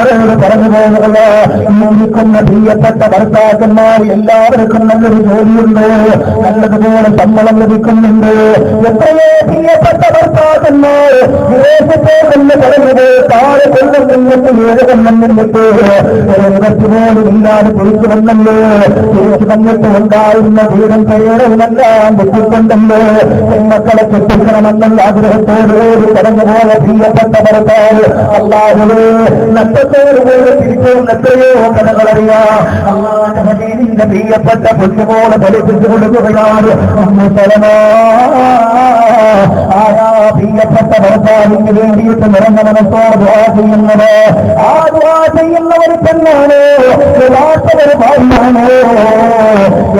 ഉമ്മമാരോട് പറഞ്ഞു പോകുക, ഇന്നിരിക്കുന്ന പ്രിയപ്പെട്ട ഭർത്താക്കന്മാർ എല്ലാവർക്കും നല്ലൊരു ജോലിയുണ്ട്, നല്ലതുപോലെ ശമ്പളം ലഭിക്കുന്നുണ്ട്. എത്രയോ പ്രിയപ്പെട്ട ഭർത്താക്കന്മാർ വിദേശത്തെ എന്ന് പറഞ്ഞത് താഴെ കൊല്ലം നിന്നിട്ട് 7 കൊല്ലം നിന്നിട്ട് ഒരു പോലും ഇല്ലാതെ തിരിച്ചു വന്നല്ലോ. തിരിച്ചു വന്നിട്ട് ഉണ്ടായിരുന്ന വീടും പേരുമെല്ലാം വെട്ടിക്കൊണ്ടല്ലോ. മക്കളെ കെട്ടിക്കണമെന്നുള്ള ആഗ്രഹത്തോടുകൂടി കടന്നുപോയ പ്രിയപ്പെട്ട ഭർത്താവ് അല്ലാഹുവേ നഷ്ടത്തോടുകൂടി തിരിച്ചു എത്രയോ കഥകളറിയാം. അല്ലാഹുവിന്റെ പ്രിയപ്പെട്ട പൊന്നുപോലെ പഠിപ്പിച്ചു കൊടുക്കുകയാണ്. ആരാ പ്രിയപ്പെട്ട ഭർത്താവിന് വേണ്ടിയിട്ട് നിറഞ്ഞ മനസ്സോട് ദുആ ചെയ്യുന്നത്? ആ ദുആ ചെയ്യുന്നവർ തന്നെയാണ് യഥാർത്ഥ ഭാര്യയാണ്.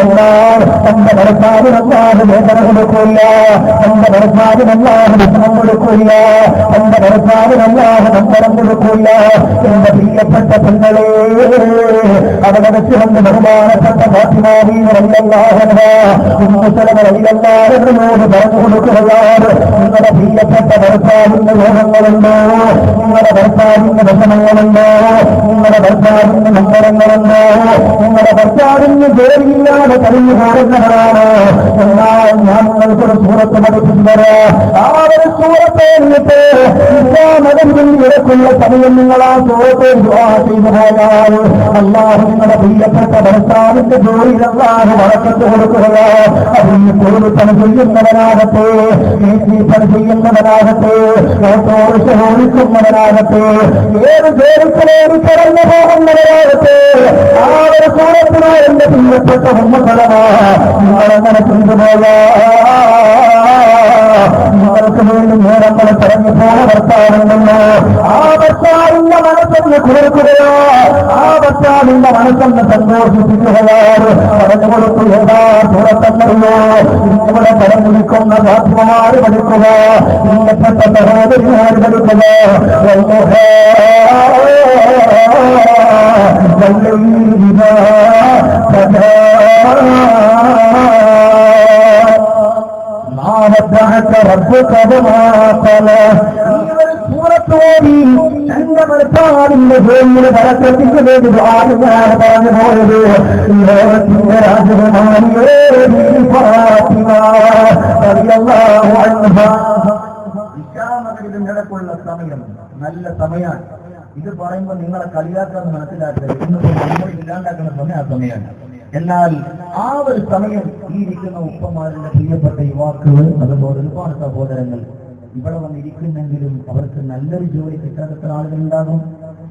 എന്നാൽ തന്റെ ഭർത്താവിനല്ലാതെ വേദന കൊടുക്കില്ല, തന്റെ ഭർത്താവിനല്ലാതെ വിഷമം കൊടുക്കില്ല, തന്റെ ഭർത്താവിനല്ലാതെ നമ്പരം കൊടുക്കില്ല. എന്റെ പ്രിയപ്പെട്ട പെങ്ങളെ, അവിടെ വെച്ചുകൊണ്ട് ബഹുമാനപ്പെട്ട ഫാത്തിമാവിനോട് പറഞ്ഞു കൊടുക്കുകയാണ്, നിങ്ങളുടെ പ്രിയപ്പെട്ട ഭർത്താവിന്റെ രോഗങ്ങളുണ്ടോ, നിങ്ങളുടെ ഭർത്താവിന്റെ വിഷമങ്ങളുണ്ടോ, നിങ്ങളുടെ ഭർത്താവിന്റെ നമ്പരങ്ങളുണ്ടോ, നിങ്ങളുടെ ഭർത്താവിന് ജോലിയില്ലാതെ കഴിഞ്ഞു പോകുന്നവരാണ്. എന്നാൽ ഞാൻ നിങ്ങൾക്കൊരു സൂറത്ത് പഠിപ്പിച്ചത്, ആ ഒരു സൂറത്തെ എന്നിട്ട് മകൻ ഇടക്കുള്ള സമയം നിങ്ങൾ ആ സൂറത്തെ ദുആ ചെയ്തു പോയാൽ അല്ലാഹു നിങ്ങളുടെ പ്രിയപ്പെട്ട ഭർത്താവിന്റെ ജോലിയിൽ അല്ലാഹു ബറക്കത്ത് കൊടുക്കുക. അതിന് തൊഴിൽ പണി ചെയ്യുന്നവനാകട്ടെ, പണി ചെയ്യുന്നവനാകട്ടെ, ഓട്ടോറിക്ഷ ഓടിക്കുന്നവനാകട്ടെ, ഏത് ജോലിക്കലേറി കടന്നു പോകുന്നവരാകട്ടെ, ആ ഒരു സൂറത്തിനോ എന്റെ പ്രിയപ്പെട്ട ഉമ്മകളാ നിങ്ങളെങ്ങനെ കൊണ്ടുപോകാ. നിങ്ങൾക്ക് വേണ്ടി നേരങ്ങളെ പറഞ്ഞു പോയ ഭർത്താവുണ്ടല്ലോ, ആ ഭർത്താവിന്റെ മനസ്സൊന്ന് കുളിർക്കുകയോ, ആ ഭർത്താവിന്റെ മനസ്സൊന്ന് സന്തോഷിപ്പിക്കുകയാണ്. പറഞ്ഞു കൊടുത്തു ഏതാ പുറത്തന്നറിയോ ഇവിടെ കടന്നിരിക്കുന്ന ഫാത്തിമമാര് പഠിക്കുക, പ്രിയപ്പെട്ട സഹോദരിമാര് പഠിക്കുക. എന്റെ ഭർത്താവിന്റെ ജോലിയിൽ ബറക്കത്തിന് വേണ്ടി ആദ്യമാണ് പറഞ്ഞു പോയത്. ലോകത്തിന്റെ രാജകുമാരിയെ ഇതിനിടക്കുള്ള സമയം നല്ല സമയമാണ്. ഇത് പറയുമ്പോൾ നിങ്ങളെ കളിയാക്കാന്ന് മനസ്സിലാക്കരുത്. ഇന്നിപ്പോ നമ്മൾ ഇല്ലാണ്ടാക്കുന്ന സമയം ആ സമയമാണ്. എന്നാൽ ആ ഒരു സമയം ഈ ഇരിക്കുന്ന ഉപ്പമാരുടെ പ്രിയപ്പെട്ട യുവാക്കൾ, അതുപോലെ ഒരുപാട് സഹോദരങ്ങൾ ഇവിടെ വന്നിരിക്കുന്നെങ്കിലും അവർക്ക് നല്ലൊരു ജോലി കിട്ടാത്ത ആളുകളുണ്ടാകും.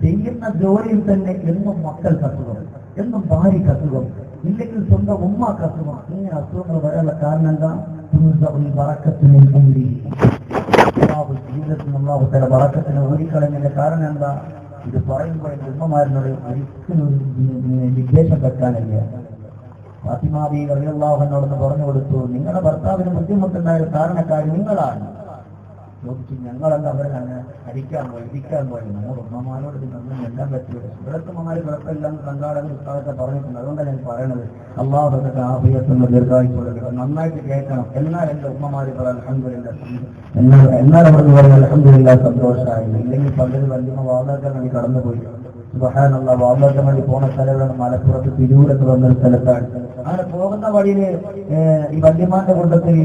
ചെയ്യുന്ന ജോലിയിൽ തന്നെ എന്നും മക്കൾക്ക് അസുഖം, എന്നും ഭാര്യയ്ക്ക് അസുഖം, ഇല്ലെങ്കിൽ സ്വന്തം ഉമ്മാക്ക് അസുഖം. ഇങ്ങനെ അസുഖങ്ങൾ വരാനുള്ള കാരണം എന്താ? വറക്കത്തിന് ജീവിതത്തിൽ അള്ളാഹു വറക്കത്തിന് ഊരിക്കളഞ്ഞതിന്റെ കാരണം എന്താ? ഇത് പറയുമ്പോൾ എന്റെ ഉമ്മമാരിനോട് ഒരിക്കലും വിദ്വേഷം വെക്കാനില്ല. ഫാത്തിമ ബീവി റളിയല്ലാഹു അൻഹയോടൊന്ന് പറഞ്ഞു കൊടുത്തു, നിങ്ങളുടെ ഭർത്താവിന് ബുദ്ധിമുട്ടുണ്ടായ കാരണക്കാരി നിങ്ങളാണ്. ചോദിച്ചു, ഞങ്ങളല്ല അവരാണ് അടിക്കാൻ പോയി ഇരിക്കാൻ പോയി. നമ്മുടെ ഉമ്മമാരോട് ഇതൊന്നും എല്ലാം പറ്റില്ല. ഇവിടുത്തെ ഉമ്മമാര് കുഴപ്പമില്ലാന്ന് സംഘാടകർ ഉസ്താദൊക്കെ പറഞ്ഞിട്ടുണ്ട്. അതുകൊണ്ടാണ് ഞാൻ പറയണത്. അള്ളാഹു അതൊക്കെ ആഫിയത്തുള്ള ദീർഘായുസ്സ് കൊടുക്കുക. നന്നായിട്ട് കേൾക്കണം. എന്നാൽ എന്റെ ഉമ്മമാര് പറയാൻ അൽഹംദുലില്ലാഹ്, എന്നാൽ അവിടെ പറയാൻ അൽഹംദുലില്ലാഹ് സന്തോഷമായി. ഇല്ലെങ്കിൽ പലരും വല്യമ്മ വാദാക്കാൻ വേണ്ടി കടന്നുപോയി. സുബ്ഹാനല്ലാഹ്, വാദാക്കാൻ വേണ്ടി പോണ സ്ഥലമാണ് മലപ്പുറത്ത് തിരൂരത്ത് വന്നൊരു സ്ഥലത്താണ്. അങ്ങനെ പോകുന്ന വഴിയില് ഈ വല്യമ്മാന്റെ കൂട്ടത്തിൽ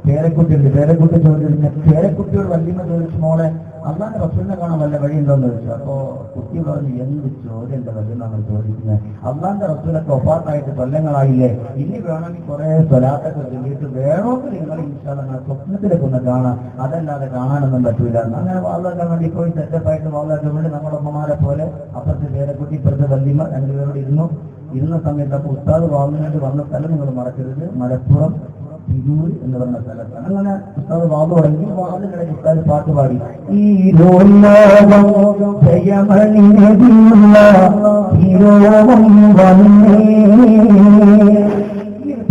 പേരക്കുട്ടിയുണ്ട്. പേരക്കുട്ടി ചോദിച്ചിരുന്ന പേരക്കുട്ടിയോട് വല്യമ്മ ചോദിച്ചു, മോളെ അള്ളാന്റെ റസൂലിനെ കാണാൻ വല്ല വഴിയുണ്ടോന്ന് ചോദിച്ചു. അപ്പോ കുട്ടി പറഞ്ഞു, എന്ത് ചോദ്യം എന്റെ വല്യമ്മ ചോദിക്കുന്നത്? അള്ളാന്റെ റസൂലൊക്കെ ഒപ്പാത്തായിട്ട് കൊല്ലങ്ങളായില്ലേ, ഇനി വേണമെങ്കിൽ കുറെ സ്വലാത്തൊക്കെ ചൊല്ലിയിട്ട് വേണമെങ്കിൽ നിങ്ങൾ ഇൻഷാല്ലാഹ് സ്വപ്നത്തിലൊക്കെ ഒന്ന് കാണാം, അതല്ലാതെ കാണാനൊന്നും പറ്റൂല. അങ്ങനെ വാളാക്കാൻ വേണ്ടി പോയി സെറ്റപ്പായിട്ട് വാളാക്കാൻ വേണ്ടി നമ്മുടെ അമ്മമാരെ പോലെ അപ്പുറത്തെ പേരക്കുട്ടി ഇപ്പുറത്തെ വല്യമ്മ രണ്ടുപേരോട് ഇരുന്ന സമയത്ത് അപ്പൊ ഉസ്താദ് വാങ്ങിനായിട്ട് വന്ന സ്ഥലം നിങ്ങൾ മറക്കരുത്, മലപ്പുറം തിരൂർ എന്ന് പറഞ്ഞ സ്ഥലത്താണ്. അങ്ങനെ ഉസ്താദ് വാദം തുടങ്ങി. വാദിനിടയിൽ ഉസ്താദ് പാട്ട് പാടി, ഈ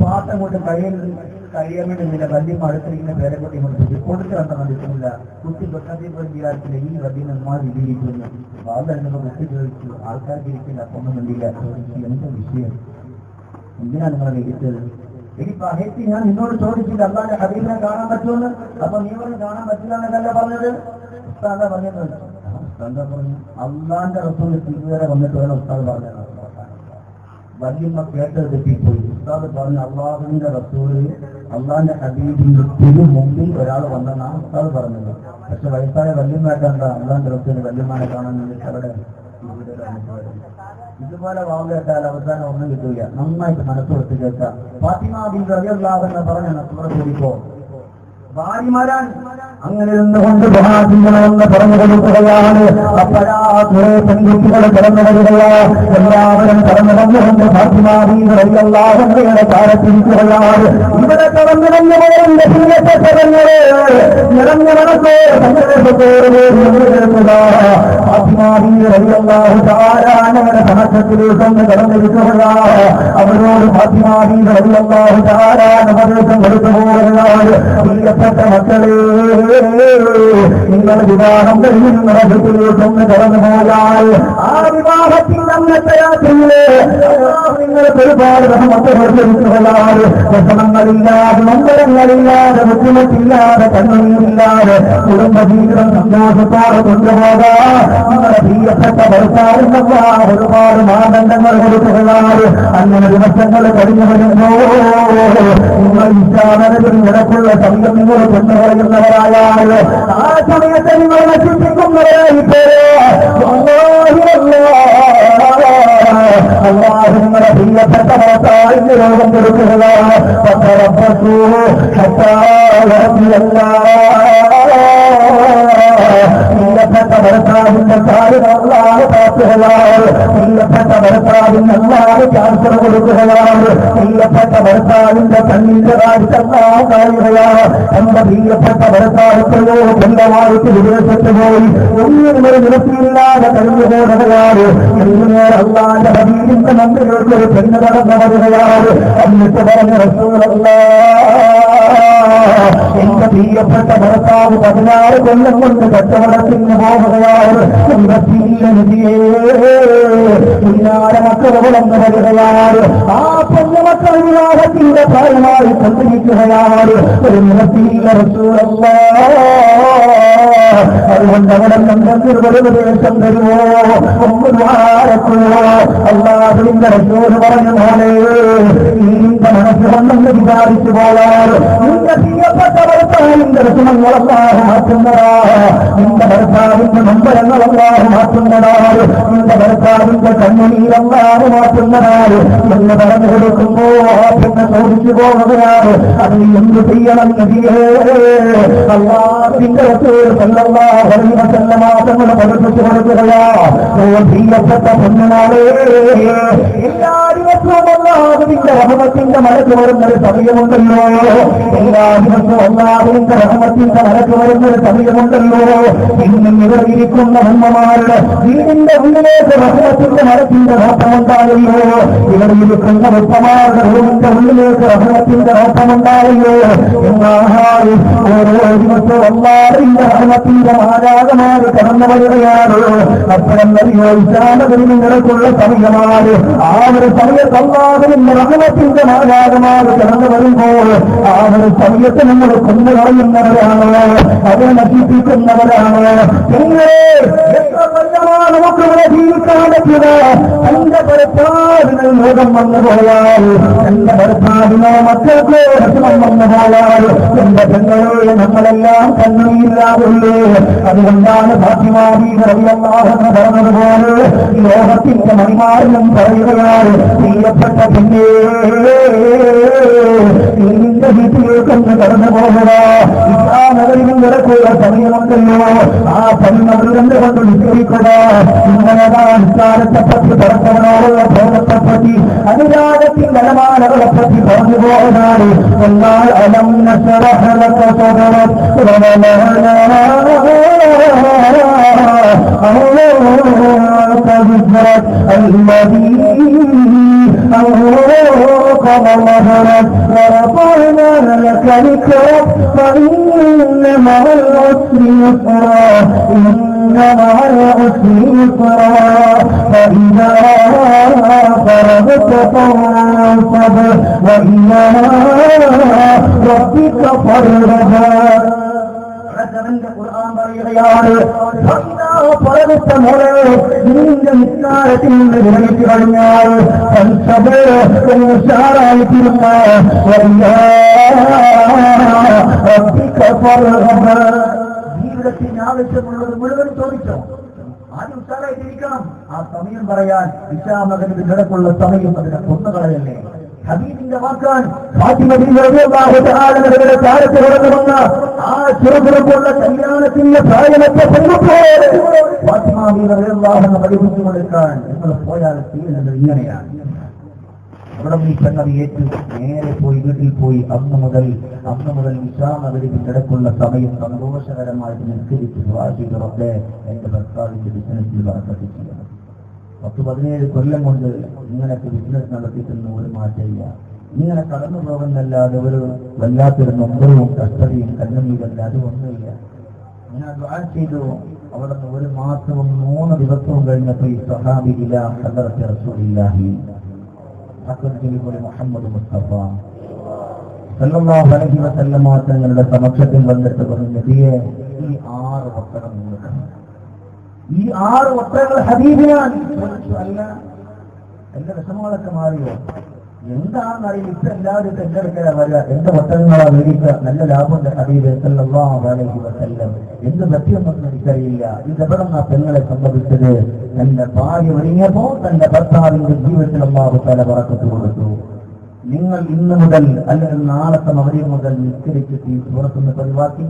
പാട്ടങ്ങോട്ട് കഴിയാൻ വേണ്ടി നില വല്യമ്മ അടുത്തിരിക്കുന്ന പേരെക്കൂട്ടി കൊണ്ട് കൊടുത്ത് കണ്ട കണ്ടിട്ടില്ല. കുട്ടി തൊട്ടത്തിൽ വിചാരിച്ചില്ല ഈ വല്യമ്മ ഇതിരിക്കുന്നു. വാദം കുട്ടി ചോദിച്ചു, ആൾക്കാർക്ക് ഇരിക്കില്ല, അപ്പൊന്നും കണ്ടില്ല. എന്താ വിഷയം, എന്തിനാണ് നിങ്ങളെ വിളിച്ചത്? എനിക്ക് അഹേത്തി ഞാൻ നിന്നോട് ചോദിച്ചില്ല അള്ളാന്റെ ഹബീബിനെ കാണാൻ പറ്റുമെന്ന്. അപ്പൊ നീ പറഞ്ഞ് കാണാൻ പറ്റില്ല എന്നല്ല പറഞ്ഞത്. ഉസ്താദാ പറഞ്ഞത്. എന്താ പറഞ്ഞു? അള്ളാന്റെ റസൂൽ ഇതുവരെ വന്നിട്ട് വേണം ഉസ്താദ് പറഞ്ഞത്. വല്യമ്മ കേട്ടത് തെറ്റിപ്പോയി. ഉസ്താദ് പറഞ്ഞു അള്ളാഹുവിന്റെ റസൂല് അള്ളാന്റെ ഹബീബിന്റെ മുമ്പിൽ ഒരാൾ വന്നെന്നാണ് ഉസ്താദ് പറഞ്ഞത്. പക്ഷെ വയസ്സായ വല്യമ്മയായിട്ട് എന്താ അള്ളാന്റെ റസൂല് വല്യമ്മനെ കാണാൻ വേണ്ടിയിട്ട് അവിടെ ഇതുപോലെ വാവ് കേട്ടാൽ അവസാനം ഒന്നും കിട്ടൂല. നന്നായിട്ട് മനസ്സുകൊടുത്ത് കേൾക്കാം. ഫാത്തിമ ബീവി റളിയല്ലാഹു അൻഹ പറഞ്ഞ നസ്റ കൂടിപ്പോ ഭാര്യമാരാൻ അങ്ങനെ നിന്നുകൊണ്ട് മഹാസിംഹമെന്ന് പറഞ്ഞു കൊടുക്കുകയാണ്. അപ്പോഴാ കുറെ പെൺകുട്ടികൾ കടന്നു വരിക. എല്ലാവരും കടന്നു വന്നുകൊണ്ട് ഫാത്തിമ ബീവി റളിയല്ലാഹു അൻഹയുടെ കാലത്തിരിക്കുകയാണ്. ഇവിടെ കടന്നു വന്നവരുടെ പ്രിയപ്പെട്ടവരെ നിറഞ്ഞ മനസ്സോ സന്തോഷത്തോടെ ഫാത്തിമ ബീവി റളിയല്ലാഹു തആല അൻഹയുടെ സമക്ഷത്തിലേക്ക് ഒന്ന് കടന്നിരിക്കുകയാണ്. അവരോട് ഫാത്തിമ ബീവി റളിയല്ലാഹു തആല ഉപദേശം കൊടുത്തു പോവുകയാണ്. മക്കളെ, നിങ്ങൾ വിവാഹം കഴിയുന്ന വീട്ടിലേക്കൊന്ന് കടന്നു പോയാൽ ആ വിവാഹത്തിന്റെ അന്നത്തെ രാത്രിയിലെ നിങ്ങൾക്ക് ഒരുപാട് റഹ്മത്തുകളാണ്. പ്രശ്നങ്ങളില്ലാതെ നൊമ്പരങ്ങളില്ലാതെ ബുദ്ധിമുട്ടില്ലാതെ കണ്ണീരില്ലാതെ കുടുംബജീവിതം സന്തോഷത്തോടെ കൊണ്ടുപോകാൻ നിങ്ങളുടെ പ്രിയപ്പെട്ട ഭർത്താവിനുള്ള ഒരുപാട് മാനദണ്ഡങ്ങൾ കൊടുക്കുകയാണ്. അങ്ങനെ ദിവസങ്ങൾ കഴിഞ്ഞു വരുമ്പോൾ നിങ്ങൾ ഇഷ്ടാനത്തിൽ നിരക്കുള്ള സമയം നിങ്ങൾ കൊണ്ടുപോകുന്നവരായാൽ ആ സമയത്ത് നിങ്ങൾ നശിപ്പിക്കുന്നവരായി അല്ലാഹു നിങ്ങളുടെ പ്രിയപ്പെട്ട ഭർത്താവ് രോഗം കൊടുക്കുകയാണ്. പ്രിയപ്പെട്ട ഭർത്താവിന്റെ കാര്യങ്ങളാണ് പാത്തുകളാണ്. പ്രിയപ്പെട്ട ഭർത്താവിന് അല്ലാതെ ക്യാൻസർ കൊടുക്കുകയാണ്. പ്രിയപ്പെട്ട ഭർത്താവിന്റെ കണ്ണിന്റെ കാഴ്ചെല്ലാം കഴിയുകയാണ്. എന്റെ പ്രിയപ്പെട്ട ഭർത്താവെത്രയോ കൊല്ലമായിട്ട് വിദേശത്ത് പോയി ഒന്നിനും ഒരു നിരത്തിയില്ലാതെ കഴിഞ്ഞു പോകുകയാണ്. എങ്ങനെയാണ് അല്ലാന്റെ ഹബീബിന്റെ മന്ത്രികൾക്ക് ഒരു പെണ്ണ് കടന്നു വരികയാണ്. എന്നിട്ട് പറഞ്ഞ എന്റെ പ്രിയപ്പെട്ട ഭർത്താവ് 16 കൊല്ലം കൊണ്ട് കച്ചവടത്തിന് പോവുകയാണ്. പിന്നാലെ മക്കൾ വളർന്നു വരികയാണ്. ആ പൊന്നുമക്കൾ വിവാഹത്തിന്റെ പ്രായമായി കൊണ്ടിരിക്കുകയാണ്. ഒരു നിലത്തില്ല അതുകൊണ്ട് അവിടെ എന്തെങ്കിലും ഒരു ഉപദേശം തരുമോ, അല്ലാഹുവിന്റെ റസൂൽ പറഞ്ഞു പോലെ നിന്റെ മനസ്സുകൊണ്ടെന്ന് വിചാരിച്ചു പോയാൽ നിന്റെ പ്രിയപ്പെട്ട ഭർത്താവിന്റെ രസങ്ങളല്ലാഹു മാറ്റുന്നതാ. നിന്റെ ഭർത്താവിന്റെ നമ്പരങ്ങളല്ലാഹു മാറ്റുന്നതാണ്. നിന്റെ ഭർത്താവിന്റെ കണ്ണുനീരല്ലാഹു മാറ്റുന്നതാണ് എന്ന് പറഞ്ഞു കൊടുക്കുമ്പോ പിന്നെ ചോദിച്ചു പോകുകയാണ്. അത് എന്ത് ചെയ്യണം നബിയേ? അല്ലാഹുവിന്റെ റസൂൽ സല്ലല്ലാഹു അലൈഹി വസല്ലം തങ്ങൾ പഠിപ്പിച്ചു കൊടുക്കുകയാ. പ്രിയപ്പെട്ട പൊന്നുനാളെ, എല്ലാ ദിവസവും അല്ലാഹുവിന്റെ റഹ്മത്തിന്റെ മലക്ക് വരുന്നൊരു സമയമുണ്ടല്ലോ. എല്ലാ ദിവസവും അല്ലാഹുവിന്റെ റഹ്മത്തിന്റെ മലക്ക് വരുന്നൊരു സമയമുണ്ടല്ലോ. ഇന്നും ഇവിടെ ഇരിക്കുന്ന ഉമ്മമാരുടെ വീടിന്റെ ഉള്ളിലേക്ക് റഹ്മത്തിന്റെ മലത്തിന്റെ നോട്ടമുണ്ടായല്ലോ. ഇവിടെ ഇരിക്കുന്ന ഉപ്പമാരുടെ റൂമിന്റെ ഉള്ളിലേക്ക് റഹ്മത്തിന്റെ നോട്ടമുണ്ടായല്ലോ. എന്നാൽ ഓരോ ദിവസവും അല്ലാഹുവിന്റെ റഹ്മത്തിന്റെ മാരാകമായി കടന്നു വരികയാണ്. അപ്പോഴെന്നറിയോ ഇസ്ലാമത്തിൽ നിങ്ങൾക്കുള്ള സമയമാണ്. ആ ഒരു സമയത്ത് അല്ലാഹുവിന്റെ റഹ്മത്തിന്റെ മാരാകമായി കടന്നു വരുമ്പോൾ ആ ഒരു സമയത്ത് നമ്മൾ കൊന്നുകളയുന്നവരാണ്, അത് നശിപ്പിക്കുന്നവരാണ്. എത്ര കൊല്ലമാണ് നമുക്കിവിടെ ജീവിക്കാൻ പറ്റുക? എന്റെ ഭർത്താവിന് രോഗം വന്നു പോയാൽ, എന്റെ ഭർത്താവിനോ മക്കൾക്കോ വിഷമം വന്നു പോയാൽ, എന്റെ പെങ്ങളെ നമ്മളെല്ലാം കണ്ണീരില്ലാതുള്ളൂ. അതുകൊണ്ടാണ് ഫാത്തിമ ബീവി റളിയല്ലാഹു അൻഹ പറഞ്ഞതുപോലെ ലോകത്തിന്റെ മണിമാരിലും പറയുകയാണ്, പ്രിയപ്പെട്ട പെണ്ണേ, നിന്റെ വീട്ടിലേക്കൊന്ന് കടന്നു പോകുക. ഇസ്ലാമകളിൽ നിരക്കുള്ള സമയമുണ്ടല്ലോ. ആ പെണ്ണവരുടെ കൊണ്ട് നിശ്ചയിക്കുക. ഇന്നലകാലത്തെപ്പറ്റി പറച്ചവനോടുള്ള ബോധത്തെപ്പറ്റി അനുരാഗത്തിന്റെ അലമാലകളെപ്പറ്റി പറഞ്ഞു പോകുന്നതാണ്. എന്നാൽ അലം നശ്റഹ് ലക സദറക ورفعنا لك ذكرك فإن مع العسر يسرا إن مع العسر يسرا فإذا فرغت فانصب وإلى ربك فارغب. ഖുർആൻ പറയുകയാണ് പറവിട്ട മോളെ നിന്റെ നിസ്കാരത്തിൽ നിന്ന് വിരമിച്ചു കഴിഞ്ഞാൽ ഉഷാറായിത്തീരുന്ന ജീവിതത്തിന് ആവശ്യമുള്ളത് മുഴുവൻ ചോദിച്ചോ. ആദ്യം ഉഷാറായിട്ടിരിക്കണം. ആ സമയം പറയാൻ ഇശാമകന് കിടക്കുള്ള സമയം അതിനെ കൊന്നുകളയല്ലേ. ഹബീബിന്റെ വാക്കാൻ ഫാത്തിമ ബീവി റളിയല്ലാഹു തആല അവരുടെ കാലത്ത് കടന്നു വന്ന ആ ചെറുതുറപ്പുള്ള കല്യാണത്തിന്റെ പ്രായമൊക്കെ പെൺകുട്ടിയോട് ഫാത്തിമ ബീവി റളിയല്ലാഹു അൻഹ പഠിപ്പിച്ചു കൊടുക്കാൻ നിങ്ങൾ പോയാൽ ചെയ്യുന്നത് ഇങ്ങനെയാണ്. അവിടെ ഈ പെണ്ണത് ഏറ്റു നേരെ പോയി വീട്ടിൽ പോയി അന്ന് മുതൽ ഇശാമകന് കിടക്കുള്ള സമയം സന്തോഷകരമായിട്ട് നിസ്കരിച്ചു വാശികളൊക്കെ എന്റെ ഭർത്താവിന്റെ ബിസിനസ്സിൽ വർദ്ധിപ്പിക്കുക. 10-17 കൊല്ലം കൊണ്ട് ഇങ്ങനൊക്കെ ബിസിനസ് നടത്തിയിട്ടുന്ന ഒരു മാറ്റമില്ല. ഇങ്ങനെ കടന്നു പോകുന്നല്ലാതെ ഒരു വല്ലാത്തൊരു നൊമ്പരവും കഷ്ടതയും കണ്ണുനീരല്ലാതെ ഒന്നുമില്ല. ഞാൻ ദുആ ചെയ്തു. അവിടെ നിന്ന് 1 മാസവും 3 ദിവസവും കഴിഞ്ഞപ്പോൾ ഈ സ്വഹാബിയില്ല ഹദറത്ത് റസൂലുള്ളാഹി മുഹമ്മദ് മുസ്തഫ സല്ലല്ലാഹു അലൈഹി വസല്ലം തങ്ങളുടെ സമക്ഷത്തിൽ വന്നിട്ട് പറഞ്ഞു, നബിയെ ഈ 6 ഒട്ടകം നിൽക്കണം. ഈ 6 ഒട്ടകങ്ങൾ ഹബീബിനാണ്. അല്ല എന്റെ വിഷമങ്ങളൊക്കെ മാറിയോ? എന്താണെന്നറിയില്ല. ഇപ്പൊ എല്ലാവരും എന്റെ അടുക്കല വരിക, എന്റെ ഒട്ടകങ്ങളാ മേടിക്കുക, നല്ല ലാഭമുണ്ട് ഹബീബ് സല്ലല്ലാഹു അലൈഹി വസല്ലം. എന്ത് പറ്റിയൊന്നും എനിക്കറിയില്ല. ഇതെവിടെ ആ പെങ്ങളെ സംഭവിച്ചത്? തന്റെ ഭാര്യ ഒരുങ്ങിയപ്പോ തന്റെ ഭർത്താവിന്റെ ജീവിതത്തിൽ അല്ലാഹു തആല ബറക്കത്ത് കൊടുത്തു. നിങ്ങൾ ഇന്ന് മുതൽ അല്ലെങ്കിൽ നാളത്തെ മഗ്‌രിബ് മുതൽ നിസ്കരിച്ച് ഈ സൂറത്തുന്ന് പതിവാക്കി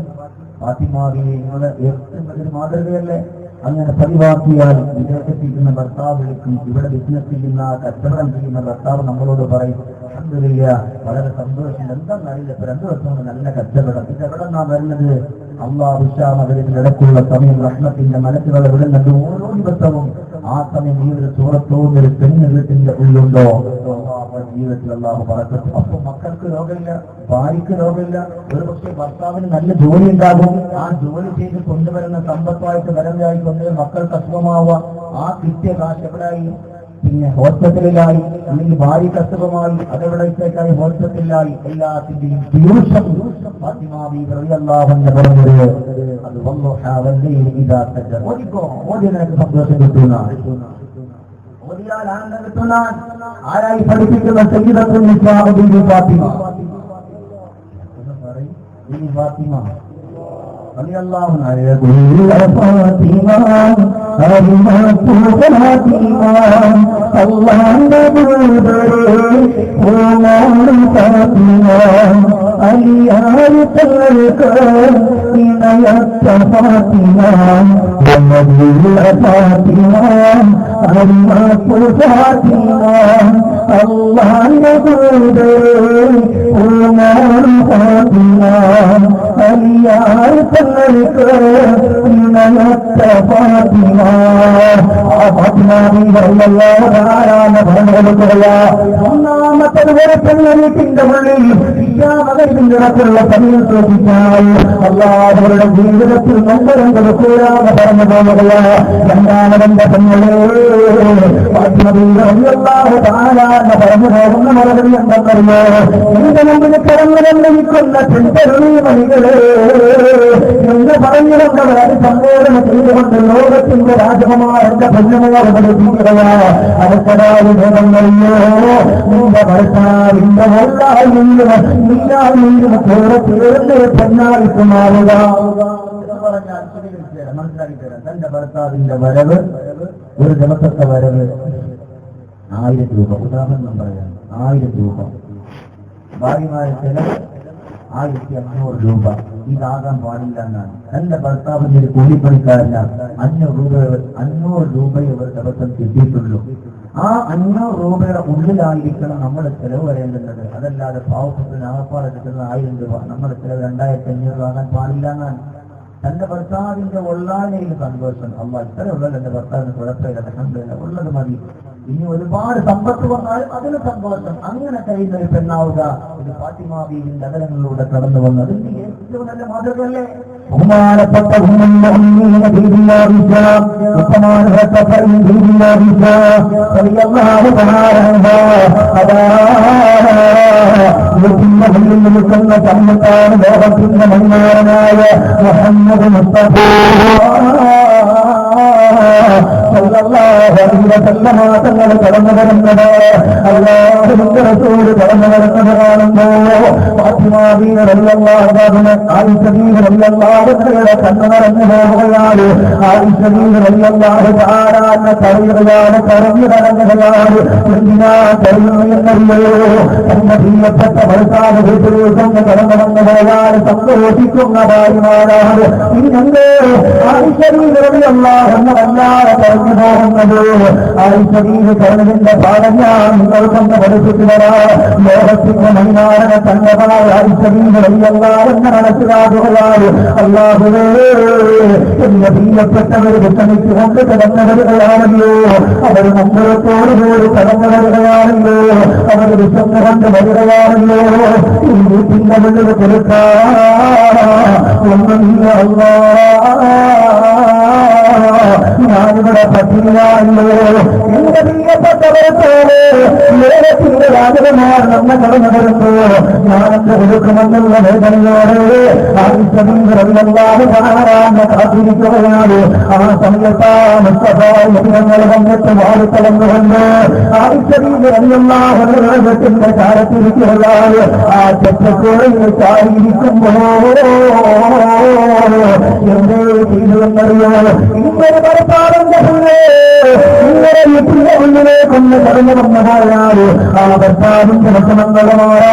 ഫാത്തിമാവിയെ നിങ്ങളെ ഏറ്റവും വലിയ മാതൃകയല്ലേ? അങ്ങനെ പതിവാക്കിയാൽ വിദേശത്തിരിക്കുന്ന ഭർത്താവ് വിളിക്കും. ഇവിടെ ബിസിനസ് ചെയ്യുന്ന കച്ചവടം ചെയ്യുന്ന ഭർത്താവ് നമ്മളോട് പറയും, അൽഹംദുലില്ലാ വളരെ സന്തോഷം, എന്താണെന്നറിയില്ല, ഇപ്പൊ 2 ദിവസം കൊണ്ട് നല്ല കച്ചവടം. ഇതെവിടെ നിന്നാ വരുന്നത്? അല്ലാഹു ഇശാമകരിൽ ഇടയ്ക്കുള്ള സമയം റഹ്മത്തിന്റെ മലക്കുകൾ വിടുന്നുണ്ട് ഓരോ ദിവസവും. ആ സമയം ഈ ഒരു സൂറത്തോട് ഒരു പെണ്ണ് വീട്ടിന്റെ ഉള്ളുണ്ടോ ജീവിതത്തിൽ അല്ലാഹു ബറക്കത്ത്. അപ്പൊ മക്കൾക്ക് രോഗമില്ല, ഭാര്യയ്ക്ക് രോഗമില്ല, ഒരു പക്ഷേ ഭർത്താവിന് നല്ല ജോലി ഉണ്ടാകും. ആ ജോലി ചെയ്ത് കൊണ്ടുവരുന്ന സമ്പത്തായിട്ട് വരവായി കൊണ്ട് മക്കൾക്ക് അസുഖമാവുക. ആ കിട്ടിയ കാശ് എവിടെയായി? പിന്നെ ഹോസ്പിറ്റലിലായി, അല്ലെങ്കിൽ ഭാര്യയ്ക്ക് അസുഖമായി, അതെവിടേക്കായി ഹോസ്പിറ്റലിലായി. എല്ലാത്തിന്റെയും ട്യൂഷൻ ഫാത്തിമ ബീവി റളിയല്ലാഹു അൻഹ പറഞ്ഞത് അത് വല്ലാഹ വല്ലൈലി ഇദാ സജദ. ഓടിക്കോ, ഓടി നിനക്ക് സന്തോഷം കിട്ടുന്ന, ഓടിയാൽ ആനന്ദം കിട്ടുന്ന. ആരായി പഠിപ്പിക്കുന്ന? സയ്യിദത്തുൻ നിസാ ബീവി ഫാത്തിമ. ബീവി ഫാത്തിമ റളിയല്ലാഹു അൻഹ ഫാത്തിമ അല്ലാഹുവിന്റെ ഒന്നാമത്തെ ഒരു പെണ്ണീട്ടിന്റെ ഉള്ളിൽ ഇശാമകരിന്റെ ഇടത്തിലുള്ള പണിയിൽ ചോദിച്ചാൽ അല്ലാഹുവിന്റെ ജീവിതത്തിൽ നമ്പരം കൊടുക്കൂടാതെ പറഞ്ഞു പോകുക. രണ്ടാമതെന്റെ പെണ്ണുകളെ അല്ലാഹു തആല പറഞ്ഞു പോകുന്ന മറുപടി എന്തെന്നറിയോ? എന്റെ മുമ്പിൽ കിടന്നിരിക്കുന്ന പെൺപെരുളി മണികളെ എന്ന് പറഞ്ഞുകൊണ്ടവർ അത് സംബോധന ചെയ്തുകൊണ്ട് ലോകത്തിന്റെ രാജകുമാരന്റെ പെണ്ണുമോട് പഠിപ്പിക്കുകയാ. അടുത്തതായി ഭേദങ്ങളിലോ നിന്റെ ഭർത്താവിന്റെ എല്ലാവരും കൂടെ ചേർന്ന് പെണ്ണായിട്ട് മാറുക. മനസ്സിലാക്കി തരാം. തന്റെ ഭർത്താവിന്റെ വരവ്, ഒരു ദിവസത്തെ വരവ് 1000 രൂപ. ഉദാഹരണം പറയാം, 1000 രൂപ. ഭാര്യമാരെ ചെലവ് 1500 രൂപ. ഇതാകാൻ പാടില്ല എന്നാണ്. തന്റെ ഭർത്താവിന്റെ ഒരു കൂലിപ്പണിക്കാരനാണ്. 500 രൂപയെ ഒരു ദിവസം കിട്ടിയിട്ടുള്ളൂ. ആ 500 രൂപയുടെ ഉള്ളിലായിരിക്കണം നമ്മുടെ ചെലവ് വരേണ്ടുന്നത്. അതല്ലാതെ പാവപ്പെട്ടതിന് ആകപ്പാട് കിട്ടുന്ന 1000 രൂപ നമ്മുടെ ചെലവ് 2500 ആകാൻ പാടില്ല എന്നാണ്. തന്റെ ഭർത്താവിന്റെ ഉള്ളാനയിൽ സന്തോഷം. അല്ലാഹ് ഇത്രയുള്ളത് എന്റെ ഭർത്താവിന് കുഴപ്പമില്ല, അൽഹംദുലില്ലാഹ്, ഉള്ളത് മതി. ഇനി ഒരുപാട് സമ്പത്ത് വന്നാലും അതിന് സന്തോഷം. അങ്ങനെ കഴിയുന്ന ഒരു പെണ്ണാവുക. ഇത് ഫാത്തിമ ബീവിന്റെ അകലങ്ങളിലൂടെ കടന്നു വന്നത് ഏറ്റവും നല്ല മാതൃകയല്ലേ? ബഹുമാനപ്പെട്ട നിൽക്കുന്ന സമ്പത്താണ് ലോകത്തിന്റെ മന്മാരനായ മുഹമ്മദ് മുസ്തഫ തങ്ങൾ കടന്നു വരുന്നത് അല്ലാഹുവിന്റെ റസൂൽ കടന്നു വരുന്നത് കാണുമ്പോ ഫാത്തിമാ ബീവി റളിയല്ലാഹു അൻഹ ആയിഷ ബീവി റളിയല്ലാഹു അൻഹയുടെ കണ്ണു നിറഞ്ഞു പോവുകയാണ്. ആയിഷ ബീവി റളിയല്ലാഹു തആല അൻഹ കരയുകയാണ്, കരഞ്ഞു കരഞ്ഞുകയാണ്. എന്തിനാ കരയുന്നറിയോ? തന്റെ പ്രിയപ്പെട്ട ഭർത്താവ് വീട്ടിലേക്ക് കടന്നു വന്നു പോയാൽ സന്തോഷിക്കുന്ന ഭാര്യമാരാണ്. ഇന്നെന്തേ ആയിഷ ബീവി റളിയല്ലാഹു അൻഹ വല്ലാതെ കരഞ്ഞു പോകുന്നത്? ആയിഷ ബീവി കരഞ്ഞതിന്റെ പാഠം ഞാൻ നിങ്ങൾക്കൊന്ന് പഠിപ്പിച്ചു തരാം. ലോകത്തിന്റെ മൈനാരനെ തന്നതായ ആയിഷ ബീവി റളിയല്ലാഹു അൻഹ മനസ്സിലാക്കുകയാണ്. അല്ലാഹുവേ, എന്റെ പ്രിയപ്പെട്ടവർ വിഷമിച്ചുകൊണ്ട് കടന്നു വരികയാണല്ലോ, അവർ നമ്മളത്തോടുകൂടി കടന്നു വരികയാണല്ലോ, അവർ വിഷമുകൊണ്ട് വരികയാണല്ലോ. ഈ വീട്ടിന്റെ മുന്നിൽ കൊടുക്കാനില്ല ഞാനിവിടെ പറ്റില്ലായല്ലോ. എന്റെ പ്രിയപ്പെട്ടവരെ ലോകത്തിന്റെ രാജകുമാർ നമ്മെ കടന്നു വരുമ്പോ ഞാനെന്ന് കൊടുക്കുമെന്നുള്ള വേദനയോടെ ആയിഷ ബീവി റളിയല്ലാഹു തആല കാത്തിരിക്കുകയാണ്. ആ സമയത്ത് മുസ്തഫാങ്ങൾ വന്നിട്ട് വാടിക്കളന്നുകൊണ്ട് ആയിഷ ബീവി റളിയല്ലാഹു അൻഹയുടെ കാലത്തിരിക്കുകയാണ്. ആ ചെറ്റക്കുഴയിൽ ചാരിയിരിക്കുമ്പോ എന്തേ ചെയ്തുവെന്നറിയോ? ഇങ്ങനെ ഭർത്താവിന്റെ പിള്ളേ ഇങ്ങനെ വീട്ടിന്റെ ഉള്ളിലേക്കൊന്ന് കടന്നു വന്നു പോയാൽ ആ ഭർത്താവിന്റെ ഭക്ഷണങ്ങളുമായ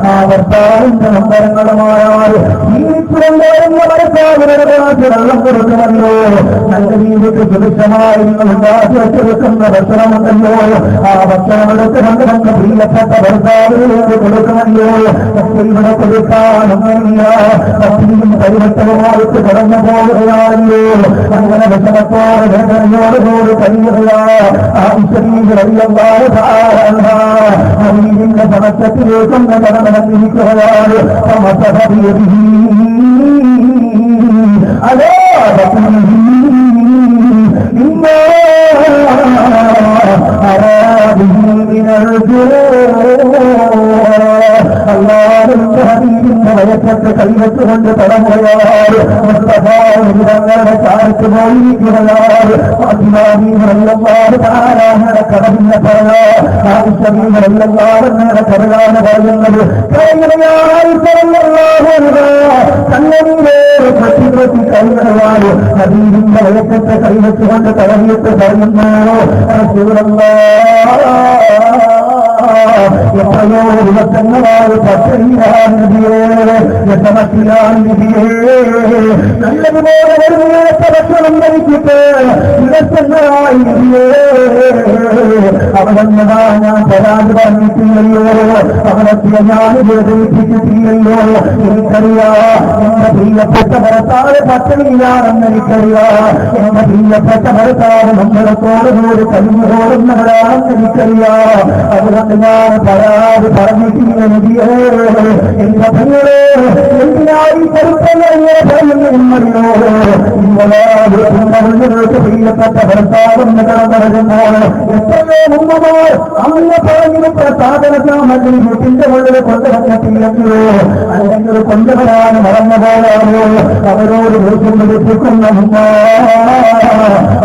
ആ ഭർത്താവിന്റെ നമ്പരങ്ങളുമായാൽ ജീവിച്ചുകൊണ്ടുവരുന്ന ഭർത്താവിനൊരു വെള്ളം കൊടുക്കുമല്ലോ, നല്ല രീതിക്ക് സുരക്ഷമായി നിങ്ങൾ ഉണ്ടാക്കി വെച്ചെടുക്കുന്ന ഭക്ഷണമുണ്ടല്ലോ, ആ ഭക്ഷണമെടുത്ത് കണ്ട് നമുക്ക് പ്രിയപ്പെട്ട ഭർത്താവിലേക്ക് കൊടുക്കുമല്ലോ. പക്ഷെ ഇവിടെ കൊടുക്കാനൊന്നുമില്ല, പത്തിനും പരിവട്ടവുമായിട്ട് കടന്നു പോവുകയാണല്ലോ. അങ്ങനെ വിഷമത്തോടെ വേദനയോടുകൂടി കഴിയുകയാണ്. ആയിഷ ബീവി റളിയല്ലാഹു തആല ഹബീബിന്റെ സമക്ഷത്തിലേക്കൊന്ന് കടന്നു വന്നിരിക്കുകയാണ്. അതോ അല്ലാഹുവിന്റെ ഹബീബിന്റെ വയറ്റത്ത് കൈവച്ചുകൊണ്ട് തടമുകയാണ്. മുസ്തഫായുടെ ചാരത്ത് പോയിരിക്കുകയാണ്. ഫാത്തിമാ ബീവി റളിയല്ലാഹു തആല കടവിന്റെ പറയാ ആയിഷ ബീവി റളിയല്ലാഹു അൻഹയുടെ കടലാണ് പറയുന്നത്. കണ്ണീരേറെ പ്രതി കൈകളാണ് ഹബീബിന്റെ വയറ്റത്തെ കൈവച്ചുകൊണ്ട് തടവിയിട്ട് പറയുന്നു, എത്രയോ ദിവസങ്ങളായി പച്ചരിയാണ് നബിയേ, എട്ടമത്തിലാണ് നബിയേ, നല്ലതുപോലെ വരുന്നേറ്റ ഭക്ഷണം ധരിച്ചിട്ട് ദിവസങ്ങളായി നബിയേ, അവനെന്നതാ ഞാൻ പരാതി പറഞ്ഞിട്ടില്ലല്ലോ, അവനൊക്കെ ഞാൻ വേദനിപ്പിച്ചിട്ടില്ലല്ലോ. എനിക്കറിയാ എന്റെ പ്രിയപ്പെട്ട ഭർത്താവ് പച്ചരിയാണെന്ന് എനിക്കറിയാ. എന്റെ പ്രിയപ്പെട്ട ഭർത്താവ് നമ്മളത്തോടുകൂടി കഴിഞ്ഞുപോകുന്നവരാണെന്ന് എനിക്കറിയാ. അതുകൊണ്ട് ഞാൻ പരാതി പറഞ്ഞിട്ടില്ല നബിയേ. എന്റെ പെങ്ങളെ എന്തിനായി കരുത്തങ്ങൾ ഇങ്ങനെ പറയുന്നറിയോ? ഇന്നലെ പ്രിയപ്പെട്ട ഭർത്താവെന്ന് കടന്നിറങ്ങുമ്പോൾ എത്രയോ മുമ്പുമ്പോൾ അന്ന് പറഞ്ഞിട്ട് സാധന സാമഗ്രി വീട്ടിന്റെ ഉള്ളിൽ കൊണ്ടുവന്നിട്ടില്ലെങ്കിലോ അല്ലെങ്കിൽ കൊണ്ടുവരാൻ മറന്നു പോയാലോ അവരോട് ദേഷ്യം പിടിപ്പിക്കുന്ന ഉമ്മ,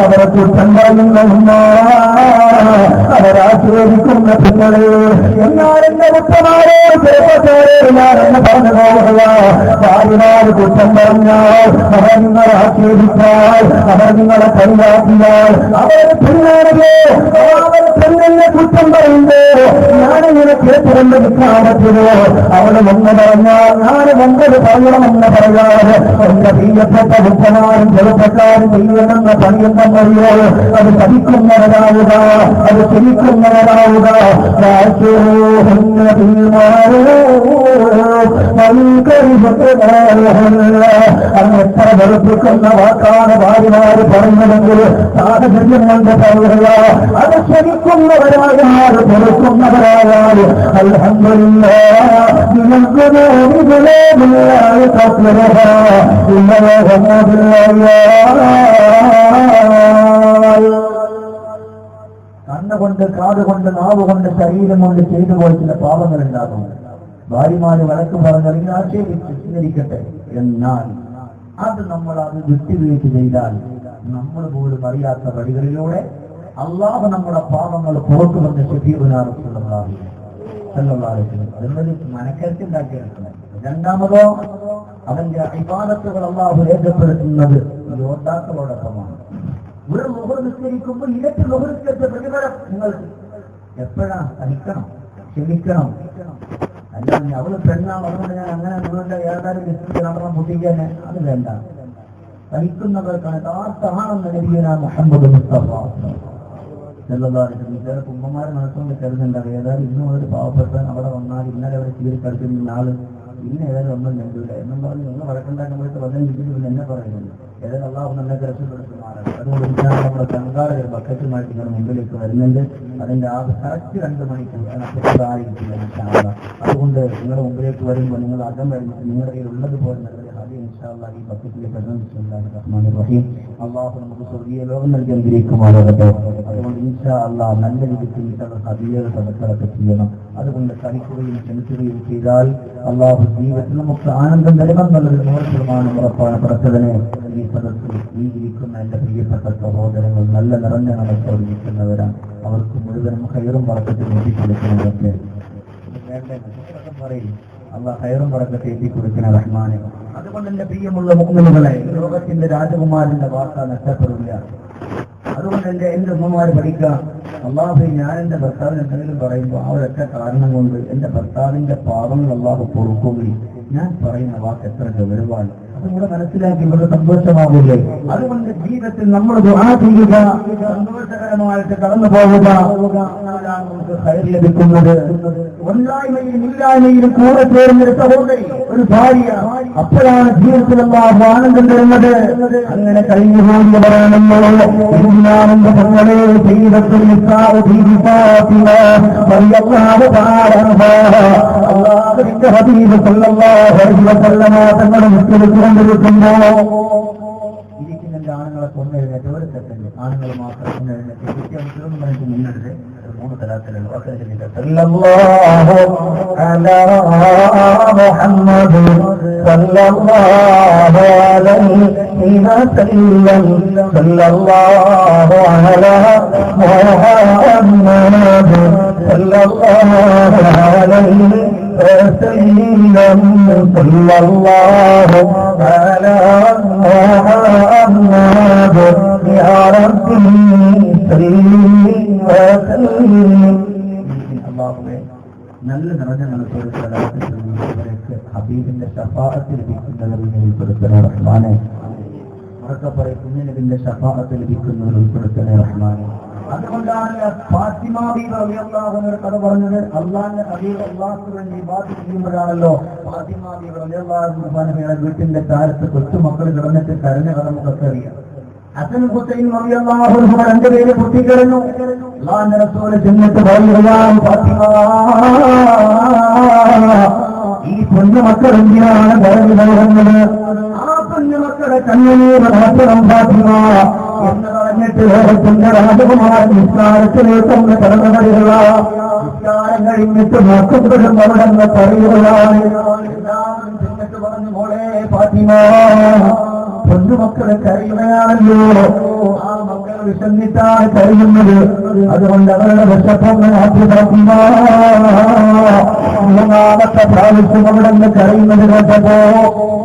അവരെ കുറ്റം പറയുന്ന ഉമ്മ, അവരാശ്രയിക്കുന്ന പെങ്ങളെ. എന്നാൽ എന്റെ ഉത്തമാരോ ചെറുപ്പക്കാരെ ഞാനെന്ന് പറഞ്ഞു പോവുക. ഭാര്യമാര് കുറ്റം പറഞ്ഞാൽ, അവർ നിങ്ങളെ ആക്ഷേപിച്ചാൽ, അവർ നിങ്ങളെ കളിയാക്കിയാൽ, അവർ പെണ്ണാണല്ലോ, അവർ പെണ്ണിനെ കുറ്റം പറയുമ്പോ ഞാനിങ്ങനെ കേട്ടുകൊണ്ട് നിൽക്കാൻ പറ്റുമോ? അവള് ഒന്ന് പറഞ്ഞാൽ ഞാനും ഒമ്പത് പറയണമെന്ന് പറയാതെ എന്റെ പ്രിയപ്പെട്ട ഉത്തമാരും ചെറുപ്പക്കാരും ചെയ്യുമെന്ന പണിയെന്നറിയോ? അത് സഹിക്കുന്നവരാവുക, അത് ക്ഷമിക്കുന്നവരാവുക. അന്ന് എത്ര വെറുപ്പിക്കുന്ന വാക്കാണ് ഭാര്യമാര് പറയുന്നതെങ്കിൽ സാഹചര്യം കൊണ്ട് പറയുക. അത് ക്ഷമിക്കുന്നവരായാൽ പൊറുക്കുന്നവരായാൽ അൽഹംദുലില്ലാഹ് കണ്ണുകൊണ്ട്, കാതുകൊണ്ട്, നാവുകൊണ്ട്, ശരീരം കൊണ്ട് ചെയ്തു പോയി ചില പാപങ്ങളുണ്ടാകും. ഭാര്യമാര് വഴക്ക് പറഞ്ഞല്ലെങ്കിൽ ആക്ഷേപിച്ച് സ്വീകരിക്കട്ടെ. എന്നാൽ അത് നമ്മൾ അത് വിട്ടുവീഴ്ച ചെയ്താൽ നമ്മൾ പോലും അറിയാത്ത വഴികളിലൂടെ അള്ളാഹു നമ്മുടെ പാപങ്ങൾ പുറത്തു വന്ന് അതൊരു മനക്കരുത്തുണ്ടാക്കിയെടുക്കുന്നത്. രണ്ടാമതോ അവന്റെ ഇബാദത്തുകൾ അള്ളാഹു രേഖപ്പെടുത്തുന്നത് യോദ്ധാക്കളോടൊപ്പമാണ്. ഒരു ളുഹർ നിസ്കരിക്കുമ്പോൾ ഇരട്ടി ളുഹർ നിസ്കരിച്ച പ്രതിഫലം നിങ്ങൾക്ക് എപ്പോഴാണ് സഹിക്കണം, ക്ഷമിക്കണം. അല്ലാതെ അവള് പെണ്ണാണ്, അതുകൊണ്ട് ഞാൻ അങ്ങനെ നിങ്ങളുടെ ഏതാനും നിസ്കരിക്കണം പൊട്ടിക്കാന് അത് വേണ്ട. സഹിക്കുന്നവർക്കാണ് യഥാർത്ഥാണെന്ന് നബിയുനാ മുഹമ്മദ് മുസ്തഫ ചില കുമ്പന്മാരെ നടത്തുകൊണ്ട് കരുതുന്നുണ്ടാവും. ഏതായാലും ഇന്നും ഒരു പാവപ്പെട്ടവൻ അവിടെ വന്നാൽ ഇന്നലെ അവിടെ ചെയ്ത് കളിക്കുന്ന ആള് ഇന്ന് ഏതായാലും ഒന്നും കണ്ടില്ല എന്നും പറഞ്ഞ് നിങ്ങൾ വഴക്കുണ്ടാക്കുമ്പോഴത്തെ വന്നതിന് ഇരിക്കുന്നു എന്നെ പറയുന്നുണ്ട്. ഏതായാലും അള്ളാഹു നമ്മൾക്ക് രക്ഷപ്പെടുത്തുമാറാണ്. അതുകൊണ്ട് ഇന്നാണ് നമ്മുടെ സംഘാടകർ ബക്കറ്റുമായിട്ട് നിങ്ങളുടെ മുമ്പിലേക്ക് വരുന്നുണ്ട്. അതിന്റെ കറക്റ്റ് 2 മണിക്കൂർ ആയിരിക്കില്ല. അതുകൊണ്ട് നിങ്ങളുടെ മുമ്പിലേക്ക് വരുമ്പോൾ നിങ്ങൾ അകം കഴിഞ്ഞിട്ട് നിങ്ങളുടെ കയ്യിൽ ഉള്ളതുപോലെ നല്ല ആദ്യം ഇൻഷാല്ലാ ഈ ബക്കറ്റിലേക്ക് റഹീം അള്ളാഹു നമുക്ക് സ്വർഗീയ ലോകം നൽകി അനുഗ്രഹിക്കുമാറാകട്ടെ. അതുകൊണ്ട് ഇൻഷാ അള്ളാഹ് നല്ല രീതിക്ക് ഹദിയകൾ സദസ്സകളൊക്കെ ചെയ്യണം. അതുകൊണ്ട് കളിക്കുകയും ക്ഷണിക്കുകയും ചെയ്താൽ അള്ളാഹു ജീവിതത്തിൽ നമുക്ക് ആനന്ദം നൽകുമെന്നുള്ളൊരു 100% ഉറപ്പാണ്. പ്രസവനെ ഈ സദസ്സിൽ ഈ ഇരിക്കുന്ന എന്റെ പ്രിയപ്പെട്ട സഹോദരങ്ങൾ നല്ല നിറഞ്ഞ മനസ്സോട് ഇരിക്കുന്നവരാണ്. അവർക്ക് മുഴുവനും ഹൈറും പറക്കത്തിൽ എത്തിക്കൊടുക്കുന്നതൊക്കെ പറയും. അള്ളാഹ് ഹൈറും പറക്കത്തിൽ എത്തിക്കൊടുക്കുന്ന റഹ്മാനെ. അതുകൊണ്ട് എന്റെ പ്രിയമുള്ള മുഅ്മിനുകളെ, ലോകത്തിന്റെ രാജകുമാരന്റെ വാർത്ത നഷ്ടപ്പെടില്ല. അതുകൊണ്ട് എന്റെ ഉമ്മമാര് പഠിക്കാം. അള്ളാഹു ഞാൻ എന്റെ ഭർത്താവിന് എന്തെങ്കിലും പറയുമ്പോൾ ആ ഒരൊറ്റ കാരണം കൊണ്ട് എന്റെ ഭർത്താവിന്റെ പാപങ്ങൾ അള്ളാഹു പൊറുക്കുകയും ഞാൻ പറയുന്ന വാക്ക് എത്ര ഗൗരവമാണ്. അതുകൂടെ മനസ്സിലാക്കി ഇവിടെ സന്തോഷമാകില്ലേ? അതുകൊണ്ട് ജീവിതത്തിൽ നമ്മൾ ദുആ ചെയ്യുക, സന്തോഷകരമായിട്ട് കടന്നു പോവുക. നമുക്ക് ഖൈർ ലഭിക്കുന്നത് ഒന്നായ്മയിലും ഇല്ലായ്മയിലും കൂടെ ചേർന്നൊരു സഹോദരി, ഒരു ഭാര്യ, അപ്പോഴാണ് ജീവിതത്തിൽ അല്ലാഹു ആനന്ദം തരുന്നത്. അങ്ങനെ കഴിഞ്ഞു പോവുകയാണെന്നോ ഇന്നാണെന്റെ തങ്ങളെ ചെയ്തത്തിൽ അല്ലാഹുവിന്റെ ഹബീബ് സല്ലല്ലാഹു അലൈഹി വസല്ലമ തങ്ങളെ മുസ്ലിം ഇരിക്കുന്ന ആണുങ്ങളെ കൊന്നെഴുന്നേറ്റ് ഒരു സെക്കൻഡ് ആണുങ്ങൾ മാത്രം കൊന്നെഴുന്നേറ്റ് എനിക്ക് മുന്നെടുത്ത് 3 തലാത്തിലുള്ള സല്ലല്ലാഹു അലാ മുഹമ്മദ് സല്ലല്ലാഹു അലൈഹി വസല്ലം സല്ലല്ലാഹു അലാ മുഹമ്മദ് സല്ലല്ലാഹു അലൈഹി وسلم صلى الله على محمد يا ربي صل وسلم. നല്ല നിറഞ്ഞ മനസ്സോട് സലാത്ത് ഹബീബിന്റെ ശഫാഅത്ത് ലഭിക്കുന്നവരിൽ ഉൾപ്പെടുത്തണേ റഹ്മാനെ. ഉറക്കെ പറയും, കുഞ്ഞനബിന്റെ ശഫാഅത്ത് ലഭിക്കുന്നവർ ഉൾപ്പെടുത്തണേ റഹ്മാനെ. അതുകൊണ്ടാണ് ഫാത്തിമ ബീവി റളിയല്ലാഹു അൻഹ കഥ പറഞ്ഞത്. അള്ളാഹിന്റെ ഹബീബ് അള്ളാഹുവിന് വേണ്ടി ഇബാദത്ത് ചെയ്യുമ്പോഴാണല്ലോ ഫാത്തിമ ബീവി റളിയല്ലാഹു അൻഹയുടെ വീട്ടിന്റെ താഴത്ത് കൊച്ചുമക്കൾ കിടന്നിട്ട് കരഞ്ഞ കഥ നമുക്കൊക്കെ അറിയാം. ഹസൻ ഹുസൈൻ റളിയല്ലാഹു അൻഹു 2 പേര് പൊട്ടിക്കരഞ്ഞു. അള്ളാഹിന്റെ റസൂൽ ചെന്നിട്ട് പറയുകയാണ്, ഫാത്തിമ ഈ പൊന്നുമക്കൾ എന്തിനാണ് കരഞ്ഞു പോകുന്നത്? ആ പൊന്നുമക്കളുടെ കണ്ണുനീർ മാത്രം ഫാത്തിമ എന്ന് പറഞ്ഞിട്ട് ലോകത്തിന്റെ രാജകുമാരൻ നിസ്കാരത്തിലേക്കൊന്ന് കടന്നു വരിക. നിസ്കാരം കഴിഞ്ഞിട്ട് നോക്കുമ്പോഴും അവിടെ നിന്ന് പറയുകയാണ്. എല്ലാവരും ചെന്നിട്ട് പറഞ്ഞു, മോളെ ഫാത്തിമ പൊന്നുമക്കളെ കരയുകയാണല്ലോ. ആ മക്കൾ വിശന്നിട്ടാണ് കരയുന്നത്. അതുകൊണ്ട് അവരുടെ വിശപ്പൊന്ന് മാറ്റി ഫാത്തിമ. 3ാമത്തെ പ്രാവശ്യം അവിടെ നിന്ന് കരയുന്നത് കേട്ടപ്പോ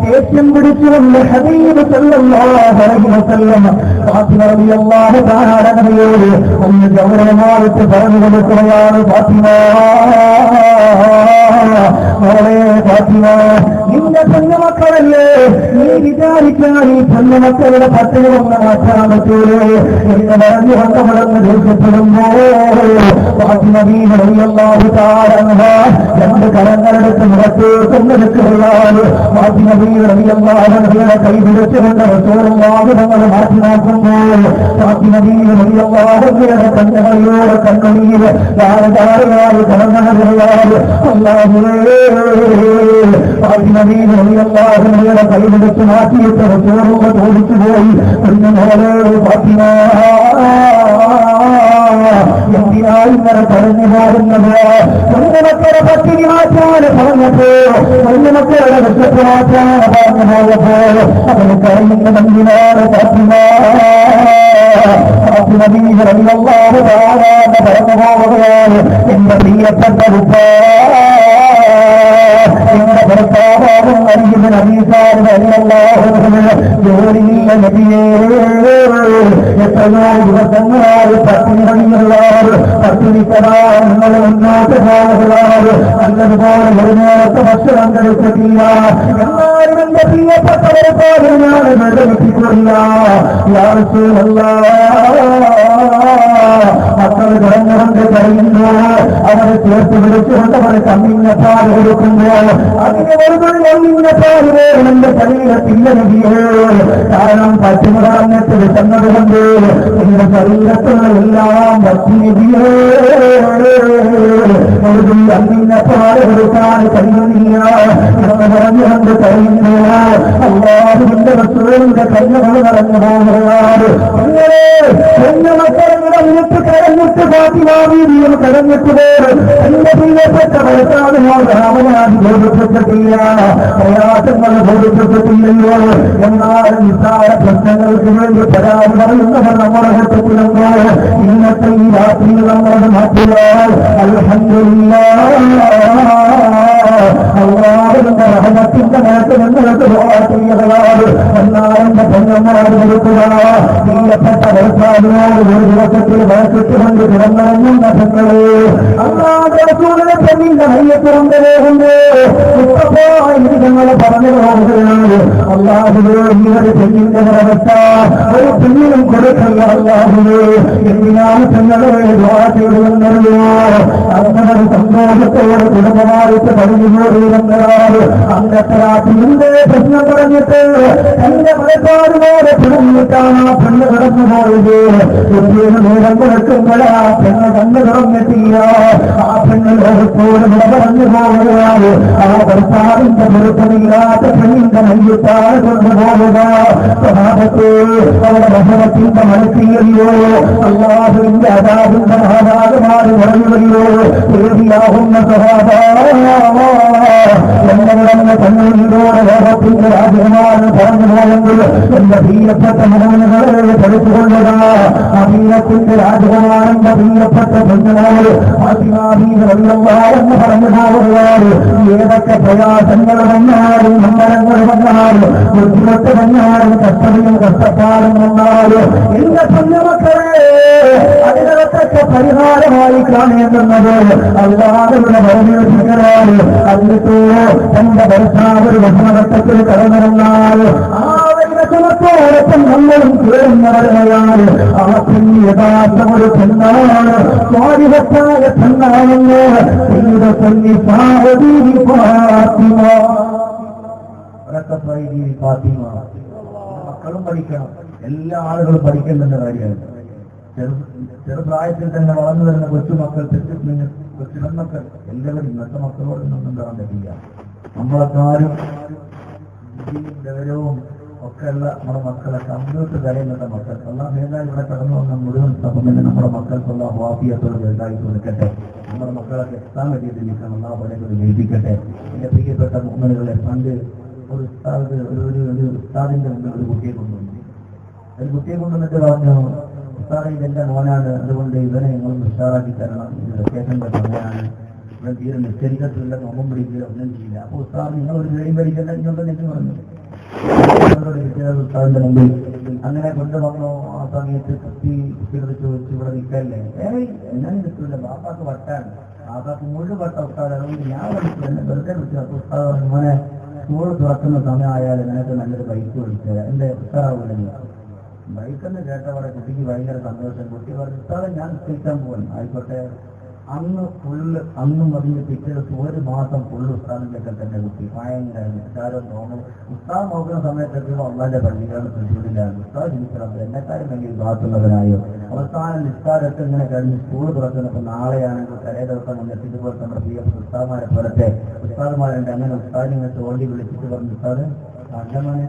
ദേഷ്യം പിടിച്ചുകൊണ്ട് ഹബീബ് സല്ലല്ലാഹു അലൈഹി വസല്ലം ഫാത്തിമ റളിയല്ലാഹു തആല അൻഹയോട് ഒന്ന് ഗൗരവമായിട്ട് പറഞ്ഞു കൊടുക്കുകയാണ്. ഫാത്തിമ മോളെ ഫാത്തിമ, നിന്റെ പൊന്നുമക്കളല്ലേ, നീ വിചാരിക്കാൻ ഈ പൊന്നുമക്കളുടെ പട്ടിണി ഒന്ന് മാറ്റാൻ പറ്റൂലേ എന്ന് പറഞ്ഞു കൊണ്ടവിടുന്ന് ദേഷ്യപ്പെടുമ്പോ ഫാത്തിമ ബീവി റളിയല്ലാഹു തആല അൻഹ 2 കരങ്ങളെടുത്ത് മുഖത്തേക്കൊന്ന് വെക്കുകയാണ്. ഫാത്തിമ ബീവി റളിയല്ലാഹു അൻഹയുടെ കൈ പിടിച്ചുകൊണ്ട് റസൂലുള്ളാഹി തങ്ങൾ മാറ്റി നോക്കുമ്പോൾ ഫാത്തിമ ബീവി റളിയല്ലാഹു അൻഹയുടെ കണ്ണുകളിലൂടെ കണ്ണുനീര് ധാരധാരയായി കടന്നുകളയാണ്. അല്ലാഹുവേ, ഫാത്തിമ ബീവി റളിയല്ലാഹു അൻഹയുടെ കൈ പിടിച്ച് മാറ്റിയിട്ട് റസൂലുള്ളാഹി ചോദിച്ചു പോയി, കുഞ്ഞുമോളെ ഫാത്തിമ എന്തിനാ ഇങ്ങനെ കരഞ്ഞു പോകുന്നത്. കുഞ്ഞുമക്കളെ പട്ടിണി മാറ്റാൻ പറഞ്ഞപ്പോ, കുഞ്ഞുമക്കളുടെ വിശപ്പ് മാറ്റാൻ പറഞ്ഞു പോയപ്പോ അവന് കഴിയുന്ന നന്ദിനാണ് ഫാത്തിമ. ഫാത്തിമ ബീവി റളിയല്ലാഹു തആല പറഞ്ഞു പോവുകയാണ്, എന്റെ പ്രിയപ്പെട്ട ഉപ്പ, എന്റെ ഭർത്താവാകും അലിബ്നു അബീ ത്വാലിബ് റളിയല്ലാഹു അൻഹു ജോലിയില്ല നബിയേ. എത്രയോ ദിവസങ്ങളായി പട്ടിണികളുള്ളവർ പട്ടിണിക്കടാ നിങ്ങൾ മുന്നോട്ട് പോകുന്നവർ നല്ലതുപോലെ ഒരു നേരത്തെ ഭക്ഷണം കഴിച്ചിട്ടില്ല. എന്നാലും എന്റെ പ്രിയപ്പെട്ടവരെ പോലെ ഞാൻ വേദനിപ്പിക്കില്ല. മക്കൾ കിടന്നുകൊണ്ട് കഴിയുമ്പോൾ അവരെ ചേർത്ത് പിടിച്ചുകൊണ്ട് അവർ കമ്മിഞ്ഞപ്പാൽ കൊടുക്കുമ്പോൾ അതിന് ഒരു കമ്മിഞ്ഞപ്പാൽ വേണം എന്റെ ശരീരത്തില്ല നബിയേ. കാരണം പട്ടിണ പറഞ്ഞിട്ട് വിശന്നത് കൊണ്ട് എന്റെ ശരീരത്തുള്ള എല്ലാം ഭക്തിയെ ഒരു കമ്മിഞ്ഞപ്പാൽ കൊടുക്കാൻ കഴിയുന്നില്ല എന്ന് പറഞ്ഞുകൊണ്ട് കഴിയുമ്പോൾ അല്ലാഹുവിന്റെ റസൂലിന്റെ കണ്ണുകൾ നിറഞ്ഞു പോകുകയാണ്. എന്റെ മക്കളെ കരഞ്ഞിട്ട് ഫാത്തിമ ബീവിയും കരഞ്ഞിട്ട് പോലും എന്റെ പ്രിയപ്പെട്ട ഭർത്താവിനോട് അവനാദി ബോധിപ്പിച്ചിട്ടില്ല, പ്രയാസങ്ങൾ ബോധിപ്പിച്ചിട്ടില്ലല്ലോ. എന്നാൽ നിസ്സാര പ്രശ്നങ്ങൾക്ക് വേണ്ടി പരാതി പറയുന്നവർ നമ്മുടെ ഘട്ടത്തിലുണ്ടോ? ഇന്നത്തെ ഈ രാത്രിയിൽ നമ്മളത് മാറ്റിയാൽ അൽഹംദുലില്ലാഹ് അല്ലാഹുവിന്റെ റഹ്മത്തിന്റെ നേരത്തെ നിങ്ങൾക്ക് ചെയ്യുകയാണ്. എന്നാൽ എന്റെ പെണ്ണന്മാർ കൊടുക്കുക, പ്രിയപ്പെട്ട ഭർത്താവിനോട് ഒരു ദിവസത്തിൽ വഴക്കിട്ടുകൊണ്ട് കിടന്നിറങ്ങുന്ന പെണ്ണുകളെ അല്ലാതെ റസൂലിനെ പെണ്ണിന്റെ മയ്യത്തുകൊണ്ട് വേകുണ്ട് ഞങ്ങളെ പറഞ്ഞു പോകുകയാണ്. അല്ലാഹുവേ, ഈ ഒരു പെണ്ണിന്റെ അവസ്ഥ ഒരു പെണ്ണിനും കൊടുക്കല്ല. അല്ലാഹുവേ, എന്തിനാണ് പെണ്ണുകളെ ദുആ ചെയ്തുവെന്നറിയോ? അങ്ങനെ സന്തോഷത്തോടെ കുടുംബമായിട്ട് പറഞ്ഞു പോയിരുന്നതാണ്. അന്നത്തെ രാത്രിയുടെ പ്രശ്നം പറഞ്ഞിട്ട് എന്റെ ഭർത്താവിനോട് പിടിഞ്ഞിട്ടാണ് ആ പെണ്ണ് കിടന്നു പോയത്. നേരം കിടക്കുമ്പോഴാ പെണ്ണ് കണ്ണു തുറന്നിട്ടില്ല. ആ പെണ്ണ് ലോകത്തോട് വിട പറഞ്ഞു പോവുകയാണ്. ആ ഭർത്താവിന്റെ പൊരുത്തമില്ലാത്ത പെണ്ണിന്റെ മയ്യത്താണ് കൊണ്ടുപോവുക. സ്വഭാവത്തെ അവരുടെ ഭക്ഷണത്തിന്റെ മനസ്സിയല്ലോ, അല്ലാഹുവിന്റെ അതാവിന്റെ മഹാരാജമാര് പറയുകയോ പേടിയാകുന്ന സ്വഭാവ എന്നവിടന്ന് കണ്ണൂരിലൂടെ ലോകത്തിന്റെ രാജ്യമാണ് പറഞ്ഞു പോയെങ്കിൽ എന്റെ പ്രിയപ്പെട്ട മോഹനങ്ങളെ പഠിച്ചുകൊള്ളുക. അധീനത്തിന്റെ രാജകുമാരന്റെ പ്രിയപ്പെട്ട പെണ്ണുങ്ങളോട് എന്ന് പറഞ്ഞു പോവുകയാണ്. ഏതൊക്കെ പ്രയാസങ്ങൾ വന്നാലും നമ്പരങ്ങൾ വന്നാലും ബുദ്ധിമുട്ട് വന്നാലും കഷ്ടതയും കഷ്ടപ്പാടും വന്നാലും എന്റെ കുഞ്ഞുമക്കളെ അതിനകത്തൊക്കെ പരിഹാരമായി കാണേണ്ടുന്നത് അല്ലാഹുവിനെ പരമേൽപ്പിക്കലാണ്. എന്നിട്ടോ തന്റെ ഭർത്താവ് ഒരു ഭക്ഷണഘട്ടത്തിൽ കടന്നിരുന്നാൽ ആ വിഷമത്തോടൊപ്പം നമ്മളും ചേർന്നവരെയാണ്. ആ പെണ്ണ് യഥാർത്ഥ ഒരു പെണ്ണാണ്, സ്വാരിഹത്തായ പെണ്ണാണെന്ന് ഫാത്തിമ. മക്കളും പഠിക്കണം, എല്ലാ ആളുകളും പഠിക്കേണ്ട കാര്യമാണ്. ചെറുപ്രായത്തിൽ തന്നെ വളർന്നു വരുന്ന കൊച്ചുമക്കൾ, കൊച്ചുമക്കൾ എല്ലാവരും ഇന്നത്തെ മക്കളോട് ഒന്നും കാണാൻ പറ്റില്ല. നമ്മളെക്കാരും ഗൗരവവും ഒക്കെയുള്ള നമ്മുടെ മക്കളെ കമ്പ്യൂട്ടർ കരയുന്ന മക്കൾ അല്ലാഹു വേദന ഇവിടെ കടന്നു വന്ന മുഴുവൻ സമയം നമ്മുടെ മക്കൾക്കുള്ള വാഫിയത്തോട് വലുതായി കൊടുക്കട്ടെ. നമ്മുടെ മക്കളൊക്കെ എത്താൻ വേണ്ടിയിട്ട് നിൽക്കണം. അല്ലാഹു അവരെ ജയിപ്പിക്കട്ടെ. എന്റെ പ്രിയപ്പെട്ട മുഅ്മിനുകളെ, പണ്ട് ഒരു ഉസ്താദിന്റെ മുന്നിൽ ഒരു കുട്ടിയെ കൊണ്ടുവന്നിട്ട് പറഞ്ഞു, ഉസ്താദെ ഇതെന്റെ മോനാണ്, അതുകൊണ്ട് ഇവനെ നിങ്ങൾ ഉഷാറാക്കി തരണം, ഇത് വെക്കേഷന്റെ സമയമാണ്, ഇവിടെ തീരെ നിശ്ചരിക്കത്തില്ല, നോമ്പും പിടിക്കുക, ഒന്നും ചെയ്യില്ല. അപ്പൊ ഉസ്താദ് നിങ്ങൾ ഒരു ജോലിയും പഠിക്കണ്ട ഇങ്ങോട്ടെന്ന് പറഞ്ഞു. ഉസ്താദിന്റെ മുമ്പിൽ അങ്ങനെ കൊണ്ടുവന്നു. ആ സമയത്ത് കുട്ടികൾ ചോദിച്ചു, ഇവിടെ നിൽക്കല്ലേ? എന്നെ നിൽക്കില്ല, ബാപ്പാക്ക് വട്ടാണ്, ബാപ്പാക്ക് മുഴുവൻ വട്ട ഉസ്താദ്, അതുകൊണ്ട് ഞാൻ പഠിച്ചു എന്നെ വെറുതെ വിളിച്ചു. അപ്പൊ ഉസ്താദ് മോനെ സ്കൂൾ തുറക്കുന്ന സമയമായാലും നിനക്ക് നല്ലൊരു ബൈക്ക് വിളിച്ചത് എന്റെ ഉസ്താദാവില്ല. ബൈക്കെന്ന് കേട്ടവിടെ കുട്ടിക്ക് ഭയങ്കര സന്തോഷം. കുട്ടി പറഞ്ഞു, ഉസ്താദെ ഞാൻ നിൽക്കാൻ പോകുന്നു. ആയിക്കോട്ടെ. അന്നും അതിന്റെ പിറ്റേ ഒരു മാസം ഫുള്ള് ഉസ്താദിന്റെയൊക്കെ തന്നെ കുട്ടി ഭയങ്കര നിസ്കാരം തോന്നും. ഉസ്താദ് നോക്കുന്ന സമയത്തൊക്കെ അള്ളാന്റെ പള്ളികളാണ് തൃശ്ശൂരിലാണ്. ഉസ്താദ് ചിന്തിക്കണം എന്നെക്കാരും വേണ്ടി ബാത്തുള്ളവനായോ. അവസാനം നിസ്കാരമൊക്കെ ഇങ്ങനെ കഴിഞ്ഞ് സ്കൂൾ തുറക്കുന്നപ്പോൾ നാളെയാണെങ്കിൽ തലേ ദിവസം വന്നിട്ട് ഇതുപോലെ നമ്മുടെ പ്രിയപ്പെട്ട ഉസ്താദ്മാരെ പോലത്തെ ഉസ്താദ്മാരുണ്ട്. അങ്ങനെ ഉസ്താദിനെ തോണ്ടി വിളിച്ചിട്ട് പറഞ്ഞു, ഉസ്താദ് നല്ല മോനെ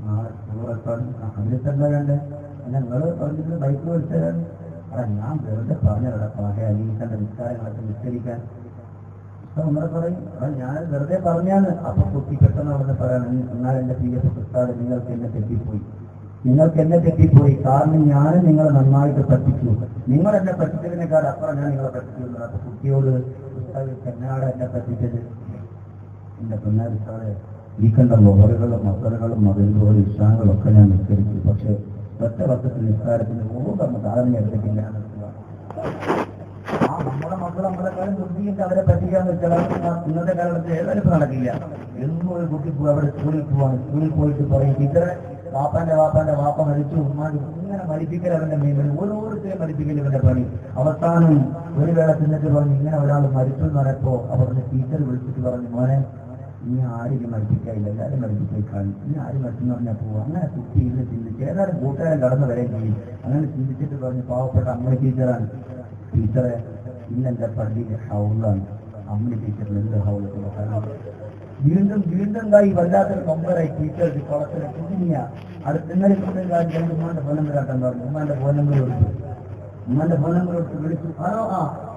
നാളെ സ്കൂൾ തുറക്കാൻ അതിൽ തന്നെ വേണ്ടേ, ഞങ്ങൾ പറഞ്ഞിട്ട് ബൈക്ക് വിളിച്ചാൽ ഞാൻ വെറുതെ പറഞ്ഞിടപ്പാകെ അലീഖന്റെ നിസ്കാരങ്ങളൊക്കെ നിസ്കരിക്കാൻ ഉമ്മർ പറയും ഞാൻ വെറുതെ പറഞ്ഞാണ്. അപ്പൊ കുട്ടി പെട്ടെന്ന് അവിടെ പറയണം, എന്നാൽ എന്റെ പ്രിയപ്പെട്ട ഉസ്താദ് നിങ്ങൾക്ക് എന്നെ തെറ്റിപ്പോയി. കാരണം ഞാൻ നിങ്ങളെ നന്നായിട്ട് പറ്റിച്ചു. നിങ്ങൾ എന്നെ പറ്റിച്ചതിനേക്കാൾ അപ്പുറം ഞാൻ നിങ്ങളെ പറ്റിച്ചു. അപ്പൊ കുട്ടിയോട് ഉസ്താദ് എന്നാണ് എന്നെ പറ്റിച്ചത്? എന്റെ പൊന്നാരി ഉസ്താദ് ഈ കണ്ട ലോഹറുകളും മസറുകളും മതിലുകളും ഇഷ്ടാങ്ങളും ഒക്കെ ഞാൻ നിസ്കരിച്ചു. പക്ഷെ ഒറ്റ വർഷത്തിൽ നിസ്കാരത്തിന് ഓർമ്മ ധാരണ എടുത്തിട്ടില്ല. നമ്മുടെ മക്കൾ നമ്മളെക്കാളും ബുദ്ധിയിട്ട് അവരെ പറ്റിക്കാന്ന് വെച്ചാൽ ഇന്നത്തെ കാലത്ത് ഏതായാലും നടക്കില്ല. എന്നും ഒരു കുട്ടി അവിടെ സ്കൂളിൽ പോവാണ്. സ്കൂളിൽ പോയിട്ട് പറയും ടീച്ചറെ വാപ്പാന്റെ വാപ്പ മരിച്ചു, ഉമ്മാൻ ഇങ്ങനെ മരിപ്പിക്കൽ അവന്റെ മീൻ ഓരോരുത്തരെയും മരിപ്പിക്കൽ ഇവന്റെ പണി. അവസാനം ഒരു വേള തിന്നിട്ട് പറഞ്ഞു ഇങ്ങനെ ഒരാൾ മരിച്ചു എന്ന് പറഞ്ഞപ്പോ അവരുടെ ടീച്ചർ വിളിച്ചിട്ട് പറഞ്ഞു, മോനെ നീ ആരും മരിപ്പിക്കായില്ല, എല്ലാവരും മരിപ്പിക്കായി കാണും, നീ ആരും മരിച്ചെന്ന് പറഞ്ഞാൽ പോവും. അങ്ങനെ കുട്ടി ഇന്ന് ചിന്തിച്ച് ഏതായാലും കൂട്ടുകാരൻ കടന്നു വരെയും ചെയ്യും. അങ്ങനെ ചിന്തിച്ചിട്ട് പറഞ്ഞു, പാവപ്പെട്ട അമ്മ ടീച്ചറാണ്, ടീച്ചറെ ഇന്നെന്റെ പള്ളിയിലെ ഹൗളാണ്. അമ്മ ടീച്ചറിന് എന്ത് ഹൗള്? വീണ്ടും എന്തായി വല്ലാത്തൊരു കൊമ്പരായി ടീച്ചർ കുളത്തിൽ കുഞ്ഞിയ അടുത്തിന്നലെ കാര്യം ഉമ്മാന്റെ ഫോൺ നമ്പർ ആക്കാൻ പറഞ്ഞു. ഉമ്മാന്റെ ഫോൺ നമ്പർ കൊടുത്തു വിളിച്ചു.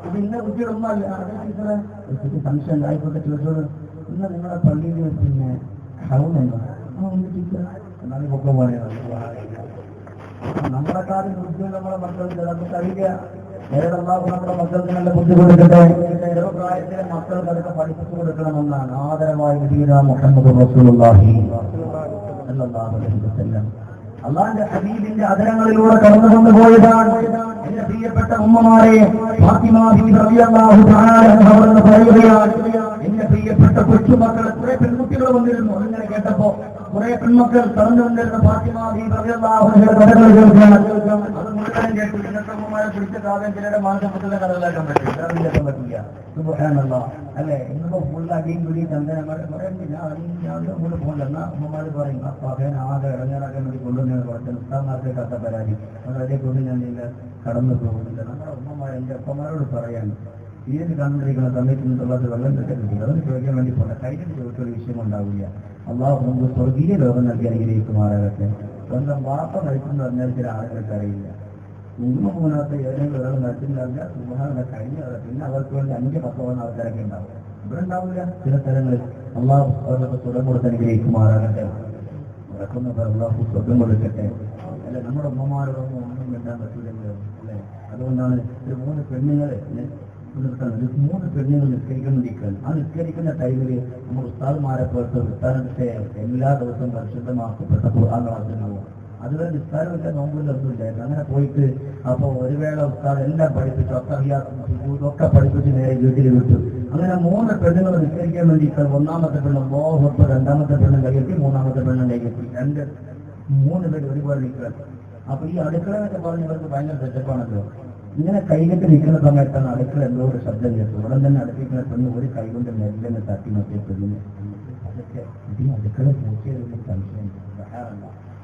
ഇത് ഇന്ന കുട്ടിയുടെ ഉമ്മ അല്ലേ? അതേ ടീച്ചറെ കുട്ടിക്ക് സംശയം ആയിക്കോട്ടെ ചോദിച്ചോളൂ, ഇന്ന് നിങ്ങളുടെ പള്ളിയിൽ പിന്നെ ഹൗളുണ്ടോ? ടീച്ചർ എന്നാലും പൊക്കം പറയുന്നത് നമ്മളെക്കാളും ബുദ്ധിമുട്ട് നമ്മളെ മക്കൾക്ക് ചിലപ്പോൾ കഴിയുക. ഏതെല്ലാം നമ്മുടെ മക്കൾക്ക് നല്ല ബുദ്ധി കൊടുക്കട്ടെ. ചെറുപ്രായത്തിലെ മക്കൾക്ക് അതൊക്കെ പഠിപ്പിച്ചു കൊടുക്കണമെന്നാണ് ആദരവായി നബിയുനാ മുഹമ്മദ് റസൂലുള്ളാഹി സ്വല്ലല്ലാഹു അലൈഹി വസല്ലം അള്ളാന്റെ ഹബീബിന്റെ അധരങ്ങളിലൂടെ കടന്നു കൊണ്ടുപോയതാണ്. എന്റെ പ്രിയപ്പെട്ട ഉമ്മമാരെ, ഫാത്തിമ ബീവി റളിയല്ലാഹു തആല അൻഹ എന്ന് പറയുകയാണ്, എന്റെ പ്രിയപ്പെട്ട കൊച്ചുമക്കൾ കുറെ പെൺകുട്ടികൾ വന്നിരുന്നു. അങ്ങനെ കേട്ടപ്പോ കുറെ പെൺമക്കൾ കടന്നു വന്നിരുന്ന ഫാത്തിമ ബീവി റളിയല്ലാഹു അൻഹയുടെ കഥകൾ കേൾക്കാൻ അത് മുഴുവൻ കേട്ടു. ഇന്നത്തെ ഉമ്മമാരെ പിടിച്ച കാവ്യം ചിലരുടെ മാനസപുത്രന്റെ കഥകളാക്കാൻ പറ്റില്ല. സുബ്ഹാനല്ലാഹ് അല്ലെ? ഇന്നിപ്പോ ഫുൾ അടിയും പിടിയും ചന്ദനമാരെ ഞാൻ കൂടെ പോകണ്ട. എന്നാ ഉമ്മമാര് പറയും പകൻ ആകെ ഇടങ്ങേറാക്കാൻ വേണ്ടി കൊണ്ടുവന്ന കുറച്ച് ഉസ്താദ്മാർക്ക് കഥ പരാതി അതേ കൊണ്ട് ഞാൻ കടന്നു പോകുന്നില്ല. നമ്മുടെ ഉമ്മമാർ എന്റെ അപ്പന്മാരോട് പറയാണ്, ഈര് കണ്ടുകൊണ്ടിരിക്കുന്ന സമയത്ത് നിന്നുള്ളത് വെള്ളം കിട്ടുന്നില്ല. അതൊന്ന് ചോദിക്കാൻ വേണ്ടി പോകണ്ട. കൈകിട്ട് ചോദിച്ചൊരു വിഷയം ഉണ്ടാവില്ല. അള്ളാഹു നമുക്ക് സ്വർഗീയ ലോകം നൽകി അനുഗ്രഹിക്കുമാറാകട്ടെ. സ്വന്തം വാപ്പ മരിച്ചെന്ന് പറഞ്ഞാൽ ചില ആളുകൾക്ക് അറിയില്ല. ഉമ്മ മൂന്നാമത്തെ ഏതെങ്കിലും ഒരാൾ മരിച്ചില്ല സുബ്ഹാന കഴിഞ്ഞ പിന്നെ അവർക്ക് വേണ്ടി 5-10 ആൾക്കാരൊക്കെ ഉണ്ടാവും. ഇവിടെ ഉണ്ടാവില്ല. ചില സ്ഥലങ്ങളിൽ അള്ളാഹു അവർക്ക് സ്വർഗം കൊടുത്ത് അനുഗ്രഹിക്കുമാറാകട്ടെ. നടക്കുന്നവർ അള്ളാഹു സ്വർഗം കൊടുക്കട്ടെ. അല്ലെ, നമ്മുടെ ഉമ്മമാരോടൊന്നും ഒന്നും വേണ്ടാൻ പറ്റില്ലല്ലോ അല്ലെ? അതുകൊണ്ടാണ് ഒരു 3 പെണ്ണുങ്ങൾ നിസ്കരിക്കുന്നിരിക്കുകയാണ്. ആ നിസ്കരിക്കുന്ന ടൈമിൽ നമ്മൾ ഉസ്താദ്മാരെ പോലത്തെ ഉസ്താദിന്റെ എല്ലാ ദിവസവും പരിശുദ്ധമാക്കപ്പെട്ട ഖുർആൻ ക്ലാസ്സിനാവും. അതുവരെ നിസ്കാരമില്ല, നോമ്പില്ല, ഒന്നുമില്ലായിരുന്നു. അങ്ങനെ പോയിട്ട് അപ്പൊ ഒരു വേള ഉസ്താദ് എല്ലാം പഠിപ്പിച്ചു, ഒക്കെ പഠിപ്പിച്ച് നേരെ വീട്ടിൽ വിട്ടു. അങ്ങനെ 3 പെണ്ണുങ്ങൾ നിസ്കരിക്കാൻ വേണ്ടി ഒന്നാമത്തെ പെണ്ണ് മോഹത്ത്, രണ്ടാമത്തെ പെണ്ണും കൈയെത്തി, മൂന്നാമത്തെ പെണ്ണും കൈയെത്തി. 3 പേര് ഒരുപോലെ നിൽക്കുക. അപ്പൊ ഈ അടുക്കള എന്നൊക്കെ പറഞ്ഞവർക്ക് ഭയങ്കര സെറ്റപ്പാണല്ലോ. ഇങ്ങനെ കൈകെട്ട് നിൽക്കുന്ന സമയത്താണ് അടുക്കള എന്തോ ഒരു ശബ്ദം കേട്ടു. ഉടൻ തന്നെ അടുപ്പിക്കുന്ന പെണ്ണ് ഒരു കൈ കൊണ്ട് നെല്ലിനെ തട്ടി മറ്റേ പെണ്ണിന്. അതൊക്കെ ഇതിന് അടുക്കള പൂച്ചയൊരു സംശയം.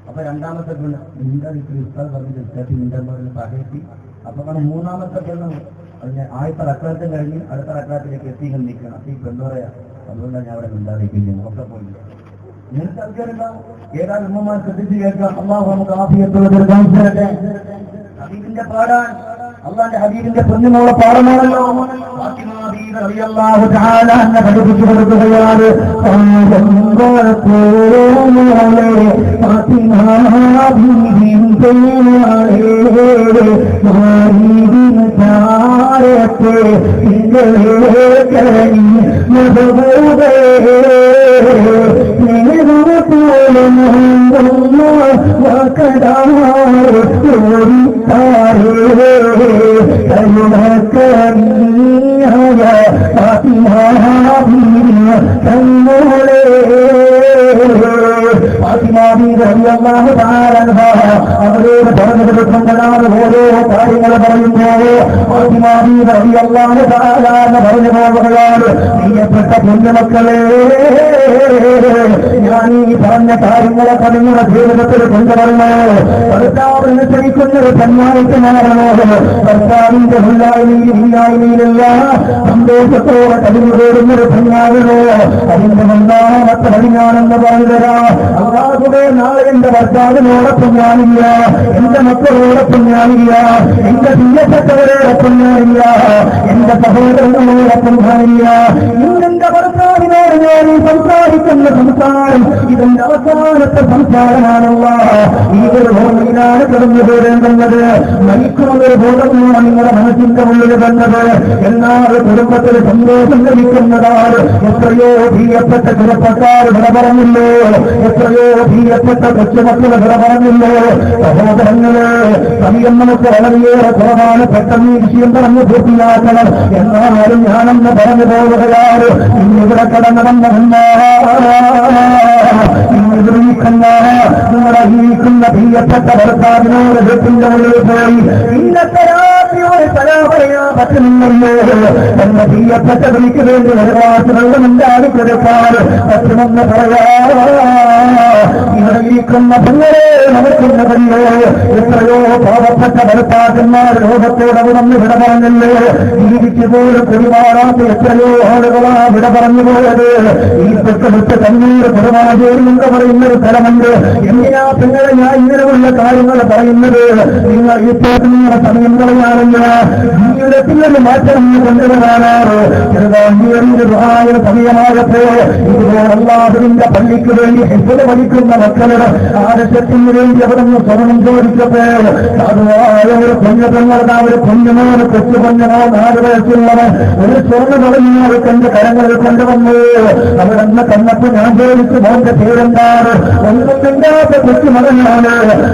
അപ്പൊ രണ്ടാമത്തെ പെണ്ണ് നിന്റെ ഉസ്താദ് പറഞ്ഞിട്ട് തട്ടി നിന്റെ പകറ്റി. അപ്പൊ കാരണം മൂന്നാമത്തെ പെണ്ണ് ആദ്യത്തെ റക്കാലത്ത് കഴിഞ്ഞ് അടുത്ത റക്കാലത്തിലേക്ക് എത്തിക്കാൻ നിൽക്കണം. അപ്പൊ ഈ പെണ്ണ് പറയാ, അതുകൊണ്ടാണ് ഞാൻ അവിടെ മിണ്ടാതിരിക്കുന്നു, ഒക്കെ പോയി. നിങ്ങൾക്ക് ആൾക്കാരുണ്ടാവും. ഏതാനും ഉമ്മമാർ ശ്രദ്ധിച്ച് കേൾക്കാം. അള്ളാഹു നമുക്ക് ആഫിയത്തുള്ളതൊരു സംസാരത്തെ ഹബീബിന്റെ പാടാൻ, അള്ളാന്റെ ഹബീബിന്റെ പൊന്നുമോളെ പാടമാണല്ലോ. പഠിപ്പിച്ചു കൊടുക്കുകയാണ്. അവരോട് പറഞ്ഞു കൊടുക്കുന്നതാണ് ഓരോ കാര്യങ്ങൾ പറയുമ്പോൾ പറഞ്ഞു പോവുകയാണ്. പ്രിയപ്പെട്ട കുഞ്ഞുമക്കളെ, ഞാൻ ഈ പറഞ്ഞ കാര്യങ്ങളൊക്കെ നിങ്ങളുടെ ജീവിതത്തിൽ കൊണ്ടുവരണോ? ഭർത്താവിന് ശ്രമിക്കുന്നൊരു പെണ്ണായിട്ട് മാറണോ? ഭർത്താവിന്റെ ഇല്ലായ്മയിലുള്ള സന്തോഷത്തോടെ കഴിഞ്ഞു പോരുന്നൊരു പെണ്ണാകണോ? അതിന്റെ 1ാമത്തെ വഴി ഞാനെന്ന് പറഞ്ഞുതരാം. അള്ളാഹുവേ, നാളെ എന്റെ ഭർത്താവിനോടൊപ്പം ഞാനില്ല. എന്റെ മക്കളോടൊപ്പം ഞാനില്ല, എന്റെ പ്രിയപ്പെട്ടവരോടൊപ്പം ഞാനില്ല, എന്റെ സഹോദരങ്ങളോടൊപ്പം ഞാനില്ല. ഇന്നെന്റെ ഭർത്താവിനോട് ഞാൻ ഈ സംസാരിക്കുന്ന സംസാരം ഇതെന്റെ അവസാനത്തെ സംസാരമാണല്ല. ഈ ഒരു ഭൂമിയിലാണ് കിടന്നു പോരേണ്ടുന്നത്. മരിക്കുന്നൊരു ബോധമാണ് നിങ്ങളുടെ മനസ്സിന്റെ ഉള്ളിൽ വന്നത്. എന്നാൽ കുടുംബത്തിൽ സന്തോഷം ലഭിക്കുന്നതാണ്. എത്രയോ പ്രിയപ്പെട്ട ചെറുപ്പക്കാർ വിട പറഞ്ഞില്ലോ, എത്രയോ പ്രിയപ്പെട്ട കൊച്ചുമക്കൾ വിട പറഞ്ഞില്ലോ. സഹോദരങ്ങള്, സമയം നമുക്ക് വളരെയേറെ കുറവാണ്. പെട്ടെന്ന് ഈ വിഷയം പറഞ്ഞു പൂർത്തിയാക്കണം. എന്നാലും ഞാനെന്ന് പറഞ്ഞു പോവുകയാണ്. ഇന്നിവിടെ കടന്നു വന്ന നിങ്ങളെ ജീവിക്കുന്ന പ്രിയപ്പെട്ട ഭർത്താവിനോട് വീട്ടിന്റെ ഉള്ളിൽ പോയി ഇന്നത്തെ രാത്രി ഒരു സലാം പറയാൻ പറ്റുന്നുണ്ടല്ലോ. എന്റെ പ്രിയപ്പെട്ട വിളിക്ക് വേണ്ടി ഒരു ഗ്ലാസ് വെള്ളം ഉണ്ടാക്കി കൊടുക്കാൻ പറ്റുമെന്ന് പറയാ. ഇവിടെ ഇരിക്കുന്ന പെങ്ങളെ നടക്കുന്നതല്ലോ. എത്രയോ പാവപ്പെട്ട ഭർത്താക്കന്മാർ ലോകത്തോടെ വന്ന് വിട പറഞ്ഞല്ലോ. ജീവിച്ചു പോലും പെരുമാറാത്ത എത്രയോ ആളുകളാ വിട പറഞ്ഞു പോയത്. ഈ തൊട്ടടുത്ത് കണ്ണൂർ പെരുമാറേരി എന്ന് പറയുന്നൊരു സ്ഥലമുണ്ട്. എന്തിനാ പെങ്ങളെ ഞാൻ ഇങ്ങനെയുള്ള കാര്യങ്ങൾ പറയുന്നത്? നിങ്ങൾ ഇപ്പോൾ നിങ്ങളുടെ സമയം കളയാറില്ല. ജീവിതത്തിലൊരു മാറ്റം കൊണ്ടുവരാനാണ് ചെറുതായ സമയമാകട്ടെ. ഇതുപോലല്ലാതിന്റെ പള്ളിക്ക് വേണ്ടി ഹിഫ്ള് പഠിക്കുന്ന മക്കളുടെ ആദർശത്തിന് വേണ്ടി അവിടെ നിന്ന് സ്വർണം ചോദിക്കട്ടെ. സാധുവായ ഒരു കുഞ്ഞുങ്ങളുടെ ഒരു കുഞ്ഞുമോന് കൊച്ചു കുഞ്ഞമോ 4 വയസ്സുള്ളവൻ ഒരു സ്വർണ്ണ തുടങ്ങിയാൽ തന്റെ കരങ്ങളിൽ കൊണ്ടുവന്നു. അവിടെ നിന്ന് കന്നപ്പ് ഞാൻ ചോദിച്ചു, മോന്റെ പേരെന്താണ്? ഒന്നുമില്ലാത്ത കൊച്ചുമകനാണ്.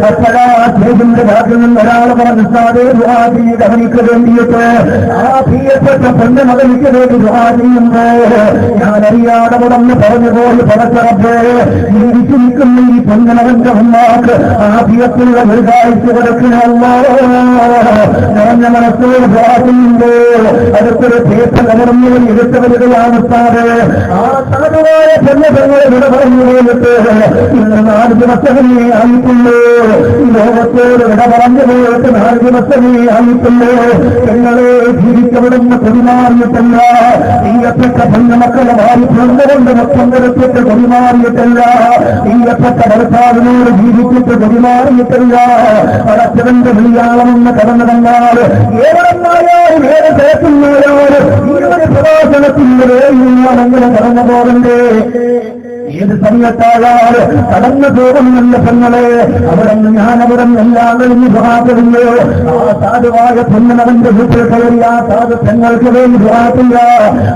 അപ്പോഴാ സ്റ്റേജിന്റെ ഭാഗത്തിൽ നിന്ന് ഒരാൾ പറഞ്ഞു, അവനിക്ക് വേണ്ടിയിട്ട് ആ പ്രിയപ്പെട്ട പൊന്ന മകനിക്ക് വേണ്ടി ദുആ ചെയ്യുമ്പോ ഞാനറിയാതെ ഉടന്ന് പറഞ്ഞു പോയി പടച്ചറപ്പേ, ജീവിച്ചു നിൽക്കുന്ന ഈ പൊന്നവന്റെ ഉമ്മാക്ക് ആ പ്രിയത്തിലുള്ള ഒരു കാഴ്ച കൊടുക്കണമല്ലോ. ഞാൻ മനസ്സിൽ പ്രാർത്ഥിക്കുമ്പോ അടുത്തൊരു പേപ്പർ കലർന്നു എടുത്തു വരികയാണ് സാറ്. ആ സാധുവായ പൊന്നങ്ങളെ വിട പറഞ്ഞു പോയിട്ട് ഇന്ന് 4 ദിവസമേ ആയിട്ടുള്ളൂ. ലോകത്തോട് വിട പറഞ്ഞു പോയിട്ട് 4 ദിവസമേ ആയിട്ടുള്ളൂ. പെങ്ങളെ ജീവിക്കവിടുന്ന് പെരുമാറിയിട്ടല്ല. പ്രിയപ്പെട്ട പൊന്നമക്കളെ വാരിക്കൊണ്ടുകൊണ്ട് മൊത്തം കൊടുത്തിട്ട് പെരുമാറിയിട്ടല്ല. പ്രിയപ്പെട്ട ഭർത്താവിനോട് ജീവിച്ചിട്ട് പെരുമാറിയിട്ടല്ല. പടച്ചവന്റെ വിളിയാളമെന്ന് കടന്നു വന്നാൽ ഏവരെന്നായാലും ഏത് തരത്തിലായാലും ഈ ഒരു പ്രവാസനത്തിന്റെ വേദിയാണ് അങ്ങനെ കടന്നു പോകണ്ടേ. ഏത് സമയത്തായാൽ കടന്നു പോകുന്നില്ല പെങ്ങളെ. അവിടെ നിന്ന് ഞാനവിടെ എല്ലാം കഴിഞ്ഞ് ദുആ ആ സാധുവായ പെണ്ണവന്റെ വീട്ടിൽ കയറി ആ സാധു പെങ്ങൾക്ക് വേണ്ടി ദുആ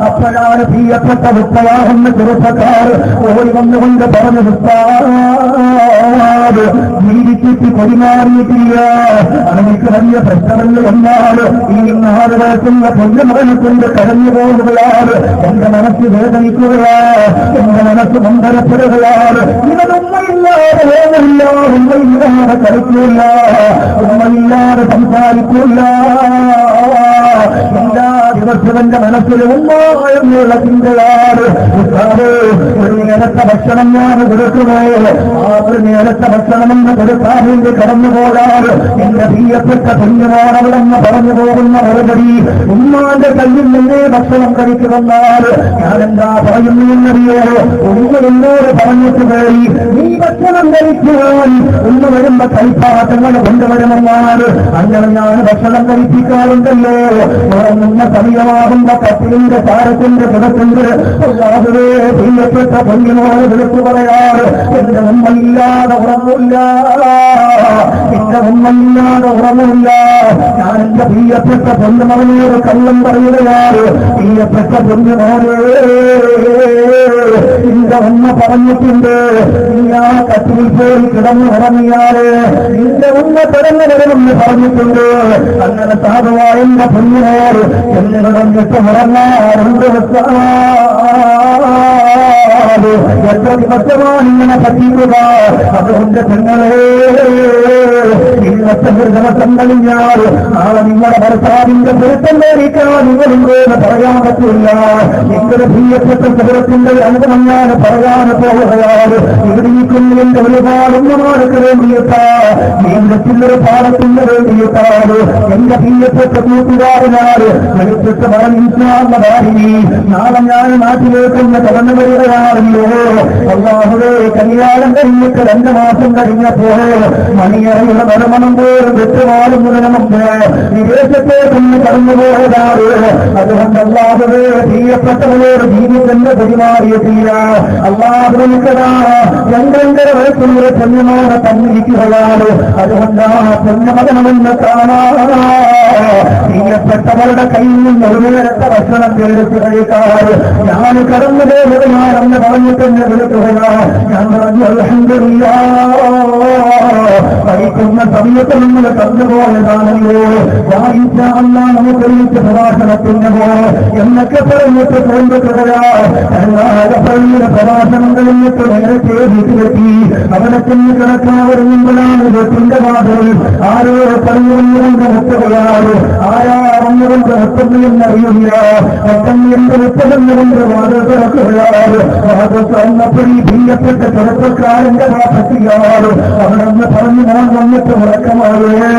അപ്പോഴാണ് പ്രിയപ്പെട്ട ഉപ്പയാകുന്ന ചെറുപ്പക്കാർ ഓടി വന്നുകൊണ്ട് പറഞ്ഞു, ഉസ്താദ് ജീവിച്ചിട്ട് പെരുമാറിയിട്ടില്ല, അവനിക്ക് വലിയ പ്രശ്നമല്ല എന്നാണ്. ഈ 4 വയസ്സുള്ള പൊന്നുമകനെ കൊണ്ട് കരഞ്ഞു പോകുകയാണ്. എന്റെ മനസ്സ് വേദനിക്കുകയാണ്, എന്റെ മനസ്സ് മന്ദരപ്പെടുകയാണ്. ഇവനുമ്മയില്ലാതെ വേദമില്ല, ഉമ്മയില്ലാതെ കളിക്കില്ല, ഉമ്മയില്ലാതെ സംസാരിക്കില്ല. എല്ലാ ദിവസവും എന്റെ മനസ്സിൽ ഉമ്മ എന്നുള്ള ചിന്തയാണ്. ഒരു നേരത്തെ ഭക്ഷണം ഞാൻ കൊടുക്കുമോ? ആ ഒരു നേരത്തെ ഭക്ഷണമെന്ന് കൊടുക്കാൻ വേണ്ടി കടന്നു പോകാറ് എന്റെ പ്രിയപ്പെട്ട കുഞ്ഞുമാണവിടെന്ന് പറഞ്ഞു പോകുന്ന മറുപടി, ഉമ്മാന്റെ കയ്യിൽ നിന്നേ ഭക്ഷണം കഴിക്കുമെന്നാൽ ഞാനെന്താ പറയുന്നറിയോ? ഉമ്മ എന്നോട് പറഞ്ഞിട്ട് പോയി, നീ ഭക്ഷണം കഴിക്കുവാൻ ഉമ്മ വരുമ്പോ കൈപ്പാട്ടങ്ങൾ കൊണ്ടുവരുമെന്നാണ്. അങ്ങനെ ഞാൻ ഭക്ഷണം കഴിപ്പിക്കാറുണ്ടല്ലോ. ഉറങ്ങുന്ന സമയമാകുമ്പോ കട്ടിലിന്റെ താരത്തിന്റെ കിടക്കുണ്ട്. അതുവേ പ്രിയപ്പെട്ട പൊന്നിനോട് വിളിച്ചു പറയാറ്, എന്റെ ഉമ്മയില്ലാതെ ഉറങ്ങില്ല, എന്റെ ഉമ്മയില്ലാതെ ഉറങ്ങില്ല. ഞാൻ എന്റെ പ്രിയപ്പെട്ട പൊന്നുമകനോട് കള്ളം പറയുകയാണ്. പ്രിയപ്പെട്ട പൊന്നുമോനെ, എന്റെ ഉമ്മ പറഞ്ഞിട്ടുണ്ട്, നീ ആ കട്ടിലിൽ പോയി കിടന്നു ഉറങ്ങിയാല് നിന്റെ ഉമ്മ കിടന്നു വരുമെന്ന് പറഞ്ഞിട്ടുണ്ട്. അങ്ങനെ സാധുവായ എന്റെ പൊന്നിനോട് എന്ന് കിടന്നിട്ട് ഉറങ്ങാറുണ്ട്. എത്ര ദിവസമാണ് ഇങ്ങനെ പറ്റിക്കുക? അതുകൊണ്ട് പെങ്ങളെ, ഇന്നത്തെ ഒരു ദിവസം കഴിഞ്ഞാൽ നാളെ നിങ്ങളുടെ ഭർത്താവിന്റെ പൊരുത്തം മേടിക്കാൻ നിങ്ങളുണ്ടെന്ന് പറയാൻ പറ്റില്ല. എന്റെ പ്രിയപ്പെട്ട സുഹൃത്തിന്റെ അനുഭവം ഞാൻ പറയാൻ പോവുകയാണ്. ഇവിടെ നിൽക്കുന്ന എന്റെ ഒരുപാട് ഉമ്മമാർക്ക് വേണ്ടിയിട്ടാ, ജീവിതത്തിലൊരു പാടത്തിന് വേണ്ടിയിട്ടാണ്. എന്റെ പ്രിയപ്പെട്ട കൂട്ടുകാരനാണ് വിളിച്ചിട്ട് പറഞ്ഞ ഭാര്യ നാളെ ഞാൻ നാട്ടിലേക്കൊന്ന് കടന്നു വരികയാണ്. അറിയോ? അല്ലാഹുവേ, കല്യാണം കഴിഞ്ഞിട്ട് 2 മാസം കഴിഞ്ഞപ്പോ മണിയറയുടെ മരമണം പോലും വെട്ടുവാളുന്നതിന് മുമ്പ് വിദേശത്തേക്കൊന്ന് കടന്നുപോയതാണ്. അതുകൊണ്ട് അല്ലാഹുവേ, പ്രിയപ്പെട്ടവരോട് ജീവിതത്തിന്റെ പെരുമാറിയിട്ടില്ല. അല്ലാഹുവിനക്കതാ 2-2.5 വയസ്സുള്ള പെണ്ണുമോനെ തന്നിരിക്കുകയാണ്. അതുകൊണ്ട് ആ പെണ്ണുമകണമെന്ന് കാണാൻ പ്രിയപ്പെട്ടവരുടെ കയ്യിൽ നിന്ന് ഒരു നേരത്തെ ഭക്ഷണം എടുത്ത് കഴിക്കാറ് ഞാൻ കടന്നു പോവുകയാണെന്ന് പറഞ്ഞിട്ടെന്നെ വിളിക്കുകയാണ്. ഞാൻ പറഞ്ഞു അൽഹംദുലില്ലാഹ്, കഴിക്കുന്ന സമയത്ത് നമ്മൾ കണ്ടുപോയതാണല്ലോ, നമുക്ക് ഒരുമിച്ച് പ്രഭാഷണത്തിന് എന്നൊക്കെ പറഞ്ഞിട്ട് കൊണ്ടുപോയാ പള്ളിയുടെ പ്രഭാഷണം കഴിഞ്ഞിട്ട് നേരത്തെ വീട്ടിലെത്തി. അവനെ ചെന്ന് കിടക്കാൻ ഒരുങ്ങുമ്പോഴാണ് വീട്ടിന്റെ വാതിൽ ആരോ പറഞ്ഞുകൊണ്ട് മുട്ടുകയാണ്. ആരാ വന്നുകൊണ്ട് മുട്ടുന്നറിയില്ല. പെട്ടെന്ന് എന്റെ മുട്ടതെന്നുകൊണ്ട് വാതിൽ തുറക്കുകയാണ്. വാതിൽ തുറന്നപ്പോഴീ പ്രിയപ്പെട്ട ചെറുപ്പക്കാരന്റെ വാപ്പത്തിയാണ്. അവനൊന്ന് പറഞ്ഞു ഞാൻ വന്നിട്ട് ഉറക്കമായേ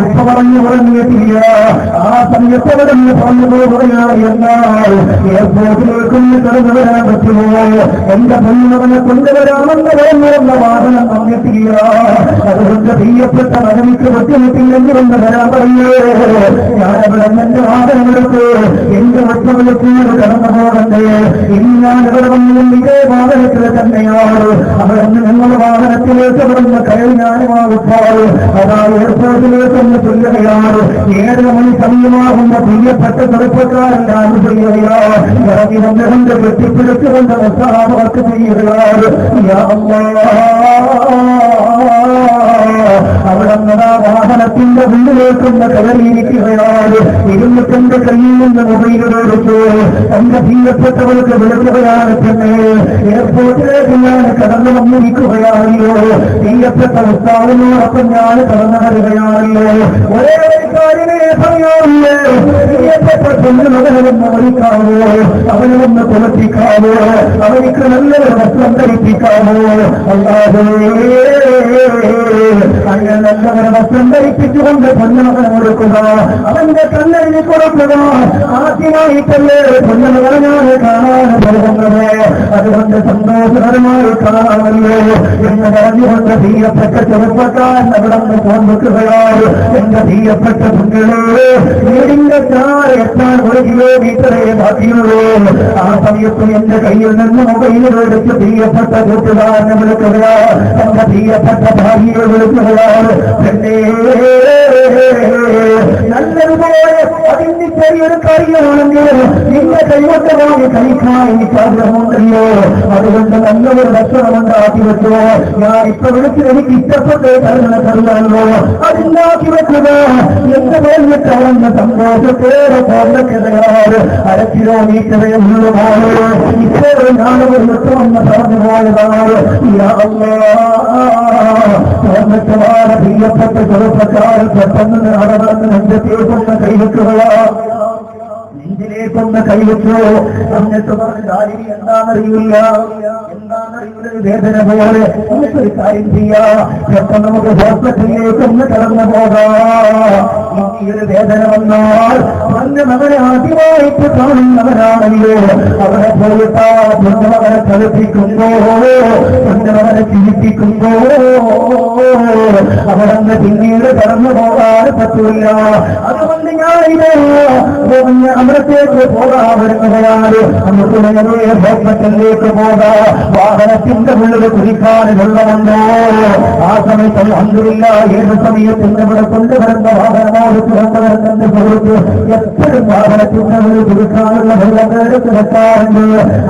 ഉപ്പ പറഞ്ഞു ഉറങ്ങിയിട്ടില്ല. ആ സമയത്ത് അവിടെ നിന്ന് പറഞ്ഞു പോവുകയാണ്. എന്നാൽ എയർപോർട്ടിലേക്കൊന്ന് കടന്നു വരാൻ പറ്റുമോ? എന്റെ പൊന്നവനെ കൊണ്ടുവരാമെന്ന് പറഞ്ഞിരുന്ന വാഹനം വന്നിട്ടില്ല. അതുകൊണ്ട് പ്രിയപ്പെട്ട മകനിക്ക് ബുദ്ധിമുട്ടില്ലെങ്കിലൊന്ന് വരാൻ പറയേ. ഞാനവിടെ എന്റെ വാഹനമെടുത്ത് എന്റെ ഒറ്റവിളിക്കൂട് കടന്നു പോകണ്ടേ? ഇനി ഞാൻ ഇവിടെ വന്നു ഇതേ വാഹനത്തിൽ തന്നെയാണ്. അവരന്ന് ഞങ്ങളുടെ വാഹനത്തിലേക്ക് വരുന്ന കയറി ഞാനുമാവുമ്പോൾ അതാ എയർപോർട്ടിലേക്കൊന്ന് ചൊല്ലുകയാണ്. 7 മണി സമയമാകുന്ന പ്രിയപ്പെട്ട ചെറുപ്പക്കാരൻ ചെയ്യുകയാണ്. ഇറങ്ങി വന്നുകൊണ്ട് കെട്ടിപ്പിടിച്ചുകൊണ്ട് വർക്ക് ചെയ്യുകയാണ്. അവിടെ വാഹനത്തിന്റെ ഉള്ളിലേക്കൊന്ന് കയറിയിരിക്കുകയാണ്. ഇരുന്നിട്ടെന്റെ കയ്യിൽ നിന്ന് മൊബൈലിലെടുത്തു എന്റെ പ്രിയപ്പെട്ടവർക്ക് വിളിക്കുകയാണ്. പിന്നെ എയർപോർട്ടിലേക്ക് ഞാൻ കടന്നു വന്നിരിക്കുകയാണല്ലോ. പ്രിയപ്പെട്ട ഉസ്താദിനോടൊപ്പം ഞാൻ കടന്നു വരികയാണല്ലോ. ഒരേ കാര്യമേ പറയാറില്ലേ? പ്രിയപ്പെട്ട പെണ്ണുമകനൊന്ന് വിളിക്കാവോ? അവനൊന്ന് കുളിപ്പിക്കാവോ? അവർക്ക് നല്ലൊരു വസ്ത്രം ധരിപ്പിക്കാവോ? അല്ലാതെ അങ്ങനെ നല്ലവരെ വസ്ത്രം ധരിപ്പിച്ചുകൊണ്ട് പൊന്നമകനെ കൊടുക്കുക, അവന്റെ കണ്ണെഴുതി കൊടുക്കുക. ആദ്യമായിട്ടല്ലേ പൊന്നമകനെ ഞാൻ കാണാൻ പോകുന്നത്. അതുകൊണ്ട് സന്തോഷകരമായി കാണാമല്ലോ എന്ന് പറഞ്ഞുകൊണ്ട് പ്രിയപ്പെട്ട ചെറുപ്പക്കാരൻ അവിടെ നിന്ന് ഫോൺ വെക്കുകയാണ്. എന്റെ പ്രിയപ്പെട്ട കുട്ടികളെ, വീടിന്റെ ചാറ് എത്താൻ 1 കിലോമീറ്ററേ ബാക്കിയുള്ളൂ. ആ സമയത്തും എന്റെ കയ്യിൽ നിന്ന് മൊബൈലിൽ എടുത്ത് പ്രിയപ്പെട്ട കൂട്ടുകാരനെ വിളിക്കുകയാണ്. എന്റെ പ്രിയപ്പെട്ട ഭാര്യയെ വിളിക്കുകയാണ്. നല്ലതുപോലെ അതിന്റെ ചെറിയൊരു കാര്യമാണെങ്കിൽ നിന്റെ കൈവട്ടമായി കഴിക്കാൻ എനിക്ക് ആഗ്രഹമുണ്ടല്ലോ. അതുകൊണ്ട് നല്ലൊരു ഭക്ഷണം ഉണ്ടാക്കി വെച്ചോ. ഞാൻ ഇപ്പൊ വിളിച്ച് എനിക്ക് ഇഷ്ടപ്പെട്ട കറിയാണല്ലോ, അതുണ്ടാക്കി വെക്കുക എന്ന് പറഞ്ഞിട്ട് അവന്റെ സന്തോഷത്തോടെ പോകയാണ്. 1/2 കിലോമീറ്ററേ ഉള്ളു പോലെ ഇപ്പോൾ ഞാനൊരു വന്ന് പറഞ്ഞു പോയതാണ്. പ്രിയപ്പെട്ട ചെറുപ്പക്കാരൻ പെട്ടെന്ന് നടന്ന് നെഞ്ചത്തേക്കൊന്ന് കൈവെക്കുകയാണ്. നെഞ്ചിലേക്കൊന്ന് കൈവച്ചു. എന്നിട്ട് പറഞ്ഞാൽ എന്താണെന്നറിയില്ല, വേദന പോലെ നമുക്കൊരു കാര്യം ചെയ്യാം. പെട്ടെന്ന് നമുക്ക് ഹോസ്പിറ്റലിലേക്കൊന്ന് കടന്നു പോകാം. ഇനിയൊരു വേദന വന്നാൽ നല്ല മകനെ ആദ്യമായിട്ട് കാണുന്നവരാണല്ലോ. അവരെ പോയിട്ടാ പൊന്നമകനെ കളിപ്പിക്കുമ്പോ, പൊന്നമകനെ ചിരിപ്പിക്കുമ്പോ അവരന്ന് പിന്നീട് കടന്നു പോകാൻ പറ്റില്ല. അതുകൊണ്ട് ഞാനിത് അമൃതത്തേക്ക് പോകാൻ വരുന്നവരാണ്. നമുക്ക് നേരെ ഹോസ്പിറ്റലിലേക്ക് പോകാം. വാഹനത്തിന്റെ ഉള്ളിൽ കുടിക്കാൻ വെള്ളമുണ്ടോ? ആ സമയത്ത് അൽഹംദുലില്ല ഏത് സമയത്ത് ഇവിടെ കൊണ്ടുവരുന്ന വാഹനമോട് കൊണ്ടുവരുന്ന സുഹൃത്ത് എപ്പോഴും വാഹനത്തിന്റെ ഉള്ളിൽ കുടിക്കാനുള്ള വെള്ളം എടുത്ത് വെക്കാറുണ്ട്.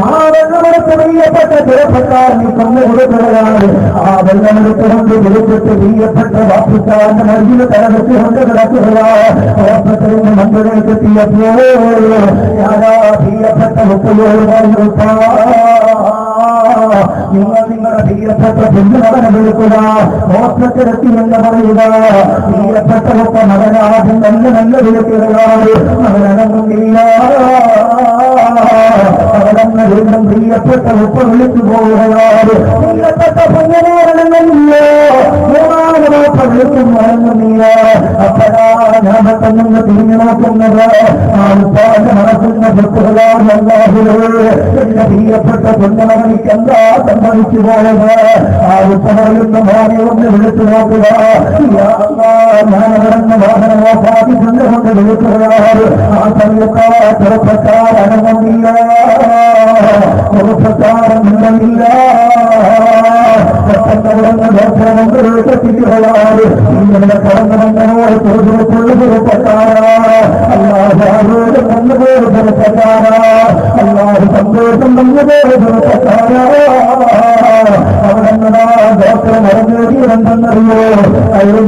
ആ വെള്ളമെടുത്ത് പ്രിയപ്പെട്ട ചെറുപ്പക്കാരന് കൊണ്ടു കൊടുക്കുകയാണ്. ആ വെള്ളമെടുത്തുകൊണ്ട് വിളിച്ചിട്ട് പ്രിയപ്പെട്ട വാപ്പുക്കാരന്റെ മരുന്ന് തലവെച്ചുകൊണ്ട് കിടക്കുകയാണ്. ഹോസ്പിറ്റലിന്റെ മണ്ണിലേക്ക് എത്തിയപ്പോ ഞാനാ പ്രിയപ്പെട്ട ഉപ്പയോട് പറഞ്ഞു, നിങ്ങൾ നിങ്ങളുടെ പ്രിയപ്പെട്ട കുഞ്ഞുമകനെ വിളിക്കുക, ഹോസ്പിറ്റലെത്തി എന്ന് പറയുക. പ്രിയപ്പെട്ട ഒപ്പ മകനാദ്യം നല്ല വിളിക്കുകയാണ്. അവനടങ്ങുന്നില്ല. അവനങ്ങ് വീണ്ടും പ്രിയപ്പെട്ട ഒപ്പ വിളിച്ചു പോവുകയാണ്. പ്രിയപ്പെട്ട കുഞ്ഞുമകനല്ലോ 3-ാമത് വിളിക്കും മറങ്ങുന്നില്ല. അപ്പഴാ ഞാൻ പെട്ടെന്ന് തിരിഞ്ഞു നോക്കുന്നത് ആ ഉപ്പാന്റെ നടക്കുന്ന ഭക്തകളാണ്. എന്റെ പ്രിയപ്പെട്ട പൊന്നമകനിക്ക് എന്താ സംഭവിച്ചു പോയത്? ആ ഉപ്പറയുന്ന മോനെ ഒന്ന് വിളിച്ചു നോക്കുക. ഞാൻ അവിടുന്ന് വാഹനമോ സാധിച്ചുകൊണ്ട് കൊണ്ട് വിളിക്കുകയാണ്. ആ സമയത്ത് ചെറുപ്പക്കാരനങ്ങില്ല, ചെറുപ്പക്കാരനില്ല. പെട്ടെന്നവിടുന്ന് ദോഷമെത്തിക്കുകയാണ്. ഇങ്ങനെ കടന്നു വന്നവോട് ചോദിച്ചുള്ള ചെറുപ്പക്കാരാ, അല്ലാതെ വന്നുപോയ ചെറുപ്പക്കാരാ, അല്ലാതെ സന്തോഷം വന്നുപോയ ചെറുപ്പക്കാരാ. അവിടെ നിന്നാ ദോഷം മറന്നേറിയോ അയ്യോ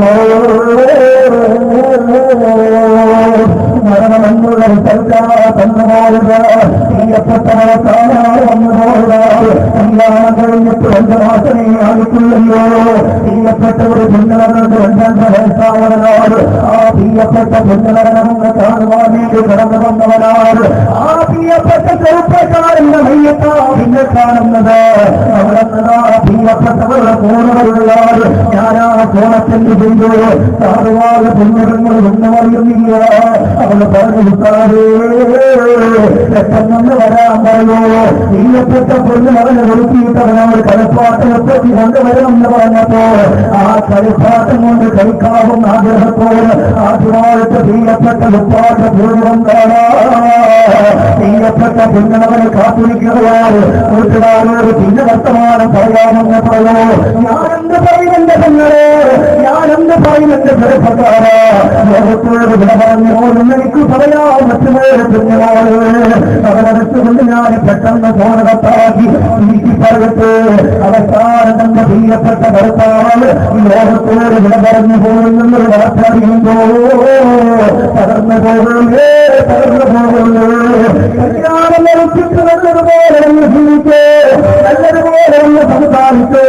മരണമെന്നുള്ള സർക്കാർ തന്നുപോയത് പ്രിയപ്പെട്ടവരെ കാണാതെ വന്നുപോയത് കല്യാണം കഴിഞ്ഞിട്ട് 2 മാസമേ ആയിട്ടുള്ളല്ലോ. പ്രിയപ്പെട്ടവർ പൊന്നവരുടെ 2 വയസ്സായവനാണ്. ആ പ്രിയപ്പെട്ട പൊന്നവരണമെന്ന് കാണുവാൻ വേണ്ടി കടന്നു വന്നവനാണ്. ആ പ്രിയപ്പെട്ട ചെറുപ്പക്കാരന്റെ മയ്യത്താ പിന്നെ കാണുന്നത്. അവിടെ നിന്നാ പ്രിയപ്പെട്ടവരുടെ കോണവരുള്ളതാണ്. ഞാനാ കോണത്തിന്റെ ചെയ്തു സാധുവായ പൊന്നുകൾ ഒന്നും അറിയുന്നില്ല. അവള് പറഞ്ഞു വിട്ടാറേ പെട്ടെന്ന് വരാൻ പറയോ. പ്രിയപ്പെട്ട പൊന്നു അവനെ ഒരുക്കിയിട്ടവനവൾ കളിപ്പാട്ടം എത്തി കൊണ്ടുവരുമെന്ന് പറഞ്ഞപ്പോ ആ കളിപ്പാട്ടം കൊണ്ട് കളിക്കാവുന്ന ആഗ്രഹത്തോട് ആദ്യമായിട്ട് പ്രിയപ്പെട്ട ഉപ്പാട്ട പൂർവ്വം കാണാ. പ്രിയപ്പെട്ട പൊന്നവനെ കാത്തിരിക്കുകയാണ്. കൂട്ടുകാരോട് പിന്നെ വർത്തമാനം പറയാമെന്ന് പറയോ. ഞാനെന്ത് പറയും എന്റെ പെങ്ങളെ, ഞാനെന്ത് പറയും എന്റെ ചെറുപ്പക്കാരാ. ലോകത്തോട് വിട പറഞ്ഞു പോലും എനിക്ക് പറയാം മറ്റുള്ളവരെ പെണ്ണുമോള്. അവരടുത്തുകൊണ്ട് ഞാൻ പെട്ടെന്ന് ഫോൺ കത്താക്കി എനിക്ക് പറയട്ടെ. അവസാനം തന്റെ പ്രിയപ്പെട്ട ഭർത്താവ് ലോകത്തോട് വിട പറഞ്ഞു പോകുന്നൊരു വാർത്ത അറിയുമ്പോ പകർന്നു പോകുന്നേ, പകർന്നു പോകുന്നു. കല്യാണം ലഭിച്ചിട്ട് നല്ലതുപോലെ ഒന്ന് ജീവിച്ച്, നല്ലതുപോലെ ഒന്ന് സംസാരിച്ച്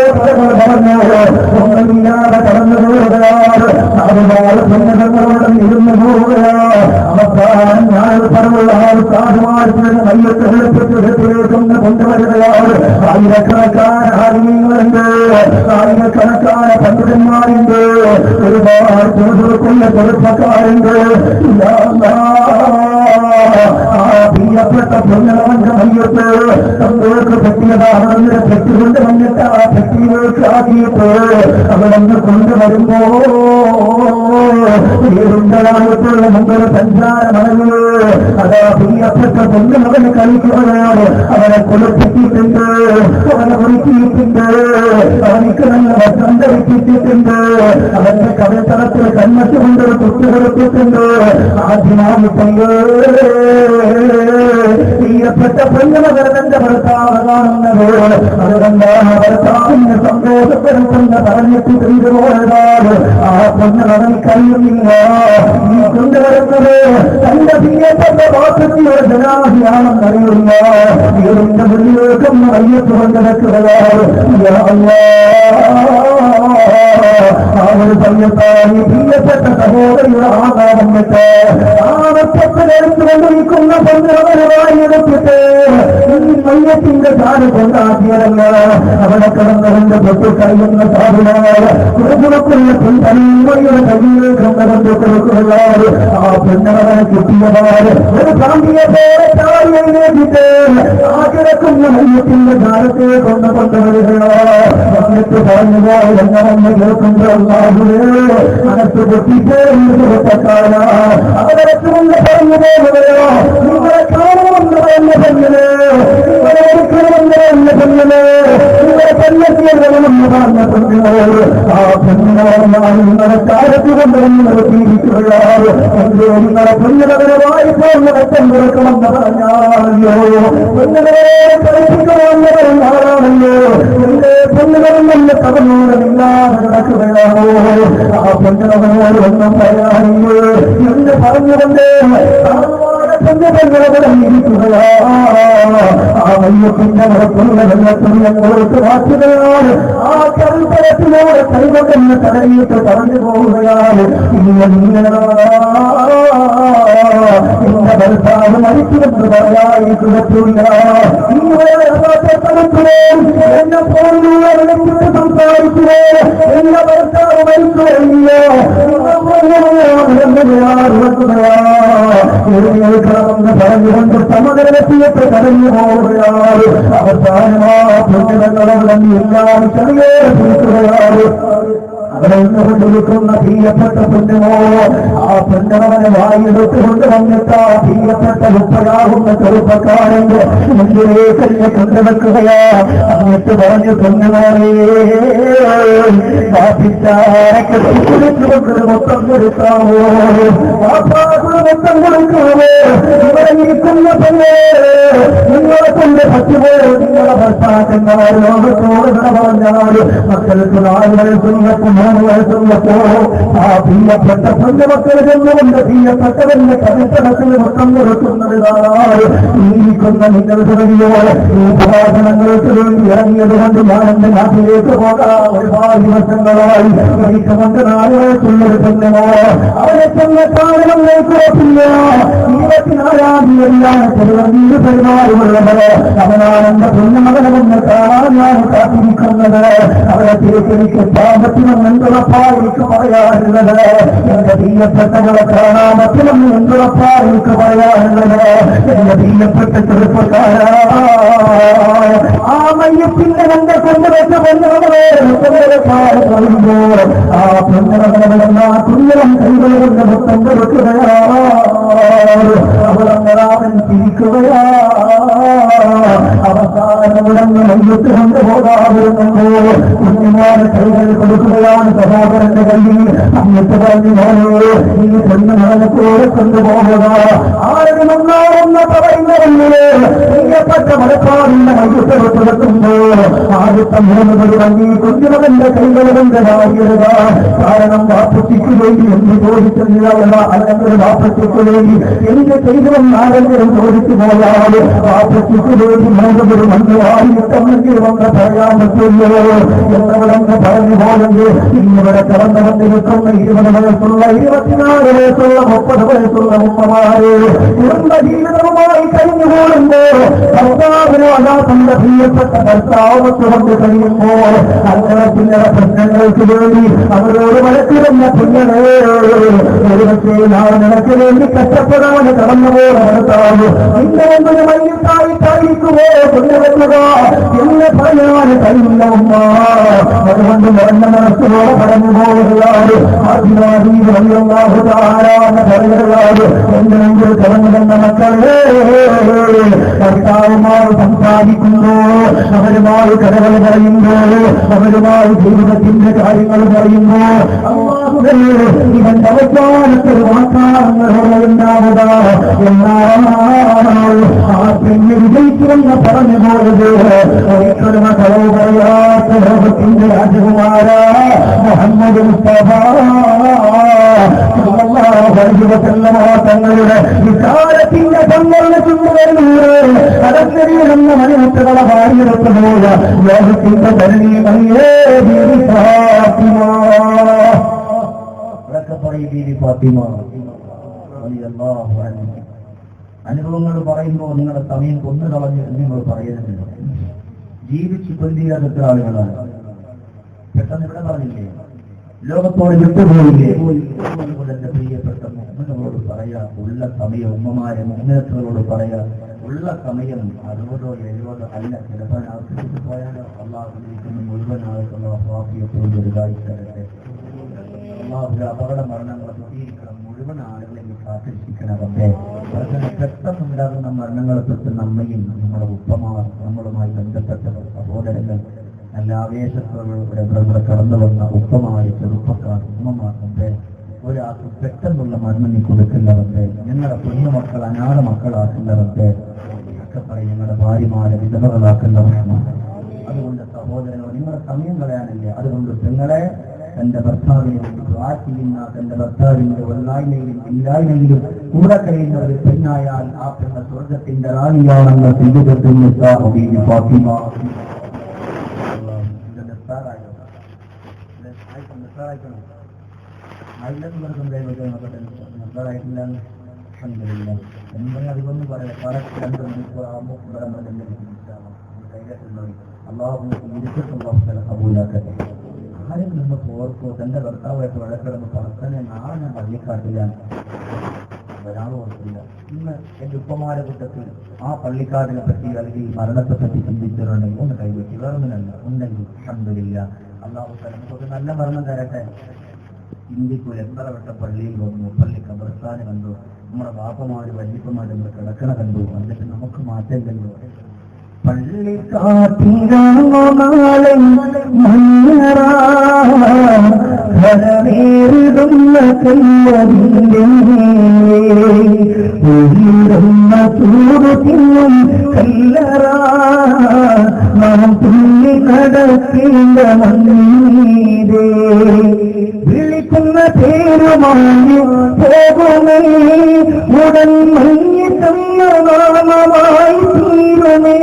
പറഞ്ഞു ഒന്നുമില്ലാതെ കടന്നു പോവുകയാണ്. അതുപോലെ പെണ്ണുങ്ങളോട് ഇരുന്ന് പോവുകയാണ്. അവസാനം ഞാൻ പറഞ്ഞുള്ള സാധുമായിട്ട് മയ്യത്ത് വെളുപ്പിലേക്കൊന്ന് കൊണ്ടുവരികയാണ്. ആയിരക്കണക്കാന ആത്മീയങ്ങളുണ്ട്, ആയിരക്കണക്കാന പണ്ഡിതന്മാരുണ്ട്, ഒരുപാട് ചെറുതുള്ള ചെറുപ്പക്കാരുണ്ട്. ആ പ്രിയപ്പെട്ട പൊന്നവന്റെ മയ്യത്ത് തങ്ങൾക്ക് പറ്റിയതാണെന്ന് പെട്ടുകൊണ്ട് വന്നിട്ട് ആ പെട്ടിയിലേക്ക് ആക്കിയിട്ട് അവളൊന്ന് കൊണ്ടുവരുമ്പോ ായിട്ടുള്ള മുമ്പ് സഞ്ചാരമണങ്ങള് അതാ പ്രിയപ്പെട്ട പൊന്നവന് കളിക്കുകയാണ്. അവനെ കൊളുപ്പിച്ചിട്ടുണ്ട്, അവനെ ഒരുക്കിയിട്ടുണ്ട്, അവനിക്ക് നല്ല വസ്ത്രം ധരിപ്പിച്ചിട്ടുണ്ട്, അവന്റെ കവിതളത്തിൽ കന്മത്ത് കൊണ്ടൊരു കുട്ടി കൊടുത്തിട്ടുണ്ട്. ആദ്യമായിട്ട് പ്രിയപ്പെട്ട പൊന്നമകരന്റെ ഭർത്താവ് കാണുന്നത് അതുകൊണ്ടാണ് ഭർത്താവിന് സന്തോഷപ്പെടുത്തുന്ന പറഞ്ഞിട്ട് ചെയ്തുപോയതാണ്. ആ പൊന്നവൻ കഴിയുന്നില്ല. ഈ കൊണ്ടുവരുന്നത് തന്റെ പ്രിയപ്പെട്ട വാസത്തിയുടെ ജനാധിയാണെന്നറിയില്ല. ഇതിന്റെ മുന്നിലേക്കൊന്ന് വയ്യത്ത് കൊണ്ടിടക്കുകയാണ്. ആ ഒരു സമയത്തായി പ്രിയപ്പെട്ട സഹോദരിയുടെ ആകാരം വിട്ട് ആവർത്തത്തിലെടുത്തുകൊണ്ടിരിക്കുന്ന പൊന്നവനുമായി എടുത്തിട്ട് ഈ മയ്യത്തിന്റെ ചാല് കൊണ്ടാക്കിയതല്ല. അവിടെ കിടന്നവന്റെ തൊട്ട് കഴിയുന്ന സാധുവായ കുറുകുറക്കുള്ള പെൺതലമുറയുടെ കയ്യിലേക്ക് കൊണ്ട് കൊടുക്കുകയാണ്. ആ പെണ്ണവനെ കിട്ടിയതാണ് ഒരു കാന്തിയെ പോലെ ചാരിയിലേക്കിട്ട് ആ കിടക്കുന്ന മയ്യത്തിന്റെ ചാലത്തെ കൊണ്ടുവരികയാണ്. എന്നിട്ട് പറഞ്ഞുപോയി എന്നവന്ന് കേൾക്കുമ്പോൾ മനസ്സ് പൊട്ടിപ്പോകാന അവരച്ചുകൊണ്ട് പറഞ്ഞു പോകുകയോ. നിങ്ങളെ കാണുമെന്ന് പറഞ്ഞ പെണ്ണിന്, നിങ്ങളെ എടുക്കണമെന്ന് പറഞ്ഞ പെണ്ണിന്, നിങ്ങളെ പെണ്ണെത്തിയണമെന്ന് പറഞ്ഞ പെണ്ണിനോട് ആ പെണ്ണിനോട് നിങ്ങളെ കാലത്ത് കൊണ്ടുവന്ന് നിർത്തിയിരിക്കുകയാണ്. എന്തോ നിങ്ങളെ പെണ്ണിനവരമായി പോകുന്ന രക്തം കൊടുക്കണമെന്ന് പറഞ്ഞാണല്ലോ, പെണ്ണിനെ പഠിപ്പിക്കണമെന്ന് പറഞ്ഞാണല്ലോ. എന്റെ പെണ്ണുകളും നല്ല പകർന്നൂരമില്ലാതെ നടക്കുകയാണോ. ആ പെണ്ണവനോട് ഒന്നും പറയാനില്ല എന്ന് പറഞ്ഞുകൊണ്ട് ഇരിക്കുകയാ. ആ മയ്യത്തിന്റെ പുറത്തുള്ള വെള്ളത്തിൽ ഞങ്ങൾക്ക് വാക്കുകയാണ്. ആ ചരിത്രത്തിനോട് കൈകൊണ്ടെന്ന് തടയിട്ട് പറഞ്ഞു പോവുകയാണ്. എന്റെ ഭർത്താവ് ഭർത്താവ് മരിച്ചുവെന്ന് പറയാനായിട്ട് പറ്റൂല. എന്നെ പോലുള്ള വിളിച്ചിട്ട് സംസാരിച്ചില്ലേ എന്റെ ഭർത്താവ് മരിച്ചുവരില്ല എഴുന്നേൽക്കണമെന്ന് പറഞ്ഞുകൊണ്ട് സമതലത്തിലേക്ക് കടന്നു പോവുകയാണ്. അവസാനമാ പുണ്യങ്ങളെല്ലാം എല്ലാം ചെറിയ തീർക്കുകയാണ്. അവിടെ കൊണ്ടിരിക്കുന്ന പ്രിയപ്പെട്ട പുണ്യമോ ആ പുണ്യമവനെ വായിലെടുത്തുകൊണ്ട് വന്നിട്ട് ആ പ്രിയപ്പെട്ട ഉപ്പയാകുന്ന ചെറുപ്പക്കാരന്റെ മുന്നിലേക്കന്നെ കൊണ്ടുവെക്കുകയാ. എന്നിട്ട് പറഞ്ഞു പുണ്യമോനെ വാപ്പിച്ചാരൊക്കെ കുളിച്ചുകൊണ്ടൊരു മൊത്തം കൊടുക്കാമോ, വാപ്പാക്കൊരു മൊത്തം കൊടുക്കാമോ, ഇവിടെ ഇരിക്കുന്ന പെണ്ണേ നിങ്ങളെ കൊണ്ട് പറ്റുപോയോ നിങ്ങളെ ഭർത്താക്കന്മാർ ലോകത്തോട് പറഞ്ഞാൽ മക്കൾക്ക് 4 വയസ്സുള്ളപ്പോ 3 വയസ്സുള്ളപ്പോ ആ പ്രിയപ്പെട്ട പൊന്നുമക്കൾ ചെന്നുകൊണ്ട് പ്രിയപ്പെട്ടവന്റെ കവിത്തടത്തിൽ മൊത്തം കൊടുക്കുന്നത് ജീവിക്കുന്ന നിങ്ങൾ തുടങ്ങിയോ ഈ പ്രഭാഷണങ്ങൾക്ക് വേണ്ടി ഇറങ്ങിയത് കൊണ്ട് ഞാൻ എന്റെ നാട്ടിലേക്ക് പോകാം. ഒരുപാട് ദിവസങ്ങളായി കൊണ്ട് 4 വയസ്സുള്ളൊരു പെണ്ണമോ അവരെ ചെന്ന കാരണങ്ങൾക്ക് ഉറപ്പില്ല. 24-ാം തീയതിയാണ് ചെറുവീട് പെരുമാറുള്ളത്. അവനാണ് എന്റെ പൊന്നുമകനെന്ന് കാണാൻ ഞാൻ കാത്തിരിക്കുന്നത്. അവരെ തിരിച്ചെനിക്ക് സാമ്പത്തികം എന്തുറപ്പാ എനിക്ക് പറയാറുള്ളത്. എന്റെ പ്രിയപ്പെട്ടവളെ കാണാൻ പറ്റുമെന്ന് എന്തുറപ്പാ എനിക്ക് പറയാറുള്ളത്. എന്റെ പ്രിയപ്പെട്ട ചെറുപ്പക്കാരാ ആ മയ്യത്തിന്റെ എന്റെ കൊണ്ടുവച്ച പൊന്നവരെ പറയുമ്പോൾ ആ പൊന്നവരെല്ലാ കുഞ്ഞിലും കൈകൾ കൊണ്ട് മൊത്തം കൊടുക്കുകയാ. അവളങ്ങരാമൻ തിരിക്കുകയാ. അവസാനം ഉടനെ മയ്യത്ത് കൊണ്ടുപോകാതിരുന്നുണ്ടോ കുഞ്ഞുമാരെ കൈകൾ കൊടുക്കുകയാണ് സഹോദരന്റെ കയ്യിൽ. എന്നിട്ട് പറഞ്ഞു മോനെ ഈ പെണ്ണ് മകനത്തോടെ കൊണ്ടുപോകുക. ആരും ഒന്നാമെന്ന് പറയുന്നവരിലെ പ്രിയപ്പെട്ട മലപ്പാടിന്റെ മയ്യത്ത് കൊടുത്തുമ്പോ ആദ്യത്തെ 3 പടി വണ്ടി കുഞ്ഞുമകന്റെ കൈകൾ കൊണ്ട് വാങ്ങിയിടുക. കാരണം വാപ്പച്ചിക്ക് വേണ്ടി എന്ന് ചോദിച്ചില്ല അല്ലെങ്കിൽ വാപ്പച്ചിക്ക് വേണ്ടി എന്ത് ചെയ്തുവെന്ന് ആരെങ്കിലും ചോദിച്ചു പോയാൽ വാപ്പച്ചിക്ക് വേണ്ടി 3 പടി വണ്ടി വാങ്ങിയിട്ടെങ്കിൽ വന്ന് പറയാൻ പറ്റില്ലോ എന്നവളെന്ന് പറഞ്ഞു പോയെങ്കിൽ ഇന്നിവിടെ കടന്നു വന്നിരിക്കുന്ന 20 വയസ്സുള്ള 24 വയസ്സുള്ള 30 വയസ്സുള്ള ഉമ്മമാരെ കുടുംബ ജീവിതവുമായി കഴിഞ്ഞുപോകുമ്പോ ഭർത്താവിനോ അതാ തന്റെ പ്രിയപ്പെട്ട ഭർത്താവത്ത് കൊണ്ട് കഴിയുമ്പോ അങ്ങനെ ചില്ലറ പ്രശ്നങ്ങൾക്ക് വേണ്ടി അവരോട് വഴക്കിടുന്ന കുഞ്ഞനെ ഒരു പക്ഷേ നാളെ നിനക്ക് വേണ്ടി കഷ്ടപ്പെടാൻ കടന്നുപോയ ഭർത്താവ് നിന്റെ ഒന്നിന് മയ്യത്തായിട്ടായിരിക്കുമോ കൊണ്ടുവെക്കുക എന്ന് പറയാൻ കഴിയില്ല ഉമ്മ. അതുകൊണ്ട് നിറഞ്ഞ മനസ്സിലൂടെ കടന്നു പോവുകയാണ്. ആരാന്ന് പറയുകയാണ്. എന്തെങ്കിലും കടന്നു വന്ന മക്കളെ ഭർത്താവുമായി സംസാരിക്കുമ്പോ അവരുമായി കഥകൾ പറയുമ്പോ അവരുമായി ജീവിതത്തിന്റെ കാര്യങ്ങൾ പറയുമ്പോ ഇവന്റെ അവസാനത്തിൽ വാക്കാറുണ്ടാവുക എന്നാൽ ആ പെണ്ണ് വിജയിക്കുമെന്ന് പറഞ്ഞു പോയത് ഒരിക്കലും കളവ് പറയാത്ത ലോകത്തിന്റെ രാജകുമാര മുഹമ്മദ് മുസ്തഫ തങ്ങളുടെ വികാരത്തിന്റെ തങ്ങളുടെ ചുണ്ടുവരുന്നത് കടക്കരീടുന്ന മണിമുട്ടുകളെ ഭാര്യയെത്തുപോയ ലോകത്തിന്റെ ധരണീമണിയേ ബീവി ഫാത്തിമ. ബീവി ഫാത്തിമ അനുഭവങ്ങൾ പറയുമ്പോൾ നിങ്ങളുടെ സമയം കൊന്നു കളഞ്ഞ് നിങ്ങൾ പറയുന്നില്ല. ജീവിച്ച് കൊല്ലിയാത്ത ആളുകളാണ്. പെട്ടെന്ന് ഇവിടെ പറഞ്ഞില്ലേ ലോകത്തോട് വിട്ടുപോയില്ലേ. എന്റെ പ്രിയപ്പെട്ട മുഹമ്മദിനോട് പറയാ ഉള്ള സമയം ഉമ്മമാരെ മുഹമ്മദത്തോട് പറയാ ഉള്ള സമയം 60 or 70 അല്ല. ചിലപ്പോൾ ആവശ്യപ്പെട്ട് പോയാലോ അള്ളാഹുലിരിക്കുന്ന മുഴുവൻ ആൾക്കുള്ള സ്വാഭിയത്തോട് ഒരുതായി തരട്ടെ. അള്ളാഹുലെ അപകട മരണങ്ങളെ തൊട്ടിയിരിക്കണം മുഴുവൻ ആളുകളെയും കാത്തിരിക്കണമേ. പെട്ടെന്നുണ്ടാകുന്ന മരണങ്ങളെ തൊട്ട് നമ്മയും നമ്മുടെ ഉപ്പമാർ നമ്മളുമായി ബന്ധപ്പെട്ടവർ സഹോദരങ്ങൾ നല്ല ആവേശത്തോടെ കടന്നു വന്ന ഉപ്പമാര് ചെറുപ്പക്കാർ ഉമ്മമാർക്കുമ്പേ ഒരാൾക്ക് പെട്ടെന്നുള്ള മരണം നീ കൊടുക്കുന്നവരുടെ ഞങ്ങളുടെ കുഞ്ഞുമക്കൾ അനാഥ മക്കളാക്കുന്നവരുടെ ഒക്കെ പറയും ഞങ്ങളുടെ ഭാര്യമാരെ വിധവകളാക്കുന്നവരാണ്. അതുകൊണ്ട് സഹോദരങ്ങൾ നിങ്ങളുടെ സമയം കളയാനില്ല. അതുകൊണ്ട് നിങ്ങളെ തന്റെ ഭർത്താവിനെ ചെയ്യുന്ന തന്റെ ഭർത്താവിന്റെ ഒന്നായ്മയിലും ഇല്ലായ്മയിലും കൂടെ കഴിയുന്ന ഒരു പെണ്ണായാൽ ആ പെണ്ണ സ്വർഗത്തിന്റെ റാണിയാണെന്ന് ചിന്തിക്കുന്ന ഫാത്തിമ. എന്തെങ്കിലും അധികമൊന്നും പറയാം. കറക്റ്റ് 2 മണിക്കൂറാകുമ്പോൾ ഇവിടെ കൈകട്ടുള്ളവർ അള്ളാഹു കബൂലാക്കട്ടെ. ആരും നിന്ന് ഓർക്കോ തന്റെ ഭർത്താവായിട്ട് വഴക്കിടന്ന് പറത്തനെ നാളെ ഞാൻ പള്ളിക്കാട്ടിലാണ് ഒരാൾ ഓർക്കില്ല. ഇന്ന് എന്റെ ഉപ്പമാരെ കൂട്ടത്തിൽ ആ പള്ളിക്കാടിനെ പറ്റി അല്ലെങ്കിൽ മരണത്തെ പറ്റി ചിന്തിച്ചിട്ടുണ്ടെങ്കിൽ ഒന്ന് കൈവെട്ടി വേറൊന്നിനല്ല ഉണ്ടെങ്കിൽ കണ്ടില്ല. അള്ളാഹു നമുക്കൊക്കെ നല്ല മരണം തരട്ടെ. ഇന്ത്യക്ക് എത്ര വട്ടം പള്ളിയിൽ വന്നു, പള്ളി കബർസ്ഥാനം കണ്ടു, നമ്മുടെ ബാപ്പമാര് വല്യപ്പമാര് നമ്മൾ കിടക്കണ കണ്ടു, എന്നിട്ട് നമുക്ക് മാറ്റം കണ്ടു. വിളിക്കുന്ന പേരുമായി പോകുമേ ഉടൻ മയ്യത്തമ്മമായി തീരുമേ.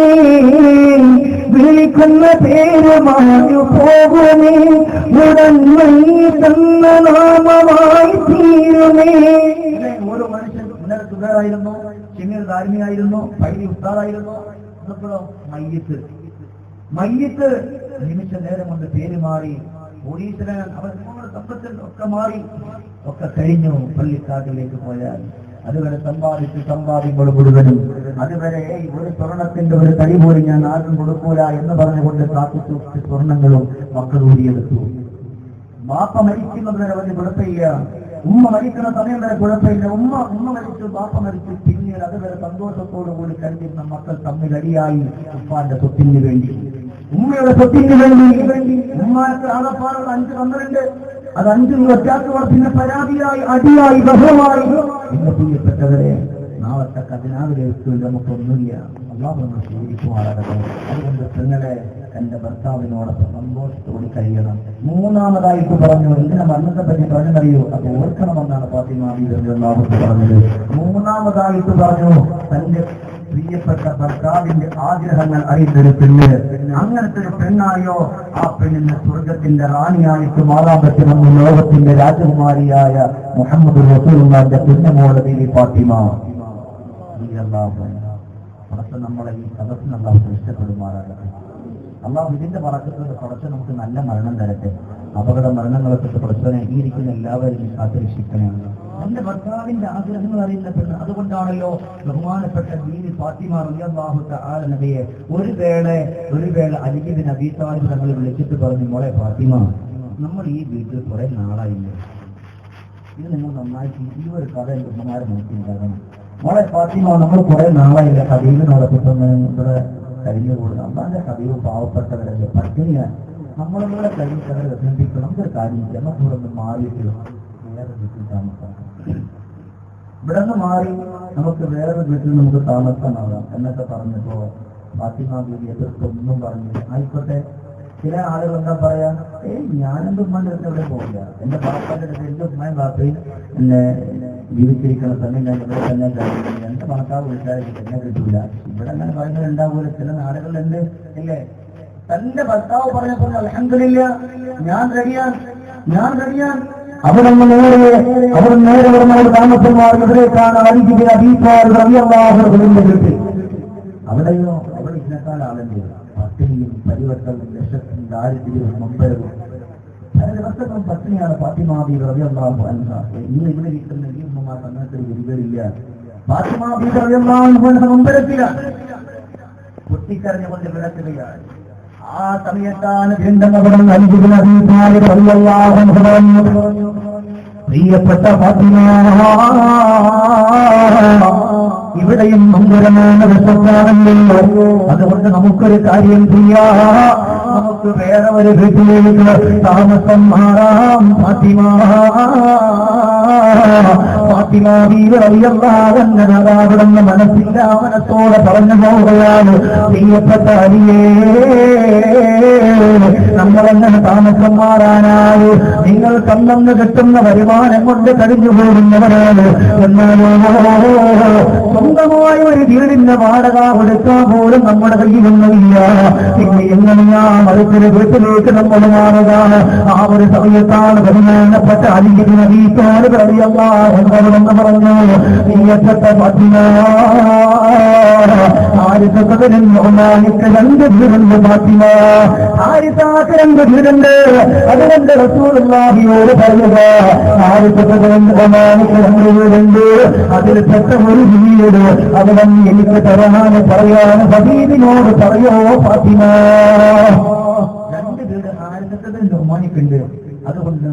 വിളിക്കുന്ന പേരുമായി പോകുമേ ഉടൻ മയ്യത്തമ്മമായി തീരുമേ. ഓരോ മനുഷ്യൻ ഇന്നലെ സുഖമായിരുന്നു, ചെമ്മീർ ധാർമ്മിയായിരുന്നു, പൈലി ഉസ്താദായിരുന്നു. മയ്യത്ത് നിമിഷ നേരം കൊണ്ട് പേര് മാറി, പോലീസിലാൻ അവർ സമ്പത്തിൽ ഒക്കെ മാറി, ഒക്കെ കഴിഞ്ഞു. പള്ളിക്കാട്ടിലേക്ക് പോയാൽ അതുവരെ സമ്പാദിക്കുമ്പോൾ മുഴുവനും അതുവരെ ഒരു സ്വർണത്തിന്റെ ഒരു തടി പോലും ഞാൻ ആർക്കും കൊടുക്കൂല എന്ന് പറഞ്ഞുകൊണ്ട് കാത്തുസൂക്ഷിച്ച സ്വർണങ്ങളും മക്കൾ ഊരിയെടുത്തു. ബാപ്പ മരിക്കുന്നത് വരെ അവന് കുഴപ്പമില്ല, ഉമ്മ മരിക്കുന്ന സമയം വരെ കുഴപ്പമില്ല. ഉമ്മ മരിച്ചു, ബാപ്പ മരിച്ചു. പിന്നീട് അതുവരെ സന്തോഷത്തോടു കൂടി കണ്ടിരുന്ന മക്കൾ തമ്മിൽ അടിയായി. ഉപ്പാന്റെ സ്വത്തിന് വേണ്ടി, ഉമ്മയുടെ സ്വത്തിന് വേണ്ടി. ഉമ്മാക്ക് ആകപ്പാടുള്ള 5-12, അത് 5 ഒറ്റാക്കുവാർ പിന്നെ പരാതിയായി, അടിയായി, ബഹളമായി. എന്നെ പ്രിയപ്പെട്ടവരെ, നാളത്തെ ഖജനാവിലേക്ക് നമുക്കൊന്നുമില്ല. അല്ലാഹു നമ്മൾ സ്വീകരിക്കുമാറാകട്ടെ. അതുകൊണ്ട് പെങ്ങളെ എന്റെ ഭർത്താവിനോടൊപ്പം സന്തോഷത്തോട് കഴിയണം. മൂന്നാമതായിട്ട് പറഞ്ഞു, എന്തിനാ മരണത്തെ പറ്റി പറഞ്ഞറിയോ, അത് ഓർക്കണമെന്നാണ് ഫാത്തിമ ബീവി പറഞ്ഞത്. മൂന്നാമതായിട്ട് പറഞ്ഞു, തന്റെ പ്രിയപ്പെട്ട ഭർത്താവിന്റെ ആഗ്രഹങ്ങൾ അറിയുന്നൊരു പെണ്ണ്. അങ്ങനത്തെ ഒരു പെണ്ണായോ ആ പെണ്ണിന് സ്വർഗത്തിന്റെ റാണിയായിട്ട് മാറാൻ പറ്റുമെന്ന് ലോകത്തിന്റെ രാജകുമാരിയായ മുഹമ്മദ് റസൂലുള്ളാഹിന്റെ കുഞ്ഞമോളെ ബീവി ഫാത്തിമ നമ്മളെ ഈ സദസ്സിന് അല്ലാഹു ഇഷ്ടപ്പെടുമാറാകട്ടെ. അല്ലാഹു ഇതിന്റെ പറക്കത്തോടെ കുറച്ച് നമുക്ക് നല്ല മരണം തരട്ടെ. അപകട മരണങ്ങളൊക്കെ പ്രശ്നം ഈ ഇരിക്കുന്ന എല്ലാവരും കാത്തുരക്ഷിക്കണമാണ്. എന്റെ ഭർത്താവിന്റെ ആഗ്രഹങ്ങൾ അറിയുന്ന പെണ്ണ്. അതുകൊണ്ടാണല്ലോ ബഹുമാനപ്പെട്ട ബീവി ഫാത്തിമ റളിയല്ലാഹു തആല നബിയെ ഒരു വേള അലി ഇബ്നു അബീ ത്വാലിബ് തങ്ങൾ വിളിച്ചിട്ട് പറഞ്ഞു, മോളെ ഫാത്തിമ, നമ്മൾ ഈ വീട്ടിൽ കുറെ നാളായില്ലേ, ഇത് നിങ്ങൾ നന്നായിട്ട് ഈ ഒരു കഥ എന്റെ ഉമ്മമാരെ നോക്കിയിട്ടുണ്ടാകണം. മോളെ ഫാത്തിമ, നമ്മൾ കുറെ നാളായില്ല ഹബീബിനോടൊപ്പം ഇവിടെ കഴിഞ്ഞു കൂടുന്നു. അമ്മാന്റെ ഹബീബ് പാവപ്പെട്ടവരല്ലേ, പട്ടിണിയാണ്. നമ്മളിവിടെ കഴിഞ്ഞവരെ ബന്ധിക്കണം. നമുക്കൊരു കാര്യം ജനക്കൂടൊന്ന് മാറിയിട്ട് വേറെ വീട്ടിൽ താമസം, ഇവിടെ നിന്ന് മാറി നമുക്ക് വേറെ വീട്ടിൽ നമുക്ക് താമസമാകാം എന്നൊക്കെ പറഞ്ഞപ്പോ ഫാത്തിമ ബീവി എതിർത്തൊന്നും പറഞ്ഞില്ല. ആയിക്കോട്ടെ, ചില ആളുകൾ എന്താ പറയാ, ഞാനെന്റെ ഉമ്മാന്റെ അടുത്ത് എവിടെ പോകില്ല, എന്റെ ബാപ്പാന്റെ അടുത്ത് എന്റെ ഉമ്മയും ബാപ്പയും എന്നെ ജീവിച്ചിരിക്കുന്ന സമയം ഞാൻ ഇവിടെ തന്നെ കഴിയുന്നു, എന്റെ ഭർത്താവ് വിളിച്ചാൽ എന്നെ കിട്ടൂല. ഇവിടെ അങ്ങനെ പറയുന്നതുണ്ടാവൂല, ചില നാടുകളിലുണ്ട് ഇല്ലേ. തന്റെ ഭർത്താവ് പറഞ്ഞപ്പോൾ അൽഹംദുലില്ലാ ഞാൻ റെഡിയാൻ. അവിടെ നേരെ വരുന്നവർ താമസം മാറിയവരേക്കാണ് അലി ഇബ്നു അബീ ത്വാലിബ് റളിയല്ലാഹു അൻഹുവിന്റെ വീട്ടിൽ. അവിടെയോ അവിടെ ഇതിനേക്കാൾ ആളുണ്ട്. പട്ടിണിയും പരിവർത്തനവും വിശപ്പും ദാരിദ്ര്യവും മമ്പരവും പല ദിവസങ്ങളും പട്ടിണിയാണ് ഫാത്തിമ ബീവി റളിയല്ലാഹു അൻഹ. ഇന്ന് ഇവിടെ ഇരിക്കുന്ന ഈ ഉമ്മമാർക്ക് അങ്ങനത്തെ ഒരു വിരികളില്ല. ഫാത്തിമ ബീവി റളിയല്ലാഹു അൻഹ മമ്പരത്തിലാണ്, പൊട്ടിക്കരഞ്ഞുകൊണ്ട് കിടക്കുകയാണ്. ആ സമയത്താണ് വീണ്ടും അവിടെ അലി ഇബ്നു അബീ ത്വാലിബ് റളിയല്ലാഹു അൻഹു പറഞ്ഞു, പ്രിയപ്പെട്ട ഫാത്തിമ, ഇവിടെയും മമ്പരമാണ് വിശ്വസാണല്ലോ. അതുകൊണ്ട് നമുക്കൊരു കാര്യം ചെയ്യാം, നമുക്ക് വേറെ ഒരു വീട്ടിലേക്ക് താമസം മാറാം. ഫാത്തിമ ബീവി റളിയല്ലാഹു അൻഹ അവിടുന്ന് മനസ്സില്ലാ മനസ്സോടെ പറഞ്ഞു പോവുകയാണ്, പ്രിയപ്പെട്ട അലിയേ, നമ്മളെങ്ങനെ താമസം മാറാനായി? നിങ്ങൾ തന്നെന്ന് കിട്ടുന്ന വരുമാനം കൊണ്ട് കഴിഞ്ഞു പോകുന്നവരാണ്. എന്നാലോ സ്വന്തമായ ഒരു വീടിന്റെ വാടക കൊടുക്കാൻ പോലും നമ്മുടെ കയ്യിലൊന്നുമില്ല. പിന്നെ എങ്ങനെയാ മറുത്തൊരു വീട്ടിലേക്ക് നമ്മൾ മാറുക? ആ ഒരു സമയത്താണ് ബഹുമാനപ്പെട്ട അലിബിൻ അബീ ത്വാലിബ് റളിയല്ലാഹു അൻഹു എന്ന് പറഞ്ഞു, നീയത്ത ഫാത്തിമ ആരിസത്തിന് ഒമാനിക്ക് 2 വീടുണ്ട്. ഫാത്തിമ ആരിസാക്ക് 2 വീടുണ്ട്. അതുകൊണ്ട് റസൂലുള്ളാഹിയോട് പറയുക, ആരിസത്തിന് ഒമാനിക്ക് 2 വീടുണ്ട്, അതിൽ പെട്ട ഒരു വീട് അവിടെ എനിക്ക് തരാന് പറയാൻ ഹബീബിനോട് പറയോ ഫാത്തിമ. 2 വീട് ആരിസത്തിന് ഒമാനിക്കുണ്ട്. അതുകൊണ്ട്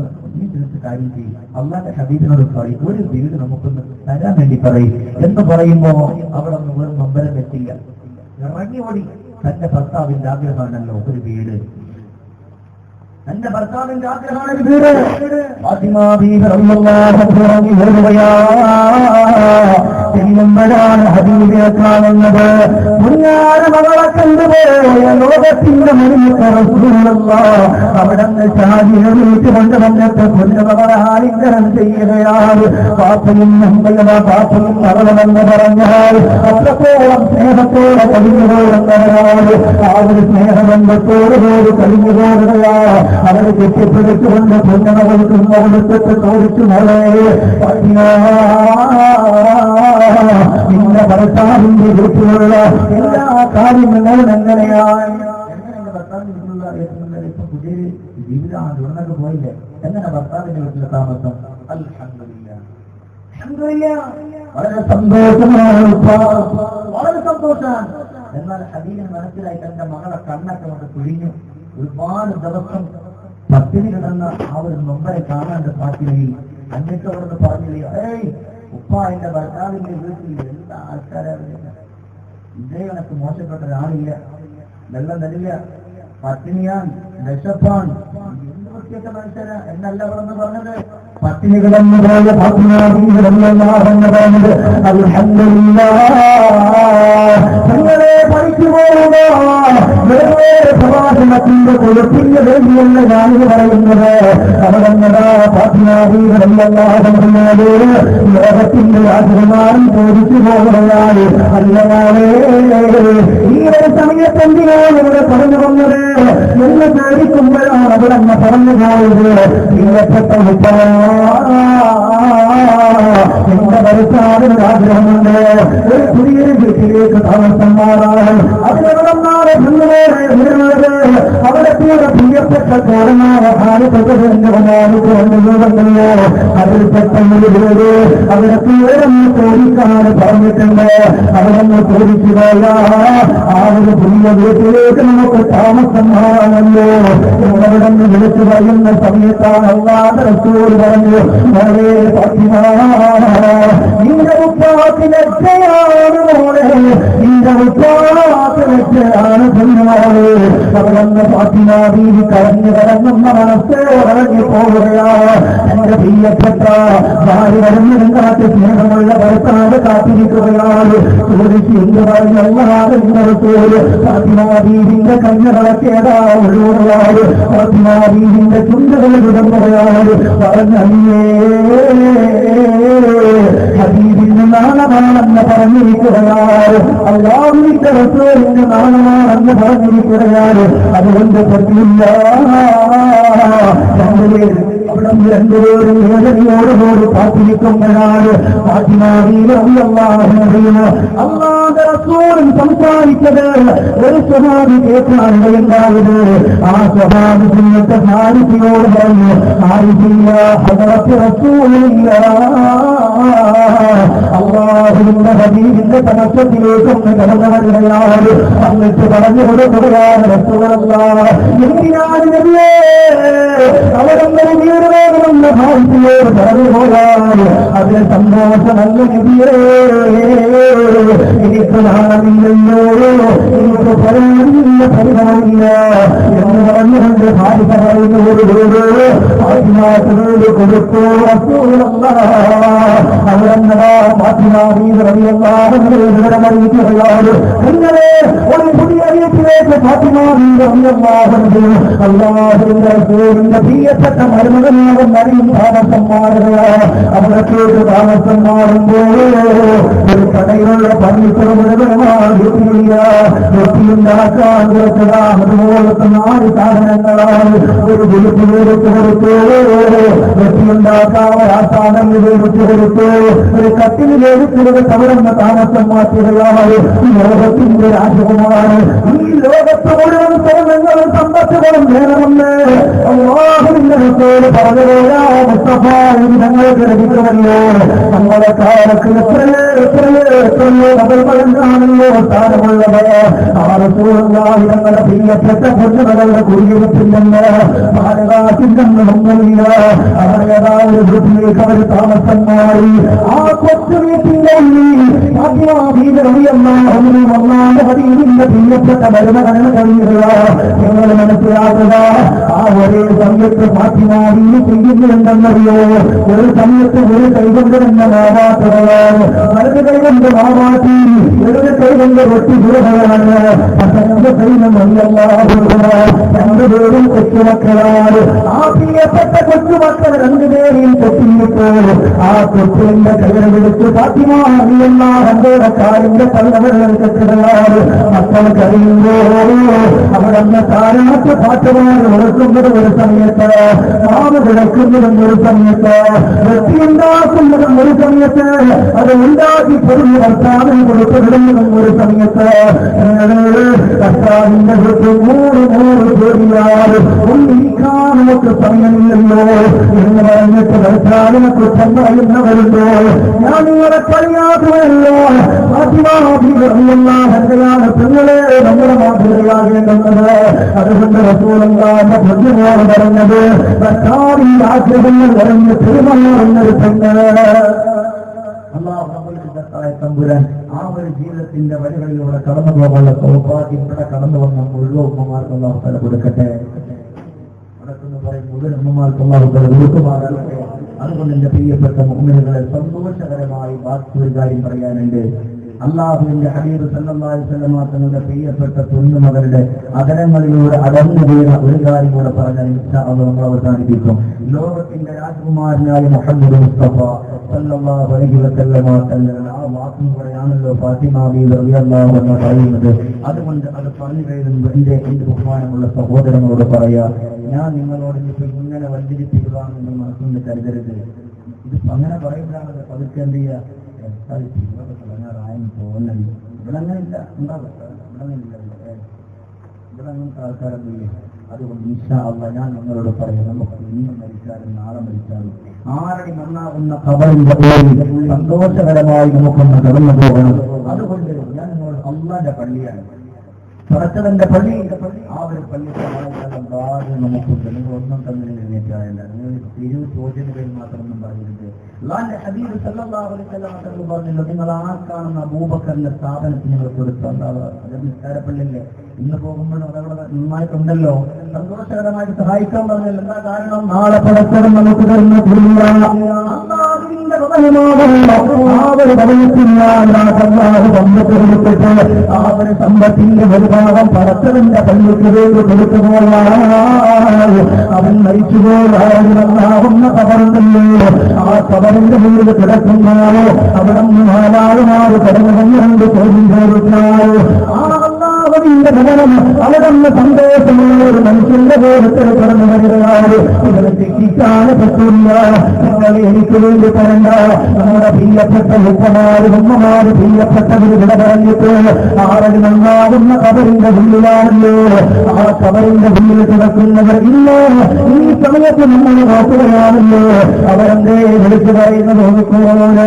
കാര്യം ചെയ്യും, അള്ളാന്റെ ഹബീബിനോട് പറയും, ഒരു വീട് നമുക്കൊന്ന് തരാൻ വേണ്ടി പറയും എന്ന് പറയുമ്പോ അവിടെ വെറും നമ്പരം വെച്ചില്ല, ഇറങ്ങി ഓടി. തന്റെ ഭർത്താവിന്റെ ആഗ്രഹമാണല്ലോ ഒരു വീട്, തന്റെ ഭർത്താവിന്റെ ആഗ്രഹമാണ് ഒരു വീട്. ഫാത്തിമ ബീവി റളിയല്ലാഹു അൻഹ ഓടുകയാ. ചെല്ലുമ്പോഴാണ് ഹബീബിനെ കാണുന്നത്. മുന്നാര മകളെ കണ്ടുപോയ ലോകത്തിന്റെ മുന്നിൽ റസൂലുള്ളാഹ് അവിടുന്ന് ചാടിയെഴുന്നേറ്റ് കൊണ്ട് വന്നിട്ട് പൊന്നുമകളെ ആലിംഗനം ചെയ്യുകയാണ്. പാപ്പയും നമ്പയത പാപ്പയും മകളെന്ന് പറഞ്ഞാൽ അത്രത്തോളം സ്നേഹത്തോടെ കഴിഞ്ഞുപോകുന്നവരാണ്. ആ ഒരു സ്നേഹബന്ധത്തോട് പോയി കഴിഞ്ഞുപോകുകയാ. അവരെ കെട്ടിപ്പിടിച്ചുകൊണ്ട് പൊന്നുമകൾക്ക് കൊടുത്തിട്ട് ചോദിച്ചു, മോളെ നിന്റെ ഭർത്താവിന്റെ വീട്ടിലുള്ള എല്ലാ കാര്യങ്ങളും എങ്ങനെയാണ്? എങ്ങനെ ഭർത്താവിന്റെ വീട്ടിലുള്ള ഇപ്പൊ പുതിയ ജീവിതമാണ്, ഇവിടുന്നൊക്കെ പോയില്ലേ? എങ്ങനെ ഭർത്താവിന്റെ വീട്ടിലെ താമസം? അൽഹംദുലില്ലാഹ്, വളരെ സന്തോഷമാണ്, വളരെ സന്തോഷമാണ്. എന്നാൽ ഹബീബിന് മനസ്സിലായി തന്റെ മകളെ കണ്ണൊക്കെ കൊണ്ട് പിഴിഞ്ഞു. ഒരുപാട് ദിവസം പട്ടിണി കിടന്ന ആ ഒരു നൊമ്പരെ കാണാണ്ട് ഫാത്തിമയിൽ. എന്നിട്ട് അവിടുന്ന് പറഞ്ഞില്ലേ, ഏയ് ഉപ്പ എന്റെ ഭർത്താവിന്റെ വീട്ടിൽ എല്ലാ ആൾക്കാരും ഇതേ കണക്ക് മോശപ്പെട്ട ഒരാളില്ല, വെള്ളം തരില്ല, പട്ടിണിയാൻ, വിശപ്പാൻ, എന്ത് വൃത്തിയൊക്കെ മനുഷ്യര എന്നല്ല അവിടെന്ന് പറഞ്ഞത്. പട്ടിണി കിടന്നു പോയ പറഞ്ഞത് അൽഹംദുലില്ലാഹ് പഠിച്ചു പോകുക പ്രഭാഷണത്തിന്റെ കൊഴുപ്പിന്റെ വേദിയല്ല ഞാനിത് പറയുന്നത്. അവിടെന്നതാ ലോകത്തിന്റെ രാജകുമാരൻ ചോദിച്ചു പോകുകയാണ്, അല്ലയാളേ ഈ ഒരു സമയത്ത് എന്തിനാണ് ഇവിടെ പറഞ്ഞു വന്നത് എന്ന് ചോദിക്കുമ്പോഴാണ് അവിടെ പറഞ്ഞു പോയത്. പ്രിയപ്പെട്ട എന്റെ ഭർത്താവിന് ആഗ്രഹമുണ്ട് ഒരു പുതിയൊരു വീട്ടിലേക്ക് താമസം മാറാൻ. അതിനെവിടെന്നാണ് വരുന്നത്? അവിടെ കൂടെ പ്രിയപ്പെട്ട കോടനായ ാനുഭവങ്ങളോ അതിൽ പെട്ടെന്ന് വീട് അവിടെ കൂടെന്ന് ചോദിക്കാൻ പറഞ്ഞിട്ടുണ്ട്. അവിടെ നിന്ന് ചോദിച്ചു പോയാ ആ ഒരു പുതിയ വീട്ടിലേക്ക് നമുക്ക് താമസം മാറാമല്ലോ. അവിടെ നിന്ന് വിളിച്ചു പറയുന്ന സമയത്താണ് അല്ലാതെ റസൂൽ പറഞ്ഞു, മോളെ ഫാത്തിമ നിന്റെ ഉപ്പാത്തിനെത്രയാണ് മോളെ, നിന്റെ ഉപ്പാത്തിനെത്രയാണ് പൊന്നുമോളെ. അവിടെ ഫാത്തിമ ബീവി കരഞ്ഞു കരഞ്ഞുന്ന മനസ്സോടങ്ങി പോവുകയാണ്. എന്റെ പ്രിയപ്പെട്ട ഭാര്യ വരുന്നതിനാട്ട് സ്നേഹമുള്ള ഭർത്താവ് കാത്തിരിക്കുകയാണ്. ചോദിച്ചു എന്ത് പറഞ്ഞല്ലാതെ ഫാത്തിമ ബീവിന്റെ കഞ്ഞകളൊക്കേതാ ഒഴുകുകയാണ്. ഫാത്തിമ ബീവിന്റെ ചുണ്ടുകൾ വിടുമ്പോഴാണ് പറഞ്ഞേ ഹബീബിന്റെ നാളമാണെന്ന് പറഞ്ഞിരിക്കുകയാണ്, അല്ലാഹുവിന്റെ റസൂലിന്റെ നാളമാണെന്ന് പറഞ്ഞിരിക്കുകയാണ്. അതുകൊണ്ട് പറ്റില്ല അവിടെ 2 പേരും വേദനയോടുകൂടി കാത്തിരിക്കുമ്പോഴാണ് അല്ലാഹുവിന്റെ റസൂൽ സംസാരിച്ചത്. ഒരു സ്വഹാബി കേൾക്കാനുണ്ടായത്. ആ സ്വഹാബി പിന്നത്തെ ഹാരിസിയോട് പറഞ്ഞു, ഹാരിസില്ല ഹദറത്ത് റസൂലില്ല, അല്ലാഹുവിന്റെ ഹബീബിന്റെ തമസ്സത്തിലേക്കൊന്ന് കടന്നവരുകയാണ്. എന്നിട്ട് പറഞ്ഞു കൊടുക്കുകയാണ്, റസൂലല്ലാഹ് എന്തിനാണ് നബിയേ അവരൊന്നൊരു വീട് വേണമെന്ന് ഹാരിസിയോട് പറഞ്ഞു പോയാൽ അതിന് സന്തോഷമല്ല നബിയേ, എനിക്ക് നാണമില്ലല്ലോ, എനിക്ക് പറയാനില്ല പരിപാടിയില്ല എന്ന് പറഞ്ഞുകൊണ്ട് ഹാരിസ പറയുന്ന ഒരു വീട് ഫാത്തിമാക്ക് കൊടുത്തു അവരെന്നതാ ഫാത്തിമ ബീവി റളിയല്ലാഹു അൻഹ വിവരമറിയിക്കുകയാണ്. നിങ്ങളെ ഒരു പുതിയ വീട്ടിലേക്ക് ഫാത്തിമ ബീവി റളിയല്ലാഹു അൻഹ അല്ലാഹുവിന്റെ റസൂലിന്റെ പ്രിയപ്പെട്ട മരുമകനാകും മറിയും താമസം മാറുകയാണ്. അവിടത്തേക്ക് താമസം മാറുമ്പോൾ ഒരു കടയിലുള്ള ഫർണിച്ചർ മുഴുവനുമാണ് വൃത്തിയുണ്ടാക്കാൻ കൊടുത്തതാണ്. അതുപോലത്തെ 4 സാധനങ്ങളാണ് ഒരു വിളിപ്പ് കൊടുത്തു കൊടുത്തു. വൃത്തിയുണ്ടാക്കാൻ ആ സാധനങ്ങൾ കൊടുത്തു കൊടുത്തു. ഒരു കട്ടിൽ എടുക്കുന്നത് കവറുന്ന താമസം മാറ്റുകയാണ്. ഈ ലോകത്തിന്റെ രാജകുമാരൻ ഈ ലോകത്ത് മുഴുവൻ സ്വർണ്ണങ്ങളും സമ്പത്തുകളും വേണമെന്ന് അല്ലാഹുവിന്റെ റസൂല് പറഞ്ഞുപോയാ മുസ്തഫ ഞങ്ങൾക്ക് ലഭിക്കുമല്ലോ. നമ്മുടെ കാലത്ത് എത്രയോ മകൾമകനാണല്ലോ സ്ഥാനമുള്ളത്. ആ റസൂലുള്ളാഹി ഞങ്ങളുടെ പ്രിയപ്പെട്ട പൊന്നുമകളുടെ കുടിയിരുപ്പില്ലെന്ന് ഭാരതാസില്ലെന്ന് ഒന്നുമില്ല. അവരേതായ വൃത്തിയിലേക്ക് അവർ താമസം മാറി. ആ കൊച്ചു വീട്ടിന്റെ ഉള്ളിൽ ഒന്നാമത് ഹദീസിന്റെ പ്രിയപ്പെട്ട മരുമകനെ കഴിയുക. നിങ്ങൾ മനസ്സിലാക്കുക, ആ ഒരേ സമയത്ത് ഫാത്തിമാവിന് ചെയ്യുന്നുണ്ടെന്നറിയോ? ഒരു സമയത്ത് ഒരു കൈകൊണ്ട് തന്നെ മാവാത്തുകയാണ്, മറ്റു കൈകൊണ്ട് മാവാത്തി, ഒരു കൈകൊണ്ട് റൊട്ടി ദുരഹയാണ്. പത്തനംതിട്ട രണ്ടുപേരും കൊച്ചുമക്കളാണ്. ആ പ്രിയപ്പെട്ട കൊച്ചുമക്കൾ രണ്ടുപേരെയും കൊച്ചിപ്പോൾ ആ കൊച്ചിന്റെ കൈകൾ വിളിച്ച് ഫാത്തിമ റളിയല്ലാഹുവിന്റെ കാലിന്റെ പല്ലവരുടെ കെട്ടുകളാണ്. മക്കൾ കഴിയുമ്പോൾ അവരന്ന് താരമൊക്കെ പാട്ടുമാർ ഉറക്കുന്നത് ഒരു സമയത്ത്, മാവ് വിളക്കുന്നതും ഒരു സമയത്ത്, വൃത്തിയുണ്ടാക്കുന്നതും ഒരു സമയത്ത്, അത് ഉണ്ടാക്കി പൊരുന്ന് ഭർത്താവിന് കൊടുത്തുവിടുന്നതും ഒരു സമയത്ത്. ഭർത്താവിന്റെ വൃത്തി 100 ജോലിയാണ്. ഒന്നിരിക്കാൻ നമുക്ക് സമയമില്ലല്ലോ എന്ന് പറഞ്ഞിട്ട് ഭർത്താവിനെ കുറ്റം പറയുന്നവരുണ്ടോ? ഞാൻ നിങ്ങളെ പറയാത്തവരല്ലോ. എന്തെയാണ് പെങ്ങളെ നമ്മുടെ മാതൃകയാകേണ്ടുന്നത്. അതുകൊണ്ട് റസൂലുള്ളാഹിന്റെ പൊന്നുമോൾ പറഞ്ഞത് ഭർത്താവിന്റെ ആഗ്രഹങ്ങൾ പറഞ്ഞ് പെരുമാറുന്നൊരു പെണ്ണ്. അല്ലാഹുവിന്റെ തമ്പുരാൻ ആ ഒരു ജീവിതത്തിന്റെ വഴികളിലൂടെ കടന്നു പോകാനുള്ള സൗഭാഗ്യം ഇവിടെ കടന്നു വന്ന മുഴുവൻ ഉമ്മമാർക്ക് അല്ലാഹു തആല കൊടുക്കട്ടെ. അടക്കുന്നു പറയും മുഴുവൻ ഉമ്മമാർക്ക് അല്ലാഹു തആല കൊടുക്കുമാറാകട്ടെ. അതുകൊണ്ട് എന്റെ പ്രിയപ്പെട്ട മുഅ്മിനുകളെ സന്തോഷകരമായി ബാക്കി കാര്യം പറയാനുണ്ട്. അല്ലാഹുവിന്റെ ഹബീബ് സല്ലല്ലാഹു അലൈഹി വസല്ലം തങ്ങളുടെ പ്രിയപ്പെട്ട പൊന്നുമകളുടെ അതരങ്ങളിലൂടെ അടർന്നു വീണ ഒരു കാര്യം കൂടെ പറഞ്ഞാൽ ഇൻഷാ അല്ലാഹ് നമ്മൾ അവസാനിപ്പിക്കും. ലോകത്തിന്റെ രാജകുമാരനായ മുഹമ്മദ് മുസ്തഫ സല്ലല്ലാഹു അലൈഹി വസല്ലം തങ്ങളുടെ ആ വാക്കും കൂടെയാണല്ലോ ഫാത്തിമ ബീവി റളിയല്ലാഹു അൻഹ പറയുന്നത്. അതുകൊണ്ട് അത് പറഞ്ഞു കഴിയുമ്പോൾ എന്റെ ബഹുമാനമുള്ള സഹോദരങ്ങളോട് പറയാ, ഞാൻ നിങ്ങളോട് ഇപ്പൊ ഇങ്ങനെ വഞ്ചരിപ്പിക്കുകയാണെന്ന് മനസ്സിൽ കരുതരുത്. ഇത് അങ്ങനെ പറയുന്നതാണ് പതുക്കെ എന്ത് ചെയ്യുക, തോന്നല് ഇവിടെ അങ്ങനെയില്ല, ഉണ്ടാവില്ല, ഇവിടെ അങ്ങനത്തെ ആൾക്കാരൊന്നുമില്ലേ. അതുകൊണ്ട് ഇൻഷാ അല്ലാഹ് ഞാൻ നിങ്ങളോട് പറയാം, നമുക്ക് ഇന്ന് മരിച്ചാലും നാളെ മരിച്ചാലും ആരടി നന്നാകുന്ന ഖബറിന്റെ ഉള്ളിൽ സന്തോഷകരമായി നമുക്കൊന്ന് കടന്നു പോകണം. അതുകൊണ്ട് ഞാൻ നിങ്ങളോട് അല്ലാഹുവിന്റെ പള്ളിയാണ് പടച്ചവന്റെ പള്ളി, ആ ഒരു പള്ളിക്കാലം ഭാഗ്യം നമുക്കുണ്ട്. നിങ്ങൾ ഒന്നും തന്നെ എഴുന്നേറ്റായല്ല, നിങ്ങൾ ചോദ്യങ്ങളിൽ മാത്രമൊന്നും പറയരുത്. അല്ലാഹുവിന്റെ ഹബീബ് സല്ലല്ലാഹു അലൈഹി വസല്ലം പറഞ്ഞല്ലോ, നിങ്ങൾ ആ കാണുന്ന അബൂബക്കറിന്റെ സ്ഥാപനത്തിന് നിങ്ങൾ കൊടുത്തുണ്ടാവുക. അത് നിസ്കാരപ്പള്ളിയല്ലേ, ഇന്ന് പോകുമ്പോൾ അതവിടെ നന്നായിട്ടുണ്ടല്ലോ, സന്തോഷകരമായിട്ട് സഹായിക്കാൻ പറഞ്ഞല്ലോ. എന്താ കാരണം? നാളെ പടച്ചവൻ നമുക്ക് തരുന്ന സമ്പത്തിന്റെ ഒരു ഭാഗം പടച്ചവന്റെ പള്ളിക്ക് വേണ്ടി കൊടുക്കുമ്പോഴാണ് അവൻ മരിച്ചുപോകുന്ന കബറുണ്ടല്ലോ. ആ കബറിന്റെ മുന്നിൽ കിടക്കുന്നാലോ അവിടെ നാലാളുമാര് കടന്നു വന്നുകൊണ്ട് ചോദ്യം ചോദിച്ചാലോ അവന്റെ ഭവനം അവരന്ന് സന്തോഷമുള്ള ഒരു മനുഷ്യന്റെ ബോധത്തിൽ കടന്നു വരികയാണ്. ഇവരെ ശിക്ഷിക്കാൻ പറ്റില്ല. നിങ്ങളെ എനിക്ക് വേണ്ടി തരണ്ട. നമ്മുടെ പ്രിയപ്പെട്ട ഉപ്പമാര് ഉമ്മമാര് പ്രിയപ്പെട്ടവർ വിട പറഞ്ഞിട്ട് ആരടി നന്നാകുന്ന കബറിന്റെ ഉള്ളിലാണല്ലോ. ആ കബറിന്റെ ഉള്ളിൽ കിടക്കുന്നവർ ഇല്ല. ഈ സമയത്ത് നമ്മൾ നോക്കുകയാണല്ലോ. അവരെന്തേ വിളിച്ചു പറയുന്നത് നോക്കുകയാണ്.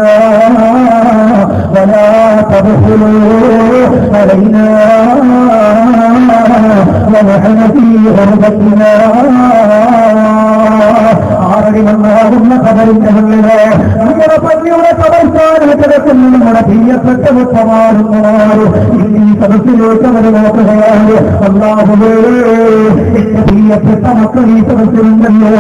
ആ 6 മണ്ണാകുന്ന കബറിന്റെ ഉള്ളിലോ നമ്മുടെ പള്ളിയുടെ കബർസ്ഥാനിൽ കിടക്കുന്ന നമ്മുടെ പ്രിയപ്പെട്ട മുത്തമാറുന്നവർ ഈ സദസ്സിലേക്ക് അവർ നോക്കുകയാണ്. അല്ലാഹുവേ, എന്റെ പ്രിയപ്പെട്ട മക്കൾ ഈ സദസ്സിലുണ്ടല്ലോ,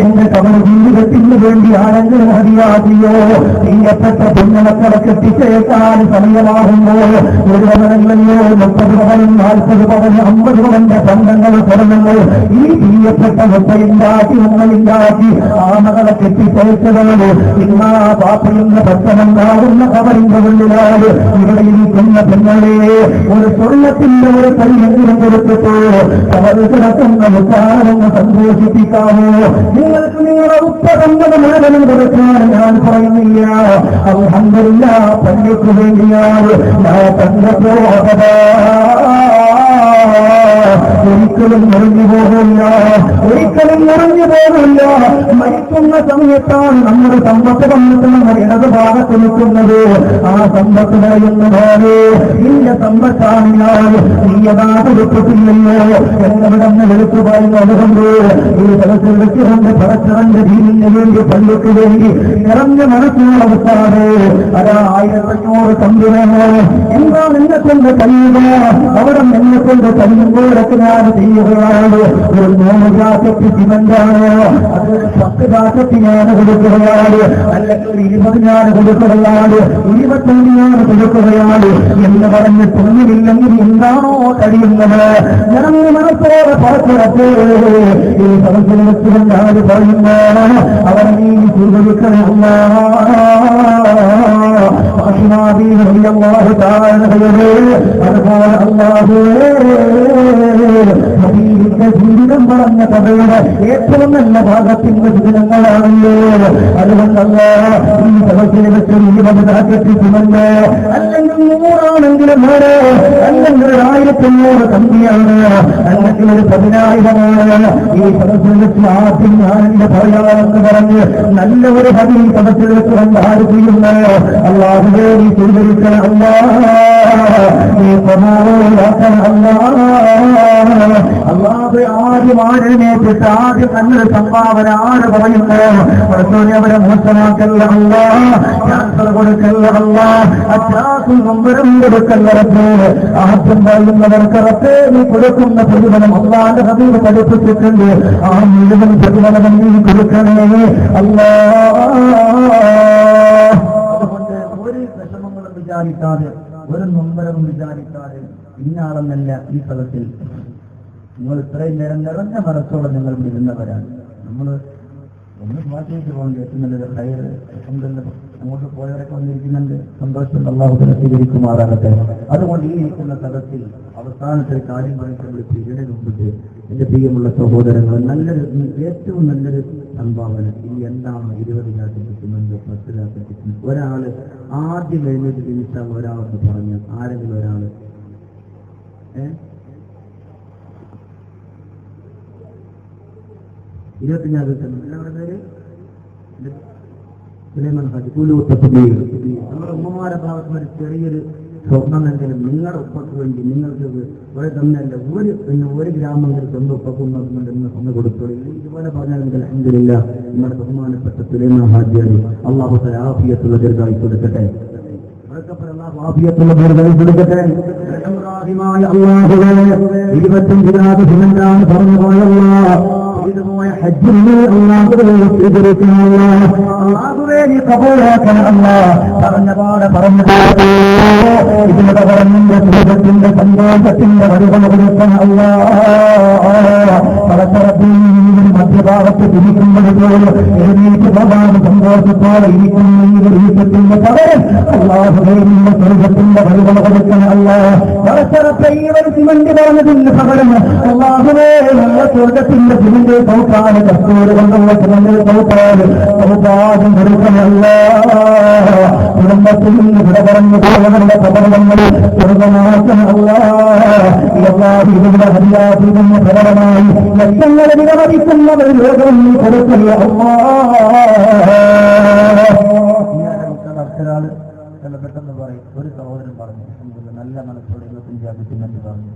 എന്റെ കബർ ജീവിതത്തിന് വേണ്ടി ആരെങ്കിലും മതിയാകിയോ? പ്രിയപ്പെട്ട കുഞ്ഞുമക്കളെ കെട്ടിച്ചേക്കാൻ സമയമാകുമ്പോൾ ഒരുവനല്ലോ 30 പവനും 40 പവനും 50 പവന്റെ ബന്ധങ്ങൾ തുറന്നുമ്പോൾ ഈ പ്രിയപ്പെട്ട മുട്ടയുണ്ടാക്കി ഉമ്മയുണ്ടാക്കി ആ മകളെ കെട്ടിച്ചേച്ചതാണ് ഇന്നാ പാപ്പയുന്ന പത്തനംതാകുന്ന കബറിന്റെ ഉള്ളിലാണ്. ഇവിടെ ഇരിക്കുന്ന പെണ്ണെ ഒരു സ്വർണ്ണത്തിന്റെ ഒരു കൈയെങ്കിലും കൊടുത്തിട്ടോ കബർ കിടക്കുന്ന മുട്ടാണെന്ന് സന്തോഷിപ്പിക്കാമോ? നിങ്ങൾക്ക് നിങ്ങളുടെ ഉത്തരങ്ങളുടെ മുഴുവനും കൊടുക്കാൻ ഞാൻ പറയുന്നില്ല. അൽഹംദുലില്ലാഹ്, പള്ളിക്ക് വേണ്ടിയാണ് ഞാൻ തന്നപ്പോ ഒരിക്കലും മുറിഞ്ഞു പോകില്ല, ഒരിക്കലും മുറിഞ്ഞു പോകില്ല. മരിക്കുന്ന സമയത്താണ് നമ്മുടെ സമ്പത്ത് വന്നിട്ട് നമ്മൾ ഇടത് ഭാഗത്ത് നിൽക്കുന്നത്. ആ സമ്പത്ത് പറയുന്നതാണ് നിന്റെ സമ്പത്താണില്ലാതെ നീയതാത് വെച്ചിട്ടില്ലല്ലോ എന്നവിടന്ന് വെളുത്തു പറയുന്നു. അതുകൊണ്ട് ഈ സ്ഥലത്തിൽ വെച്ചുകൊണ്ട് പടച്ചവന്റെ ദീനിന് വേണ്ടി പള്ളിക്ക് വേണ്ടി നിറഞ്ഞ മനസ്സിനുള്ള അവസ്ഥാണ്. അതാ 1500 തമ്പിനോ എന്താണ് എന്നെ കൊണ്ട് കഴിയുക? അവിടെ എന്നെ കൊണ്ട് കഴിയുമ്പോഴൊക്കെ ഞാൻ ചെയ്യുകയാണ്. ഒരു 3 ജാക്കറ്റ് സിമന്റാണോ, അതൊരു 10 ജാക്കറ്റ് ഞാൻ കൊടുക്കുകയാണ്, അല്ലെങ്കിൽ 20 ഞാൻ കൊടുക്കുകയാണ്, 25 ഞാൻ കൊടുക്കുകയാണ് എന്ന് പറഞ്ഞ് തുന്നില്ലെങ്കിൽ എന്താണോ കഴിയുന്നത്? നിറഞ്ഞ മനസ്സോടെ പുറത്തിറക്കേ ഈ സദസ്സിൽ വെച്ചുകൊണ്ട് ഞാൻ പറയുന്നതാണ് അവർ നീ സ്വീകരിക്കണം. അതുപോലെ അല്ലാഹുവേ, ഹബീബിന്റെ ജീവിതം പറഞ്ഞ കഥയുടെ ഏറ്റവും നല്ല ഭാഗത്തിന്റെ ദിനങ്ങളാണല്ലോ. അതുകൊണ്ടല്ല ഈ സദസ്സിൽ വെച്ച് 20 ജാക്കറ്റ് സിമന്റ് അല്ലെങ്കിൽ 100 ആണെങ്കിലും വേറെ, അല്ലെങ്കിൽ 1500 കമ്പിയാണ്, അല്ലെങ്കിൽ ഒരു 10,000 ഈ സദസ്സിൽ വെച്ച് ആദ്യം ഞാൻ എന്റെ പറയാമെന്ന് പറഞ്ഞ് നല്ല ഒരു ഹദീ സദസ്സിൽ വെച്ചുകൊണ്ട് ആര് ചെയ്യുന്നു? അല്ലാഹുവേ, നീ സ്വീകരിക്കണം നീ പ്രമാണമാക്കണം അല്ലാഹുവേ. ആദ്യം ആരെഴുന്നേറ്റിട്ട് ആദ്യം നല്ലൊരു സംഭാവന ആര് പറയുന്നു? അവരെ മോശമാക്കല്ല അല്ലാ, ക്യാൻസർ കൊടുക്കല്ല അല്ലാ, അത്യാവശ്യം നമ്പരം കൊടുക്കല്ല റബ്ബേ. ആദ്യം പറയുന്നവർക്ക് റബ്ബേ നീ കൊടുക്കുന്ന പ്രതിഫലം അല്ലാഹുവിന്റെ ഹബീബ് പഠിപ്പിച്ചിട്ടുണ്ട്. ആ മുഴുവൻ പ്രതിഫലം നീ കൊടുക്കണേ അല്ലാ. അതുകൊണ്ട് ഒരു വിഷമങ്ങളും വിചാരിക്കാതെ, ഒരു നൊമ്പരവും വിചാരിക്കാതെ, ഇന്നാളെന്നല്ല ഈ സ്ഥലത്തിൽ നിങ്ങൾ ഇത്രയും നേരം നിറഞ്ഞ മനസ്സോടെ നിങ്ങൾ ഇരുന്നവരാണ്. നമ്മൾ ഒന്ന് മാറ്റിയിട്ട് പോകേണ്ടി എത്തുന്നുണ്ട്. ഹയർ അങ്ങോട്ട് പോയവരൊക്കെ വന്നിരിക്കുന്നുണ്ട്. സന്തോഷം, അല്ലാഹു സ്വീകരിക്കുമാറാകട്ടെ. അതുകൊണ്ട് ഈ ഇരിക്കുന്ന സ്ഥലത്തിൽ അവസാനത്തെ കാര്യം പറഞ്ഞിട്ട് പിരീഡിന് മുമ്പിട്ട് എന്റെ പ്രിയമുള്ള സഹോദരങ്ങൾ, നല്ലൊരു ഏറ്റവും നല്ലൊരു സംഭാവന ഇനി എന്താണ്? 20 ജാക്കറ്റ് 10 ജാക്കറ്റ്. ഒരാള് ആദ്യം എഴുന്നേറ്റ് തിരിച്ചാൽ ഒരാളെന്ന് പറഞ്ഞു ആരെങ്കിലും ഒരാള് 20 ജാക്കറ്റ് എല്ലാവരുടെ പേര് സുലൈമാൻ ഹാജി നമ്മുടെ ഉമ്മമാരുടെ ഭാഗത്ത് ഒരു ചെറിയൊരു സ്വർണ്ണമെങ്കിലും നിങ്ങളുടെ ഉപ്പക്ക് വേണ്ടി നിങ്ങൾക്ക് ഒരു തന്നല്ല ഒരു ഗ്രാമങ്ങളിൽ സ്വന്തം ഉപ്പക്കുണ്ടെന്ന് ഒന്ന് കൊടുത്തോളൂ. ഇതുപോലെ പറഞ്ഞാൽ അൽഹംദുലില്ല നമ്മുടെ ബഹുമാനപ്പെട്ട സുലൈമാൻ ഹാജിയാണ്. അല്ലാഹു തആല ആഫിയത്തുള്ള ദീർഘായുസ്സ് കൊടുക്കട്ടെ. ആഫിയത്തുള്ള ദീർഘായുസ്സ് കൊടുക്കട്ടെ. റഹീമായ അല്ലാഹുവേ, 25 രാത് സിമന്റാണ് പറഞ്ഞു പോയല്ലാ, ഇതുപോയ ഹജ്ജിനെ അല്ലാഹുവേ സ്വീകരിക്കണമല്ല, അല്ലാഹുവേ നീ കബൂലാക്കണമല്ല. പറഞ്ഞ പാടെ പറഞ്ഞു ഇതിലൂടെ പറഞ്ഞിന്റെ സുഖത്തിന്റെ സന്തോഷത്തിന്റെ വഴികൾ കൊടുക്കണമല്ല. പലതരത്തിൽ മധ്യഭാഗത്ത് തിരിക്കുമ്പോഴേക്കും എഴുന്നേറ്റ് പോകാൻ സന്തോഷത്തോടെ ഇരിക്കുന്ന ഈ ദീപത്തിന്റെ പകരം അല്ലാഹുവേ നിന്റെ സ്വർഗ്ഗത്തിന്റെ വഴികൾ കൊടുക്കണമല്ല. പലതരത്തെ ഈ ഒരു സിമന്റ് പറഞ്ഞതിന്റെ പകരം അല്ലാഹുവേ നല്ല സ്വർഗ്ഗത്തിന്റെ സിമന്റ് സൗഖ്യാണ് കസ്തൂര് കൊണ്ടുള്ള സിമന്റ് സൗഖ്യം കൊടുക്കണമല്ല. കുടുംബത്തിൽ നിന്ന് ഇവിടെ പറഞ്ഞു പോകവരുടെ പ്രകടനങ്ങളിൽ സ്വർഗമാക്കണമല്ല. ഇതിന്റെ ഹരിയാതിന്റെ ഫലമായി ലക്ഷങ്ങളെ വിലമതിക്കുന്നവർ ലോകം നീ കൊടുക്കലേ അല്ലാ. പെട്ടെന്ന് പറയും. ഒരു സഹോദരൻ പറഞ്ഞു നല്ല മനസ്സോടെ 25 ജാക്കറ്റ് പറഞ്ഞു